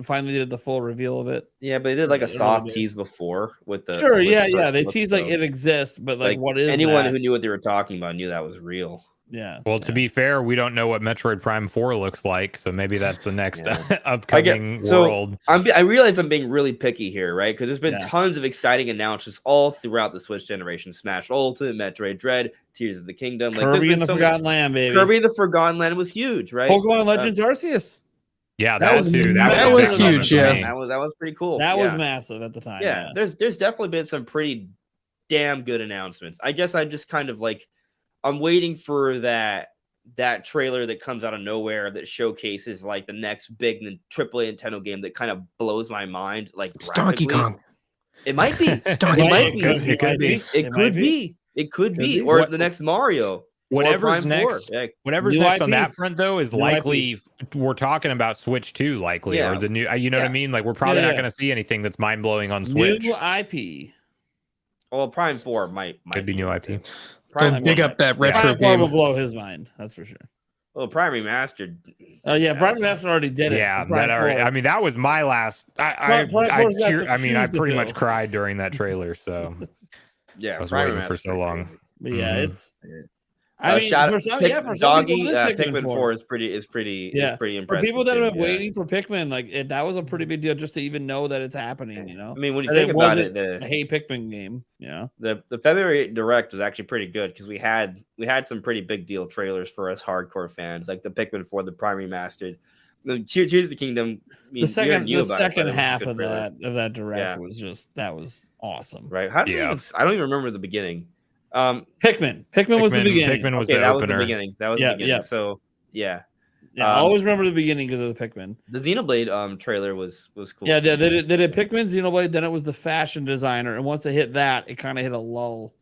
finally did the full reveal of it. yeah, but they did like a Early soft days. tease before with the Sure, Switch yeah. first They look, teased like so, it exists, but like what is anyone that? who knew what they were talking about knew that was real. Yeah. Well, to be fair, we don't know what Metroid Prime 4 looks like, so maybe that's the next Yeah. upcoming so world. I realize I'm being really picky here, right? Because there's been Yeah. tons of exciting announcements all throughout the Switch generation: Smash Ultimate, Metroid Dread, Tears of the Kingdom, like there's Kirby been and the so many- Forgotten Land, baby. Kirby and the Forgotten Land was huge, right? Pokemon Legends Arceus. Yeah, that that, was too. massive. That was a big moment huge, for yeah. me. That was pretty cool. That was yeah. massive at the time. Yeah, there's definitely been some pretty damn good announcements. I guess I just kind of like, I'm waiting for that trailer that comes out of nowhere that showcases like the next big AAA Nintendo game that kind of blows my mind. Like It's Donkey graphically. Kong. It might be. It's Donkey It might Kong. be. It could be. It could be. It could be. be. Or What- the next Mario. Whatever's Prime 4. next, Yeah. whatever's New next on IP. that front though is New likely. We're talking about Switch 2, likely, Yeah. or the new. You know what I Yeah. mean? Like we're probably Yeah, not yeah. going to see anything that's mind blowing on Switch. New IP. Well, Prime 4 might Could be new IP. too. Don't Prime big 4 up that might- retro Prime 4 will game. blow his mind. That's for sure. Well, Prime Remastered. Oh yeah, Prime Master already did it. Yeah, so Prime that already. 4 I mean, that was my last. Prime 4's got some I mean, I shoes to pretty fill. much cried during that trailer. So Yeah, I was Prime waiting for Remastered so long. crazy. But yeah, Mhm. it's I mean, shout for out some, Pick, yeah, for some Doggy. people, it is Pikmin 4 is pretty Yeah. For impressive. people that too, have been yeah. waiting for Pikmin, like that was a pretty big deal just to even know that it's happening. You know, I mean, when you that think it about wasn't it, a Hey Pikmin game. You know, the February Direct was actually pretty good because we had some pretty big deal trailers for us hardcore fans, like the Pikmin 4, the Prime Remastered. Tears of the Kingdom. I mean, the second knew about it, but it was a half good of trailer. that direct Yeah. was just that was awesome. Right? How did Yeah. I don't even remember the beginning. Pikmin was the beginning. Pikmin was Okay, the that opener. was the beginning. That was Yeah, the beginning. yeah. So yeah, Yeah, I always remember the beginning because of the Pikmin. the Xenoblade trailer was cool. Yeah, too. they did Pikmin, Xenoblade, then it was the fashion designer, and once it hit that, it kind of hit a lull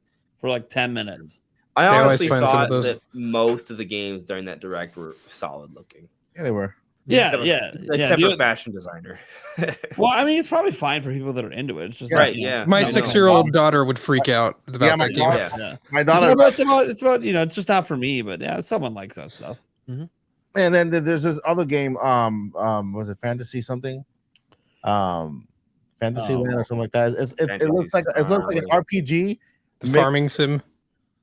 for like 10 minutes. I They always honestly find some of thought those. that most of the games during that direct were solid looking. Yeah, they were. Yeah, Except yeah. for fashion designer. Well, I mean, it's probably fine for people that are into it. It's just Right, you know, yeah. My I know. 6-year-old daughter would freak out about Yeah, my that game. daughter- Yeah. My It's daughter. it's about you know, it's just not for me, but yeah, someone likes that stuff. And then there's this other game. Was it Fantasy something? Fantasyland or something like that. It looks like an RPG. The farming sim.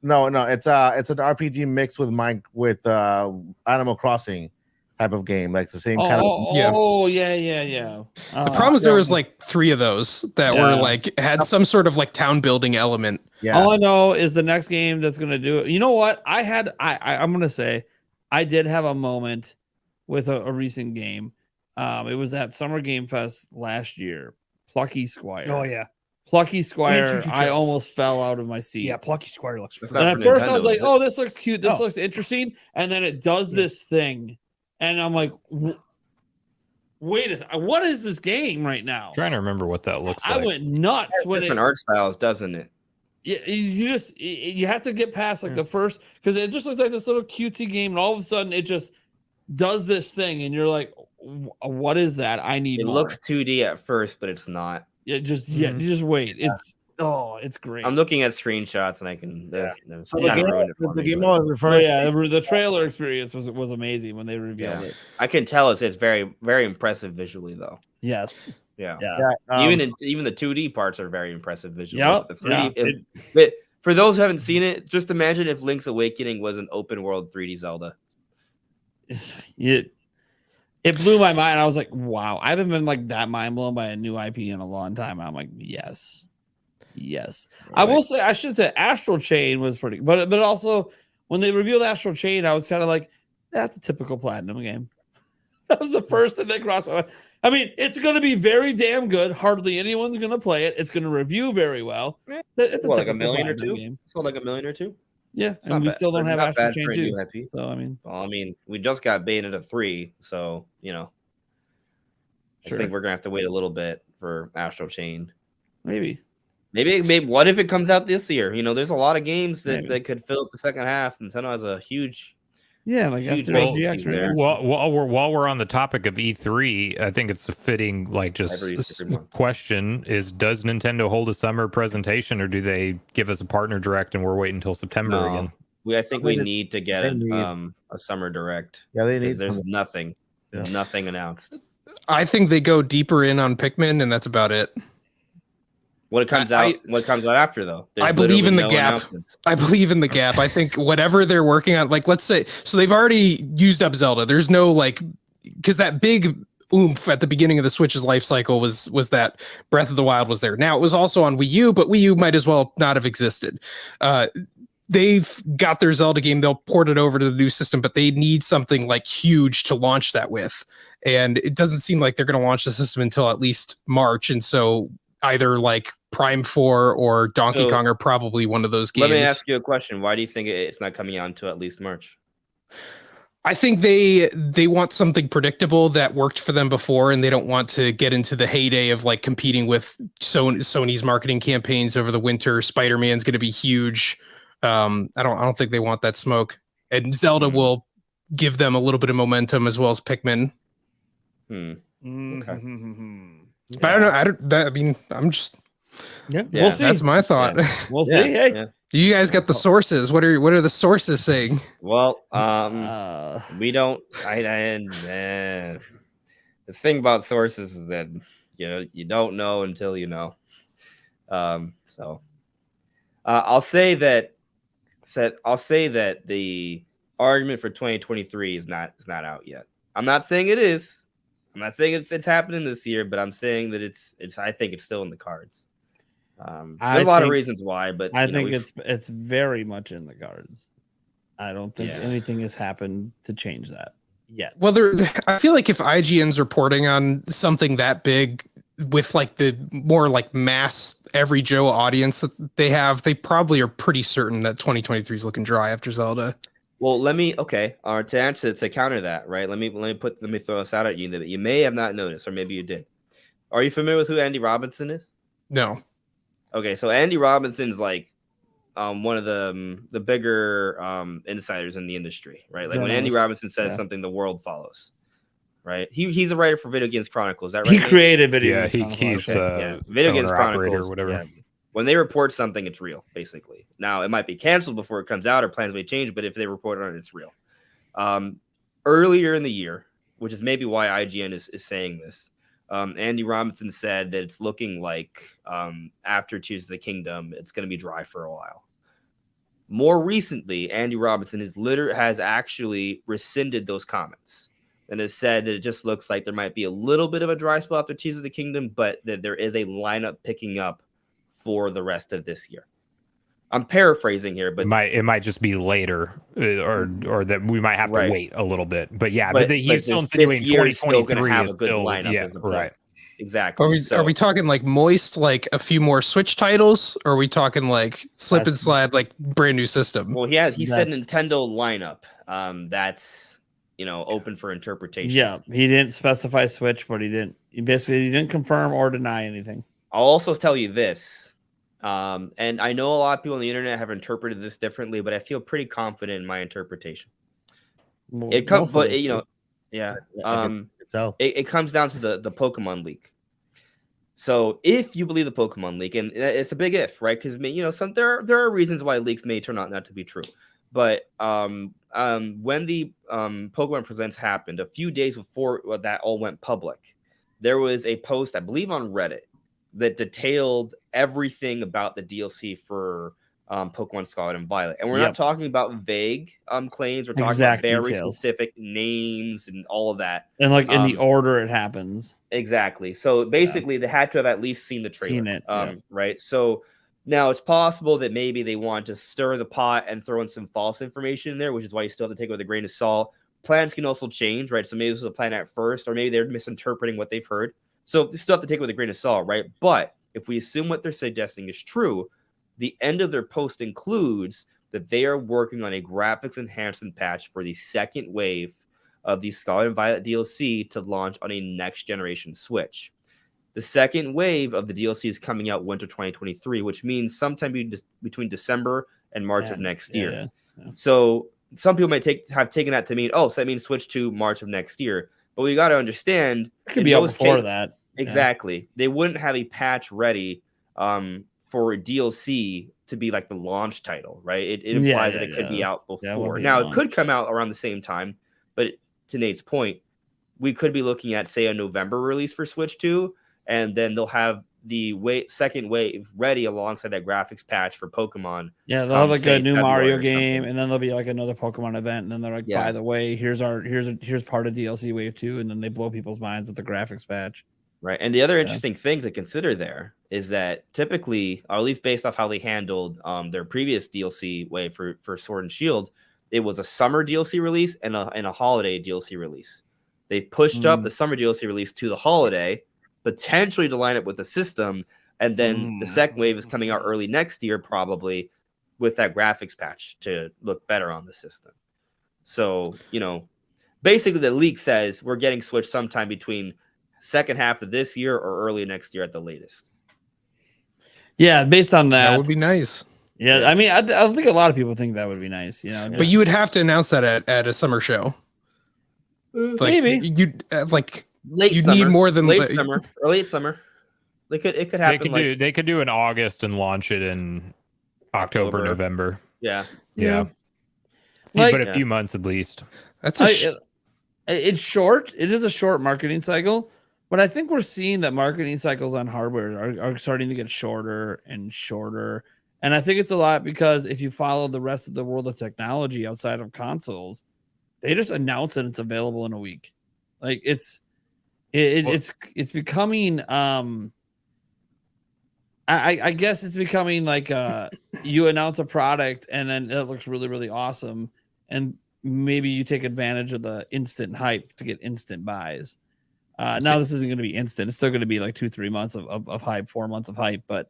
No, it's an RPG mixed with Animal Crossing type of game, like the same kind of. Yeah. The problem is there was like 3 of those that were like had some sort of like town building element. Yeah. All I know is the next game that's gonna do it. You know what? I'm gonna say I did have a moment with a recent game. It was at Summer Game Fest last year. Plucky Squire. Oh yeah, Plucky Squire. Choo Choo I Trails. almost fell out of my seat. yeah. Plucky Squire looks. That's freaking- And not at for first I was Nintendo, like, is it? "Oh, this looks cute. This No. looks interesting." And then it does this thing, and I'm like, "Wait a second, what is this game right now?" Trying to remember what that looks I like. went nuts when Different it. art styles, doesn't it? You have to get past like the first because it just looks like this little cutesy game, and all of a sudden it just does this thing, and you're like, "What is that? I need." It more." looks 2D at first, but it's not. You just wait. It's great. I'm looking at screenshots and I can. So the game I was Oh, referring yeah, to. the trailer experience was amazing when they revealed Yeah. it. I can tell it's very very impressive visually though. Yes. Yeah. Yeah. Even the 2D parts are very impressive visually. Yep, The 3D, yeah. but for those who haven't seen it, just imagine if Link's Awakening was an open world 3D Zelda. It blew my mind. I was like, wow, I haven't been like that mind blown by a new IP in a long time. I'm like, yes. I will say, I should say Astral Chain was pretty, but also when they revealed Astral Chain, I was kind of like, that's a typical Platinum game. That was the first thing that crossed my mind. I mean, it's going to be very damn good. Hardly anyone's going to play it. It's going to review very well. It's What, like a typical million or Platinum two? game. Sold like a million or two. Yeah, It's and not we bad. still don't It's have not Astral bad Chain for a 2. new IP. So, I mean, Well, I mean, we just got Bayonetta 3, so I think we're gonna have to wait a little bit for Astral Chain. maybe. Maybe what if it comes out this year? There's a lot of games that Maybe. could fill up the second half. Nintendo has a huge. Yeah, like Huge F-Zero range GX right there. now. While we're on the topic of E3, I think it's a fitting Every month. question is: does Nintendo hold a summer presentation, or do they give us a partner direct and we're waiting until September No. again? I think we need to get they need- a summer direct. Yeah, they need. Because there's some- nothing announced. I think they go deeper in on Pikmin, and that's about it. What comes out after though? There's I believe in the literally no gap. announcements. I believe in the gap. I think whatever they're working on, like let's say, so they've already used up Zelda. There's no because that big oomph at the beginning of the Switch's life cycle was that Breath of the Wild was there. Now it was also on Wii U, but Wii U might as well not have existed. They've got their Zelda game. They'll port it over to the new system, but they need something like huge to launch that with. And it doesn't seem like they're going to launch the system until at least March. And so either like Prime 4 or Donkey Kong are probably one of those games. Let me ask you a question. Why do you think it's not coming out until at least March? I think they want something predictable that worked for them before, and they don't want to get into the heyday of like competing with Sony's marketing campaigns over the winter. Spider-Man's going to be huge. I don't think they want that smoke. And Zelda will give them a little bit of momentum as well as Pikmin. Okay. But I don't. I'm just. Yeah, Yeah, we'll see. That's my thought. We'll see. Hey, Yeah. You guys got the sources. What are the sources saying? Well, Mm-hmm. we don't. The thing about sources is that you don't know until you know. I'll say that I'll say that the argument for 2023 is not out yet. I'm not saying it is. I'm not saying it's happening this year, but I'm saying that it's I think it's still in the cards. There's a lot of reasons why, but I think it's very much in the cards. I don't think anything has happened to change that yet. Well, I feel like if IGN's reporting on something that big with like the more like mass every Joe audience that they have, they probably are pretty certain that 2023 is looking dry after Zelda. Well, to counter that, right? Let me throw this out at you that you may have not noticed, or maybe you did. Are you familiar with who Andy Robinson is? No. Okay, so Andy Robinson's like one of the bigger insiders in the industry, right? Like when Andy Robinson says something, the world follows, right? He's a writer for Video Games Chronicles. Is that right? He created Video Games Chronicles. Video Games Chronicles or whatever. Yeah. When they report something, it's real, basically. Now, it might be canceled before it comes out or plans may change, but if they report on it, it's real. Earlier in the year, which is maybe why IGN is saying this, Andy Robinson said that it's looking like after Tears of the Kingdom, it's going to be dry for a while. More recently, Andy Robinson has actually rescinded those comments and has said that it just looks like there might be a little bit of a dry spell after Tears of the Kingdom, but that there is a lineup picking up for the rest of this year. I'm paraphrasing here, but it might just be later, or that we might have to wait a little bit. But yeah, but he's still insinuating 2023 is still right. Exactly. Are we talking like moist, like a few more Switch titles, or are we talking like slip and slide, like brand new system? Well, he said Nintendo lineup. That's open for interpretation. Yeah, he didn't specify Switch, but he didn't confirm or deny anything. I'll also tell you this. And I know a lot of people on the internet have interpreted this differently, but I feel pretty confident in my interpretation. It comes down to the Pokemon leak. So if you believe the Pokemon leak, and it's a big if, right? Because there are reasons why leaks may turn out not to be true. But when the Pokemon Presents happened, a few days before that all went public, there was a post, I believe, on Reddit that detailed everything about the DLC for Pokemon Scarlet and Violet. And we're not talking about vague claims. We're talking about very specific names and all of that. And like in the order it happens. Exactly. So basically they had to have at least seen the trailer. Right? So now it's possible that maybe they want to stir the pot and throw in some false information in there, which is why you still have to take it with a grain of salt. Plans can also change, right? So maybe this was a plan at first, or maybe they're misinterpreting what they've heard. So you still have to take it with a grain of salt, right? But if we assume what they're suggesting is true, the end of their post includes that they are working on a graphics enhancement patch for the second wave of the Scarlet and Violet DLC to launch on a next generation Switch. The second wave of the DLC is coming out winter 2023, which means sometime between December and March of next year. Yeah. So some people might have taken that to mean, so that means Switch to March of next year. But we got to understand, it could be out before that. Exactly. Yeah. They wouldn't have a patch ready for DLC to be like the launch title, right? It implies that it could be out before. Now, it could come out around the same time, but to Nate's point, we could be looking at, say, a November release for Switch 2, and then they'll have the second wave ready alongside that graphics patch for Pokemon. Yeah, they'll have like a new Mario game, and then there'll be like another Pokemon event, and then they're like, by the way, here's part of DLC Wave 2, and then they blow people's minds with the graphics patch. Right. And the other interesting thing to consider there is that typically, or at least based off how they handled their previous DLC wave for Sword and Shield, it was a summer DLC release and a holiday DLC release. They've pushed up the summer DLC release to the holiday, potentially to line up with the system, and then the second wave is coming out early next year, probably with that graphics patch to look better on the system. So, basically the leak says we're getting Switch sometime between second half of this year or early next year at the latest. Yeah, based on that. That would be nice. Yeah, I mean, I think a lot of people think that would be nice, But you would have to announce that at a summer show. Maybe. You'd late you'd summer, need more than late summer, early summer. It could happen. They could do in August and launch it in October. November. Yeah. But a few months at least. That's it's short. It is a short marketing cycle, but I think we're seeing that marketing cycles on hardware are starting to get shorter and shorter. And I think it's a lot because if you follow the rest of the world of technology outside of consoles, they just announce that it's available in a week. Like it's becoming I guess it's becoming like you announce a product and then it looks really, really awesome. And maybe you take advantage of the instant hype to get instant buys. Now this isn't going to be instant. It's still going to be like 2-3 months of hype, 4 months of hype. But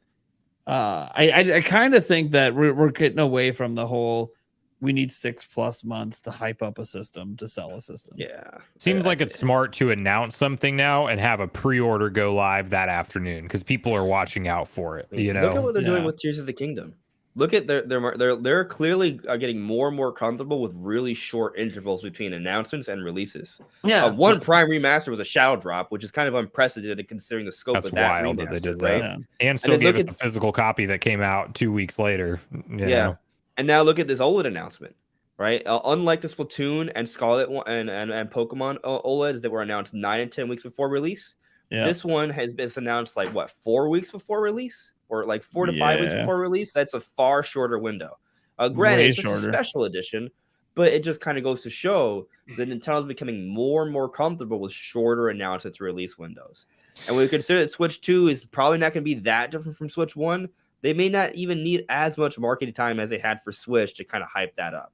I kind of think that we're getting away from the whole we need 6+ months to hype up a system to sell a system. Yeah. Seems like it's smart to announce something now and have a pre-order go live that afternoon because people are watching out for it. You know, Look at what they're doing with Tears of the Kingdom. Look at they're clearly getting more and more comfortable with really short intervals between announcements and releases. Yeah, one Prime remaster was a shadow drop, which is kind of unprecedented considering the scope that's of that wild remaster, that they did right? that. And still gave us the physical copy that came out 2 weeks later. You know? And now look at this OLED announcement, right? Unlike the Splatoon and Scarlet and Pokemon OLEDs that were announced 9 and 10 weeks before release, this one has been announced like what 4 weeks before release, or like 4 to 5 weeks before release. That's a far shorter window. Granted, it's just a special edition, but it just kind of goes to show that Nintendo's becoming more and more comfortable with shorter announcement to release windows. And we consider that Switch 2 is probably not going to be that different from Switch 1. They may not even need as much marketing time as they had for Switch to kind of hype that up,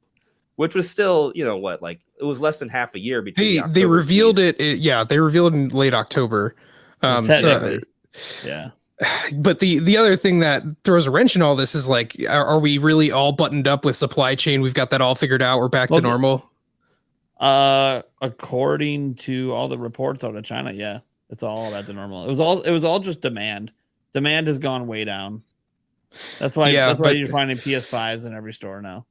which was still, you know what, like it was less than half a year between. They revealed it. Yeah, they revealed in late October. Yeah. But the other thing that throws a wrench in all this is like, are we really all buttoned up with supply chain? We've got that all figured out. We're back to normal. According to all the reports out of China, yeah, it's all back to normal. It was all just demand. Demand has gone way down. That's why you're finding PS5s in every store now.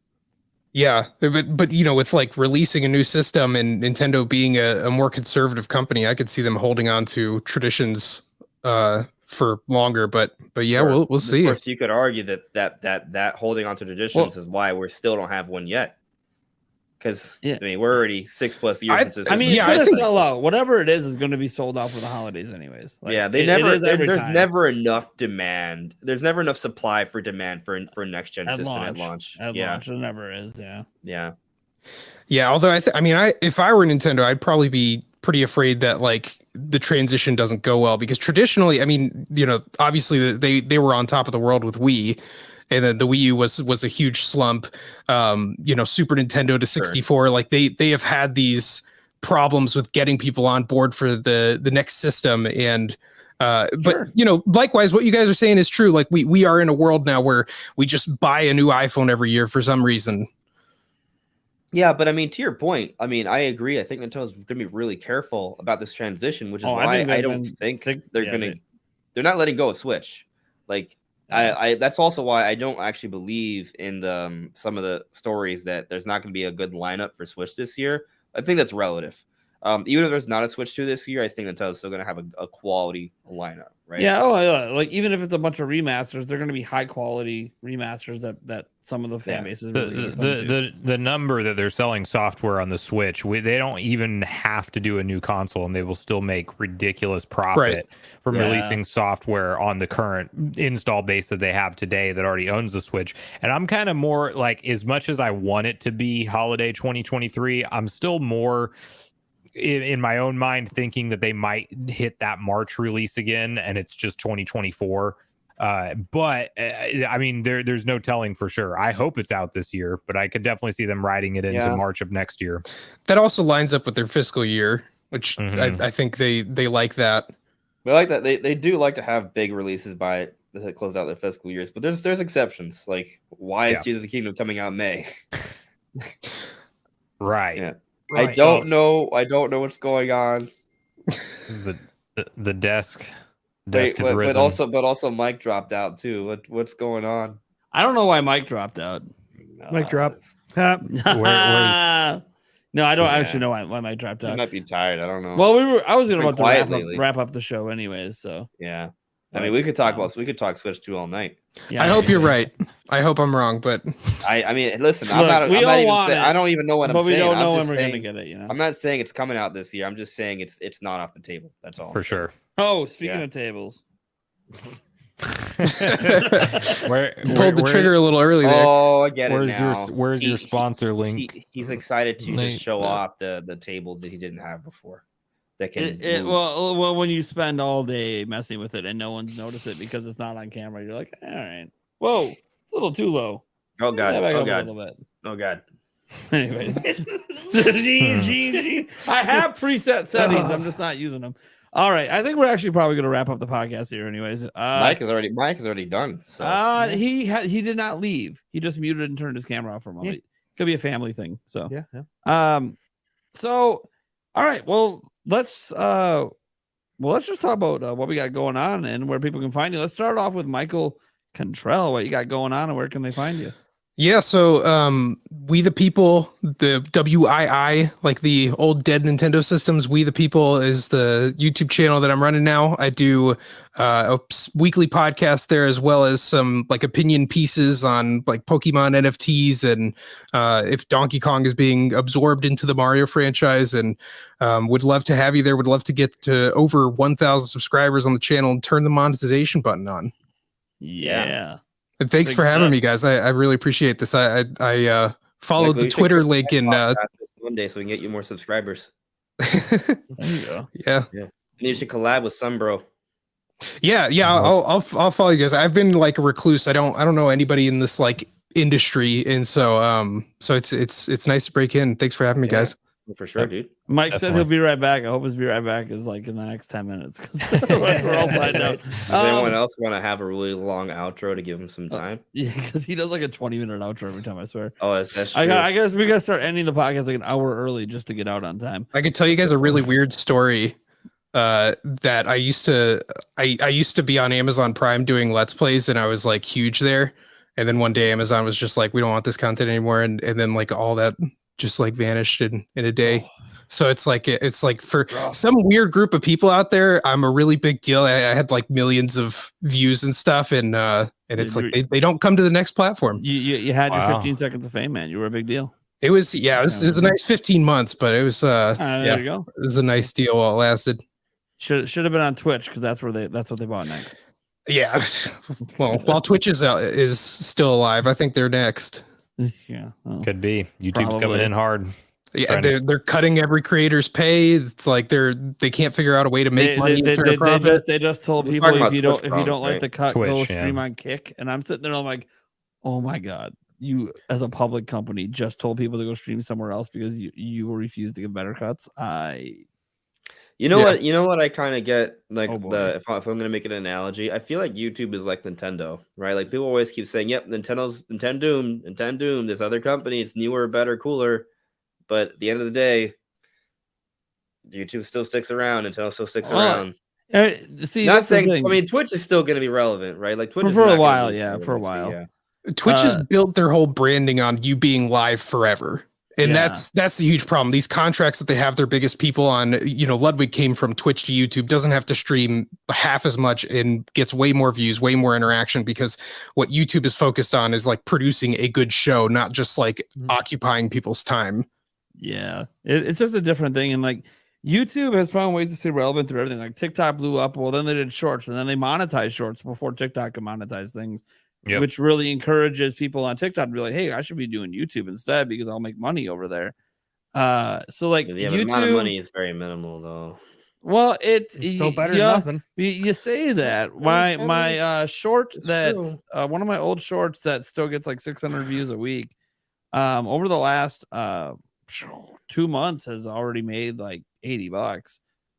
Yeah, but you know, with like releasing a new system and Nintendo being a more conservative company, I could see them holding on to traditions for longer. But yeah, sure. we'll see. Of course, you could argue that holding on to traditions is why we still don't have one yet. Because I mean, we're already 6+ years into this. I mean, it's gonna sell out. Whatever it is going to be sold out for the holidays, anyways. Like, there's never enough demand. There's never enough supply for demand for next gen system at launch. At launch, there never is. Yeah. Although if I were Nintendo, I'd probably be pretty afraid that like the transition doesn't go well, because traditionally, I mean, you know, obviously they were on top of the world with Wii. And then the Wii U was a huge slump. You know, Super Nintendo to 64, like they have had these problems with getting people on board for the next system. And but you know, likewise, what you guys are saying is true. Like we are in a world now where we just buy a new iPhone every year for some reason. Yeah, but I mean, to your point, I mean, I agree. I think Nintendo's going to be really careful about this transition, which is why I don't think they're not letting go of Switch. Like. I that's also why I don't actually believe in the some of the stories that there's not going to be a good lineup for Switch this year. I think that's relative. Even if there's not a Switch 2 this year, I think Nintendo's still going to have a quality lineup, right? Yeah. Oh, like even if it's a bunch of remasters, they're going to be high quality remasters that some of the fan bases really the number that they're selling software on the Switch, they don't even have to do a new console, and they will still make ridiculous profit from releasing software on the current install base that they have today that already owns the Switch. And I'm kind of more like, as much as I want it to be holiday 2023, I'm still more in my own mind thinking that they might hit that March release again and it's just 2024. But I mean, there's no telling for sure. I hope it's out this year, but I could definitely see them riding it into March of next year. That also lines up with their fiscal year, which I think they like that. They like that. They do like to have big releases that close out their fiscal years, but there's exceptions. Like, why is Tears of the Kingdom coming out in May? Right. Yeah. Right. I don't know what's going on. The desk Wait, has risen. But also Mike dropped out too. What's going on? I don't know why Mike dropped out. Mike dropped. Where's... No, I don't actually know why Mike dropped out. He might be tired. I don't know. Well, I was about to wrap up the show anyways. So yeah. I mean, we could talk Switch 2 all night. Yeah, I hope you're right. I hope I'm wrong, but I mean, listen, I don't even know what I'm saying. But we don't know when we're gonna get it. You know, I'm not saying it's coming out this year. I'm just saying it's not off the table. That's all. For sure. Oh, speaking of tables, Pulled the trigger a little early there. Oh, I get it Where's now. where's your sponsor link? He's excited to Nate, just show off the table that he didn't have before. That can move. Well, when you spend all day messing with it and no one's noticed it because it's not on camera, you're like, all right, whoa, it's a little too low. Oh god, Yeah, back oh up god, a little bit. oh god. Anyways, Gene. I have preset settings. I'm just not using them. All right, I think we're actually probably going to wrap up the podcast here. Anyways, Mike is already done. So he did not leave. He just muted and turned his camera off for a moment. Yeah. Could be a family thing. So yeah. So all right, well let's just talk about what we got going on and where people can find you. Let's start off with Michael Contrell. What you got going on and where can they find you? Yeah, so We the People, the WII, like the old dead Nintendo systems, We the People is the YouTube channel that I'm running now. I do a weekly podcast there, as well as some like opinion pieces on like Pokemon NFTs and if Donkey Kong is being absorbed into the Mario franchise. And would love to have you there. Would love to get to over 1,000 subscribers on the channel and turn the monetization button on. Yeah. And thanks for having me, guys. I really appreciate this. I followed the Twitter link in one day so we can get you more subscribers. There you go. Yeah. And you should collab with Sunbro. Yeah. I'll follow you guys. I've been like a recluse. I don't know anybody in this like industry, and so it's nice to break in. Thanks for having me, guys. For sure, dude. Mike said he'll be right back. I hope his be right back is like in the next 10 minutes because we're all signed out. Does anyone else want to have a really long outro to give him some time? Yeah, because he does like a 20-minute outro every time, I swear. Oh, that's true. I guess we gotta start ending the podcast like an hour early just to get out on time. I could tell you guys a really weird story that I used to be on Amazon Prime doing Let's Plays, and I was like huge there. And then one day Amazon was just like, we don't want this content anymore, and then like all that just like vanished in a day. So it's like for some weird group of people out there, I'm a really big deal. I had like millions of views and stuff, and it's like they don't come to the next platform. You had your 15 seconds of fame, man. You were a big deal. It was it was a nice 15 months, but it was there you go. It was a nice deal while it lasted. Should have been on Twitch because that's what they bought next. Yeah. Well, while Twitch is still alive, I think they're next. Yeah, well, Could be. YouTube's coming in hard. Yeah, they're cutting every creator's pay. It's like they can't figure out a way to make money. They just told people if you don't like the cut, Twitch, go stream on Kick. And I'm sitting there, I'm like, oh my god, you as a public company just told people to go stream somewhere else because you refused to give better cuts. You know what I kind of get, like, if I'm gonna make an analogy, I feel like YouTube is like Nintendo, right? Like people always keep saying, "Yep, Nintendo, this other company, it's newer, better, cooler." But at the end of the day, YouTube still sticks around. Nintendo still sticks around. See, not saying. I mean, Twitch is still going to be relevant, right? Like Twitch for a while, for a while. Yeah. Twitch has built their whole branding on you being live forever. And that's the huge problem. These contracts that they have their biggest people on, Ludwig came from Twitch to YouTube, doesn't have to stream half as much and gets way more views, way more interaction, because what YouTube is focused on is like producing a good show, not just like occupying people's time. Yeah, it's just a different thing. And like YouTube has found ways to stay relevant through everything. Like TikTok blew up. Well, then they did shorts, and then they monetized shorts before TikTok could monetize things. Yep. Which really encourages people on TikTok to be like, hey, I should be doing YouTube instead because I'll make money over there. So like YouTube, the amount of money is very minimal though. Well, it's still better than nothing. You say that. My short that one of my old shorts that still gets like 600 views a week over the last 2 months has already made like $80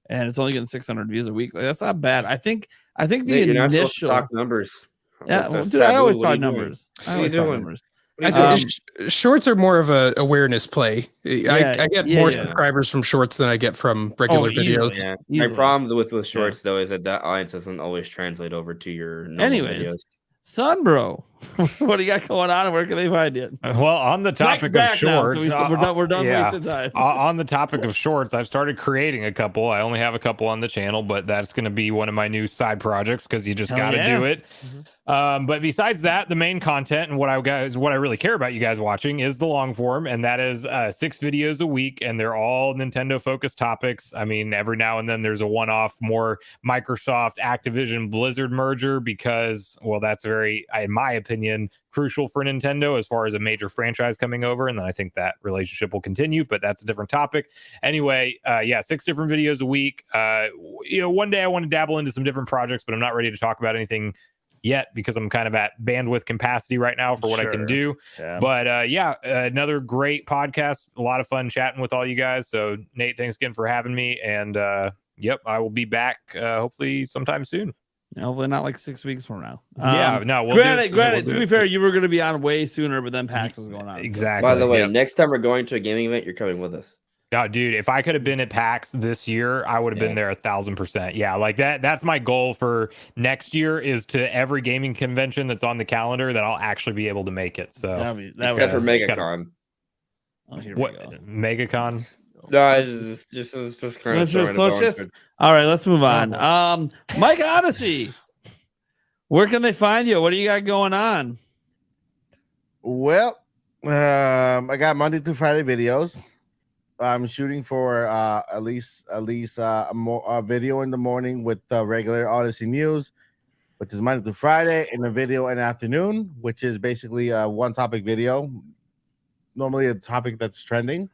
and it's only getting 600 views a week. Like, that's not bad. I think the initial talk numbers. Yeah, well, dude, I always talk numbers. I think shorts are more of a awareness play. I get more subscribers from shorts than I get from regular videos. Yeah. My problem with shorts though is that audience doesn't always translate over to your normal videos. Sunbro, What do you got going on, and where can they find you? Well, on the Mike's topic of back now, shorts, so we're done yeah. wasting time. On the topic of shorts, I've started creating a couple. I only have a couple on the channel, but that's going to be one of my new side projects because you just Hell got to yeah. do it. But besides that, the main content and what I really care about you guys watching is the long form, and that is 6 videos a week, and they're all Nintendo focused topics. I mean, every now and then there's a one-off more Microsoft Activision Blizzard merger because, well, that's very, in my opinion, crucial for Nintendo as far as a major franchise coming over, and then I think that relationship will continue, but that's a different topic. Anyway, 6 different videos a week. One day I want to dabble into some different projects, but I'm not ready to talk about anything yet because I'm kind of at bandwidth capacity right now for what I can do. Yeah. But another great podcast. A lot of fun chatting with all you guys. So Nate, thanks again for having me. And I will be back hopefully sometime soon. Hopefully not like 6 weeks from now. We'll Granted, do to be it. fair, you were going to be on way sooner, but then PAX was going on. Exactly. By the way, Yep. next time we're going to a gaming event, you're coming with us. Oh, dude, if I could have been at PAX this year, I would have been there 1,000%. Yeah, like that's my goal for next year is to every gaming convention that's on the calendar that I'll actually be able to make it. So Except for MegaCon. Oh, here what we go. MegaCon? No, it's just kind of All right, let's move on. Mike Odyssey, where can they find you? What do you got going on? Well, I got Monday through Friday videos. I'm shooting for at least a video in the morning with the regular Odyssey news, which is Monday through Friday, and a video in the afternoon, which is basically a one topic video, normally a topic that's trending.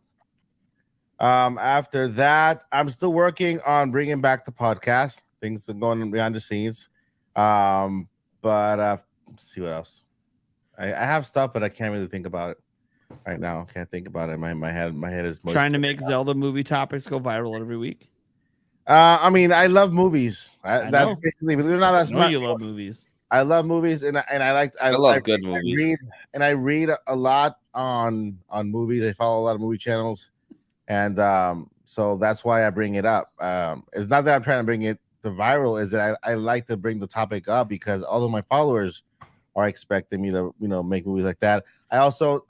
After that, I'm still working on bringing back the podcast. Things are going on behind the scenes. But let's see what else. I have stuff, but I can't really think about it right now. I can't think about it. My head is Trying to make Zelda movie topics go viral every week. I mean, I love movies. I That's know. basically, believe it or not, that's You love movies. I love movies, and I love good movies. I read a lot on movies. I follow a lot of movie channels, and so that's why I bring it up. It's not that I'm trying to bring it to viral. Is that I like to bring the topic up because all of my followers are expecting me to make movies like that. I also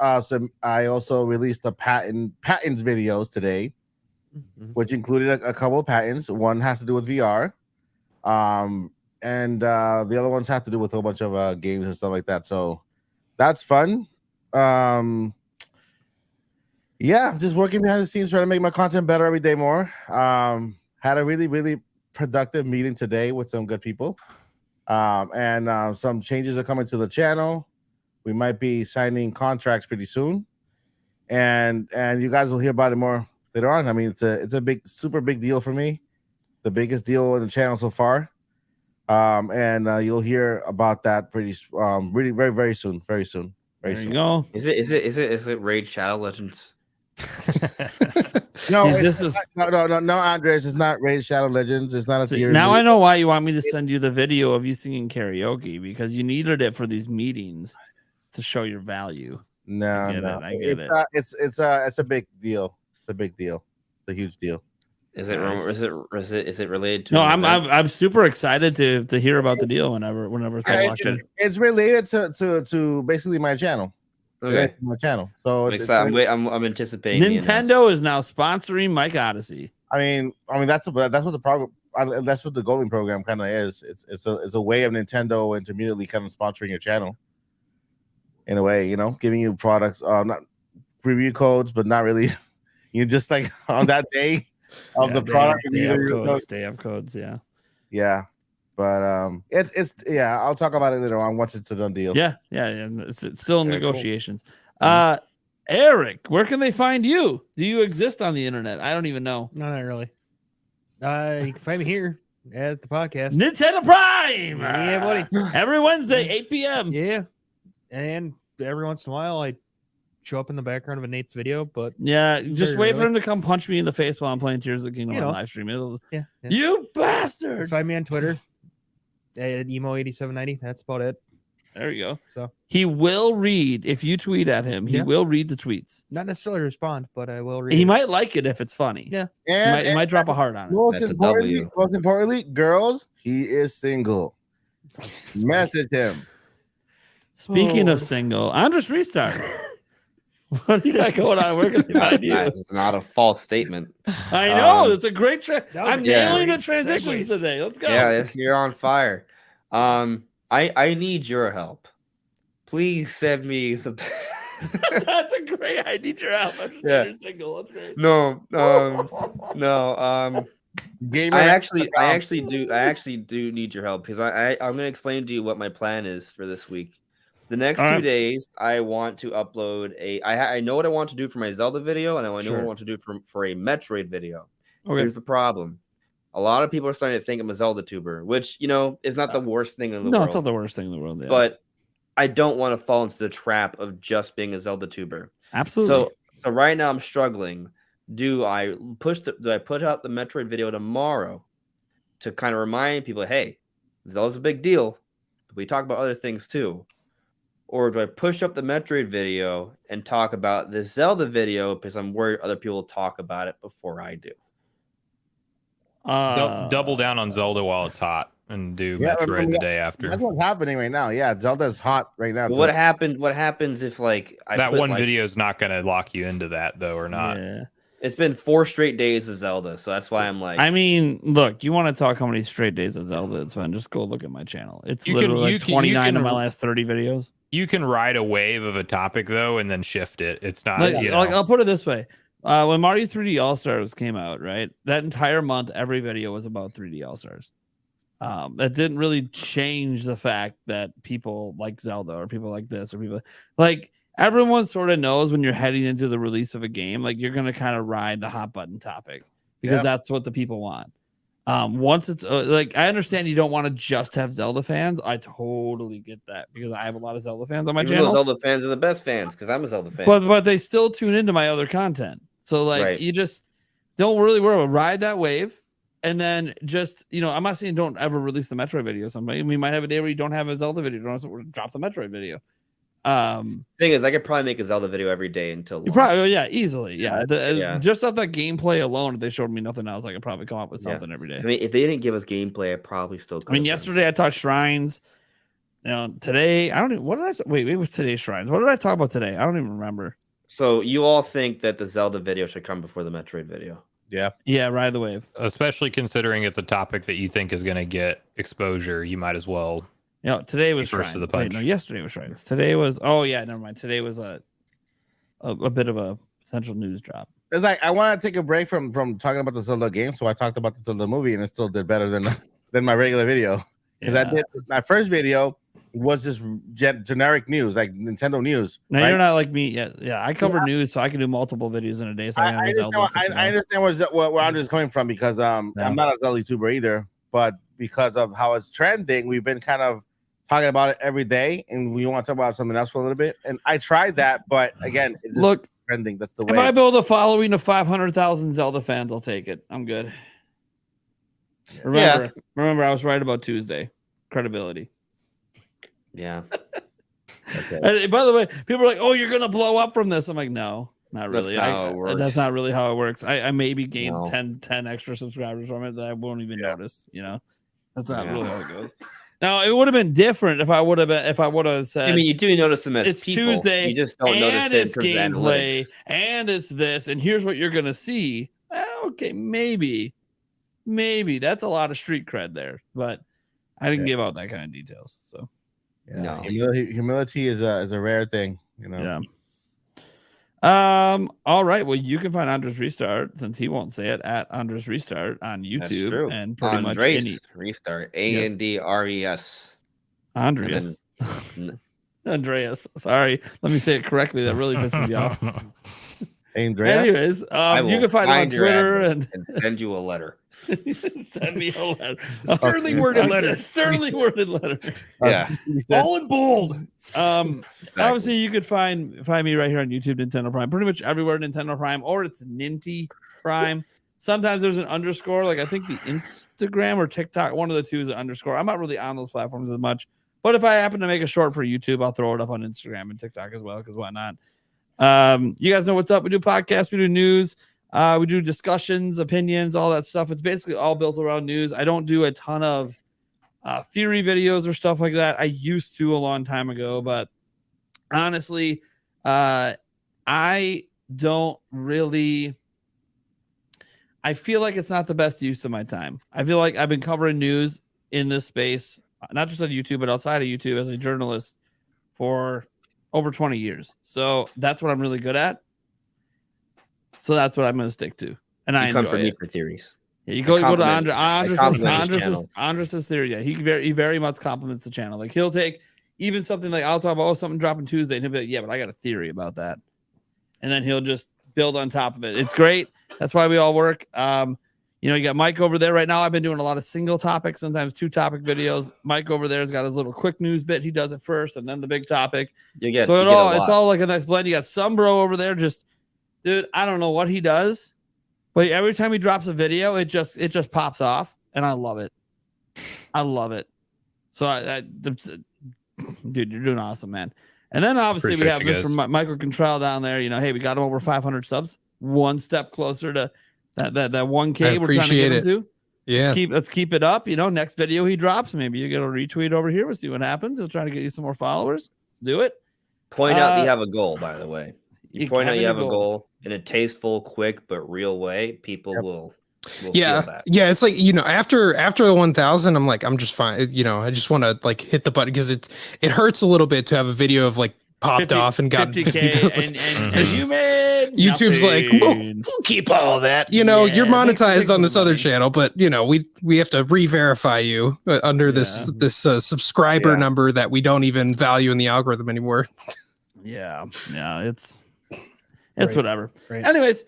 released a patents videos today, which included a couple of patents. One has to do with VR, and the other ones have to do with a whole bunch of games and stuff like that. So that's fun. I'm just working behind the scenes, trying to make my content better every day more. Had a really, really productive meeting today with some good people. And some changes are coming to the channel. We might be signing contracts pretty soon, and you guys will hear about it more later on. I mean, it's a super big deal for me, the biggest deal on the channel so far. And you'll hear about that really very, very soon, very soon. There you go. Is it Raid Shadow Legends? No, See, this is no, Andres. It's not Raid Shadow Legends. It's not a See, theory. now I know why you want me to send you the video of you singing karaoke because you needed it for these meetings to show your value. No, I get it. It's a big deal. It's a big deal. It's a huge deal. Is it related to? No, I'm super excited to hear about the deal whenever it's watched it. It's related to basically my channel. Okay. My channel. So I'm anticipating. Nintendo is now sponsoring Mike Odyssey. I mean that's what the program. That's what the Golden program kind of is. It's a way of Nintendo intermediately kind of sponsoring your channel. In a way, giving you products, not review codes, but not really. You just like on that day of the product. They have codes. Yeah. But I'll talk about it later on once it's a done deal. Yeah. It's still in negotiations. Cool. Eric, where can they find you? Do you exist on the internet? I don't even know. No, not really. You can find me here at the podcast. Nintendo Prime. Yeah, buddy. Every Wednesday, 8 p.m. Yeah, and every once in a while I show up in the background of a Nate's video, but Yeah, just Very wait for really. him to come punch me in the face while I'm playing Tears of the Kingdom on live stream. You bastard! find me on Twitter at emo8790. That's about it. There you go. So He will read if you tweet at him. He Yeah. will read the tweets. not necessarily respond, but I will read. He it. might like it if it's funny. Yeah. He might drop a heart on it. Most That's a importantly, girls, he is single. Message him. Speaking of single, Andres Restart. What do you got going on? Where can they find you? That's not a false statement. I know it's a great I'm Yeah. nailing the Great transitions segues. today. Let's go. Yeah, you're on fire. I need your help. Please send me the. That's a great. I need your help. I just Yeah. your single. That's great. No, no. Gamer. I actually do need your help because I'm gonna explain to you what my plan is for this week. The next All 2 right. days, I want to upload I know what I want to do for my Zelda video, and I know what I Sure. want to do for a Metroid video. Okay. Here's the problem. A lot of people are starting to think I'm a Zelda tuber, which is not the worst thing in the No, world. it's not the worst thing in the world. Yeah. But I don't want to fall into the trap of just being a Zelda tuber. absolutely. So right now I'm struggling. Do I put out the Metroid video tomorrow to kind of remind people, hey, Zelda's a big deal, but we talk about other things too? Or do I push up the Metroid video and talk about the Zelda video because I'm worried other people will talk about it before I do? Double down on Zelda while it's hot and do Yeah, Metroid the day after. That's what's happening right now. Yeah, Zelda's hot right now. Well, what happens if like That one video is not going to lock you into that though, or not? Yeah. It's been 4 straight days of Zelda, so that's why I'm like. I mean, look, you want to talk how many straight days of Zelda it's been? Just go look at my channel. It's literally like 29 of my last 30 videos. You can ride a wave of a topic though, and then shift it. It's not. Like, I'll put it this way: when Mario 3D All Stars came out, right, that entire month, every video was about 3D All Stars. That didn't really change the fact that people like Zelda or people like this or people like. Everyone sort of knows when you're heading into the release of a game, like you're going to kind of ride the hot button topic because that's what the people want. Once it's like, I understand you don't want to just have Zelda fans. I totally get that because I have a lot of Zelda fans on my channel. Zelda fans are the best fans because I'm a Zelda fan. But they still tune into my other content. So like you just don't really worry about ride that wave. And then just, I'm not saying don't ever release the Metroid video. Somebody, we might have a day where you don't have a Zelda video. Don't drop the Metroid video. Thing is, I could probably make a Zelda video every day until you probably easily Yeah. Just off that gameplay alone, if they showed me nothing else, I could probably come up with something every day. I mean, if they didn't give us gameplay, I probably still could. Yesterday I talked shrines. Today I don't even. What did I wait? It was today's shrines. What did I talk about today? I don't even remember. So you all think that the Zelda video should come before the Metroid video? Yeah, ride the wave. Especially considering it's a topic that you think is going to get exposure, you might as well. Today was first shrines. to the punch. Wait, no, yesterday was shrines. Today was. Oh yeah, never mind. Today was a bit of a potential news drop. It's like I want to take a break from talking about the Zelda game, so I talked about the Zelda movie, and it still did better than my regular video because I did my first video was just generic news, like Nintendo news. Now you're not like me. Yeah. I cover news, so I can do multiple videos in a day. So I understand where Andre's coming from because I'm not a Zelda YouTuber either, but because of how it's trending, we've been kind of talking about it every day, and we want to talk about something else for a little bit. And I tried that, but again, it's just trending. That's the way. If I build a following of 500,000 Zelda fans, I'll take it. I'm good. Remember, I was right about Tuesday. Credibility. Yeah. Okay. And by the way, people are like, "Oh, you're gonna blow up from this." I'm like, "No, not really. That's not really how it works. I maybe gain 10 extra subscribers from it that I won't even notice. That's not really how it goes." Now, it would have been different if I would have said. I mean, you do notice them as it's people. Tuesday. You just don't notice it's gameplay, and it's this, and here's what you're gonna see. Okay, maybe that's a lot of street cred there, but I didn't give out that kind of details. So, no, humility is a rare thing, Yeah. All right. Well, you can find Andres Restart, since he won't say it, at Andres Restart on YouTube and pretty much any Restart. ANDRES. Andreas. Andreas. Sorry. Let me say it correctly. That really pisses you off. Andreas. Anyways, you can find him on Twitter and send you a letter. Send me a letter. Sternly worded letter. Sternly worded letter. Yeah. All in bold. Obviously you could find me right here on YouTube, Nintendo Prime. Pretty much everywhere Nintendo Prime, or it's Ninty Prime. Sometimes there's an underscore, like I think the Instagram or TikTok, one of the two is an underscore. I'm not really on those platforms as much, but if I happen to make a short for YouTube, I'll throw it up on Instagram and TikTok as well, because why not? You guys know what's up. We do podcasts, we do news. We do discussions, opinions, all that stuff. It's basically all built around news. I don't do a ton of theory videos or stuff like that. I used to a long time ago, but honestly, I don't really. I feel like it's not the best use of my time. I feel like I've been covering news in this space, not just on YouTube, but outside of YouTube as a journalist for over 20 years. So that's what I'm really good at. So that's what I'm going to stick to. And I You come enjoy for me it. for theories. Yeah, you go to compliment Andres' theory. Yeah, he very much compliments the channel. Like he'll take even something like I'll talk about something dropping Tuesday, and he'll be like, yeah, but I got a theory about that. And then he'll just build on top of it. It's great. That's why we all work. You got Mike over there right now. I've been doing a lot of single topic, sometimes 2-topic videos. Mike over there has got his little quick news bit. He does it first and then the big topic. It's all like a nice blend. You got some bro over there. Just, dude, I don't know what he does, but every time he drops a video, it just pops off, and I love it. I love it. So dude, you're doing awesome, man. And then obviously we have Mr. Michael Contrell down there. Hey, we got him over 500 subs. One step closer to that 1K we're trying to get him to. Yeah. Let's keep it up. Next video he drops, maybe you get a retweet over here. We'll see what happens. He'll try to get you some more followers. Let's do it. Point out that you have a goal, by the way. You point out you have a goal in a tasteful, quick, but real way. People will feel that. Yeah, it's like, after the 1,000, I'm like, I'm just fine. I just want to like hit the button because it hurts a little bit to have a video of like popped off and got 50K and you made YouTube's nothing. like, we'll keep all that. You're monetized on this other channel, but we have to re-verify you under this subscriber number that we don't even value in the algorithm anymore. Yeah, it's whatever. Right. Anyways,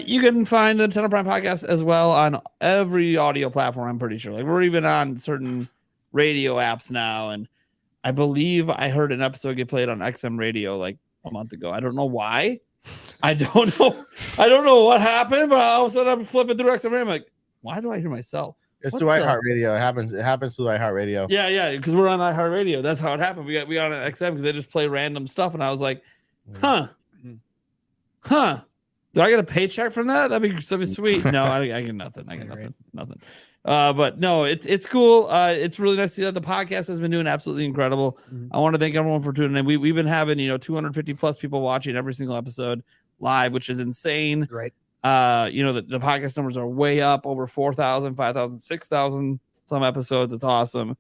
you can find the Channel Prime podcast as well on every audio platform. I'm pretty sure. Like we're even on certain radio apps now, and I believe I heard an episode get played on XM radio like a month ago. I don't know why. I don't know what happened, but all of a sudden I'm flipping through XM radio. I'm like, why do I hear myself? It's through iHeartRadio. It happens through iHeartRadio. Yeah, because we're on iHeartRadio. That's how it happened. We got on XM because they just play random stuff, and I was like, huh. Do I get a paycheck from that? That'd be sweet. No, I get nothing. Nothing. But no, it's cool. It's really nice to see that the podcast has been doing absolutely incredible. I want to thank everyone for tuning in. We've been having 250 plus people watching every single episode live, which is insane. Right. The podcast numbers are way up, over 4,000, 5,000, 6,000 some episodes. It's awesome.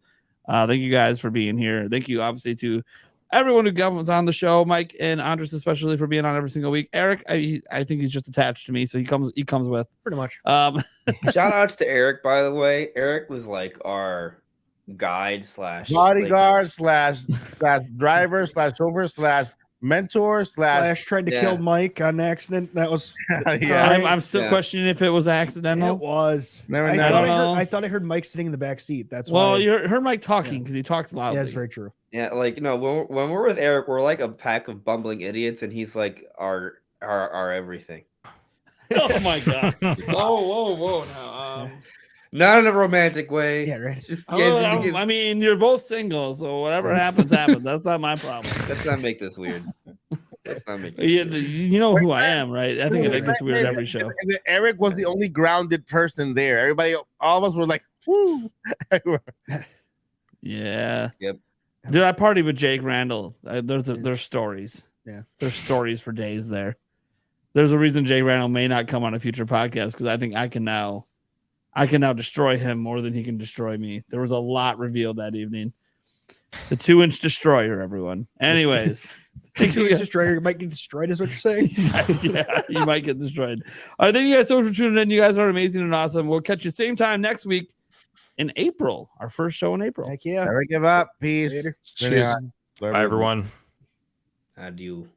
Thank you guys for being here. Thank you, obviously, to everyone who comes on the show, Mike and Andres especially for being on every single week. Eric, I think he's just attached to me, so he comes with pretty much. Shout outs to Eric, by the way. Eric was like our guide / bodyguard / driver / chauffeur / mentor / tried to kill Mike on accident. That was I'm still questioning if it was accidental. It was. I thought I heard Mike sitting in the back seat. That's why. You heard Mike talking because he talks loudly. Yeah, that's very true. Yeah, when we're with Eric, we're like a pack of bumbling idiots, and he's like our everything. Oh my god! Whoa! Now, not in a romantic way. Yeah, right. I mean, you're both single, so whatever happens. That's not my problem. Let's not make this weird. You know who I am, right? I think it gets weird every show. And Eric was the only grounded person there. Everybody, all of us were like, "Woo!" Yeah. Yep. Dude, I partied with Jake Randall. There's stories. Yeah. There's stories for days there. There's a reason Jake Randall may not come on a future podcast because I think I can now destroy him more than he can destroy me. There was a lot revealed that evening. The 2-inch destroyer, everyone. Anyways. The 2-inch destroyer might get destroyed, is what you're saying? Yeah, you might get destroyed. All right, thank you guys so much for tuning in. You guys are amazing and awesome. We'll catch you same time next week. In April, our first show in April. Heck yeah. Never give up. Peace. Cheers. Bye, everyone. Adieu.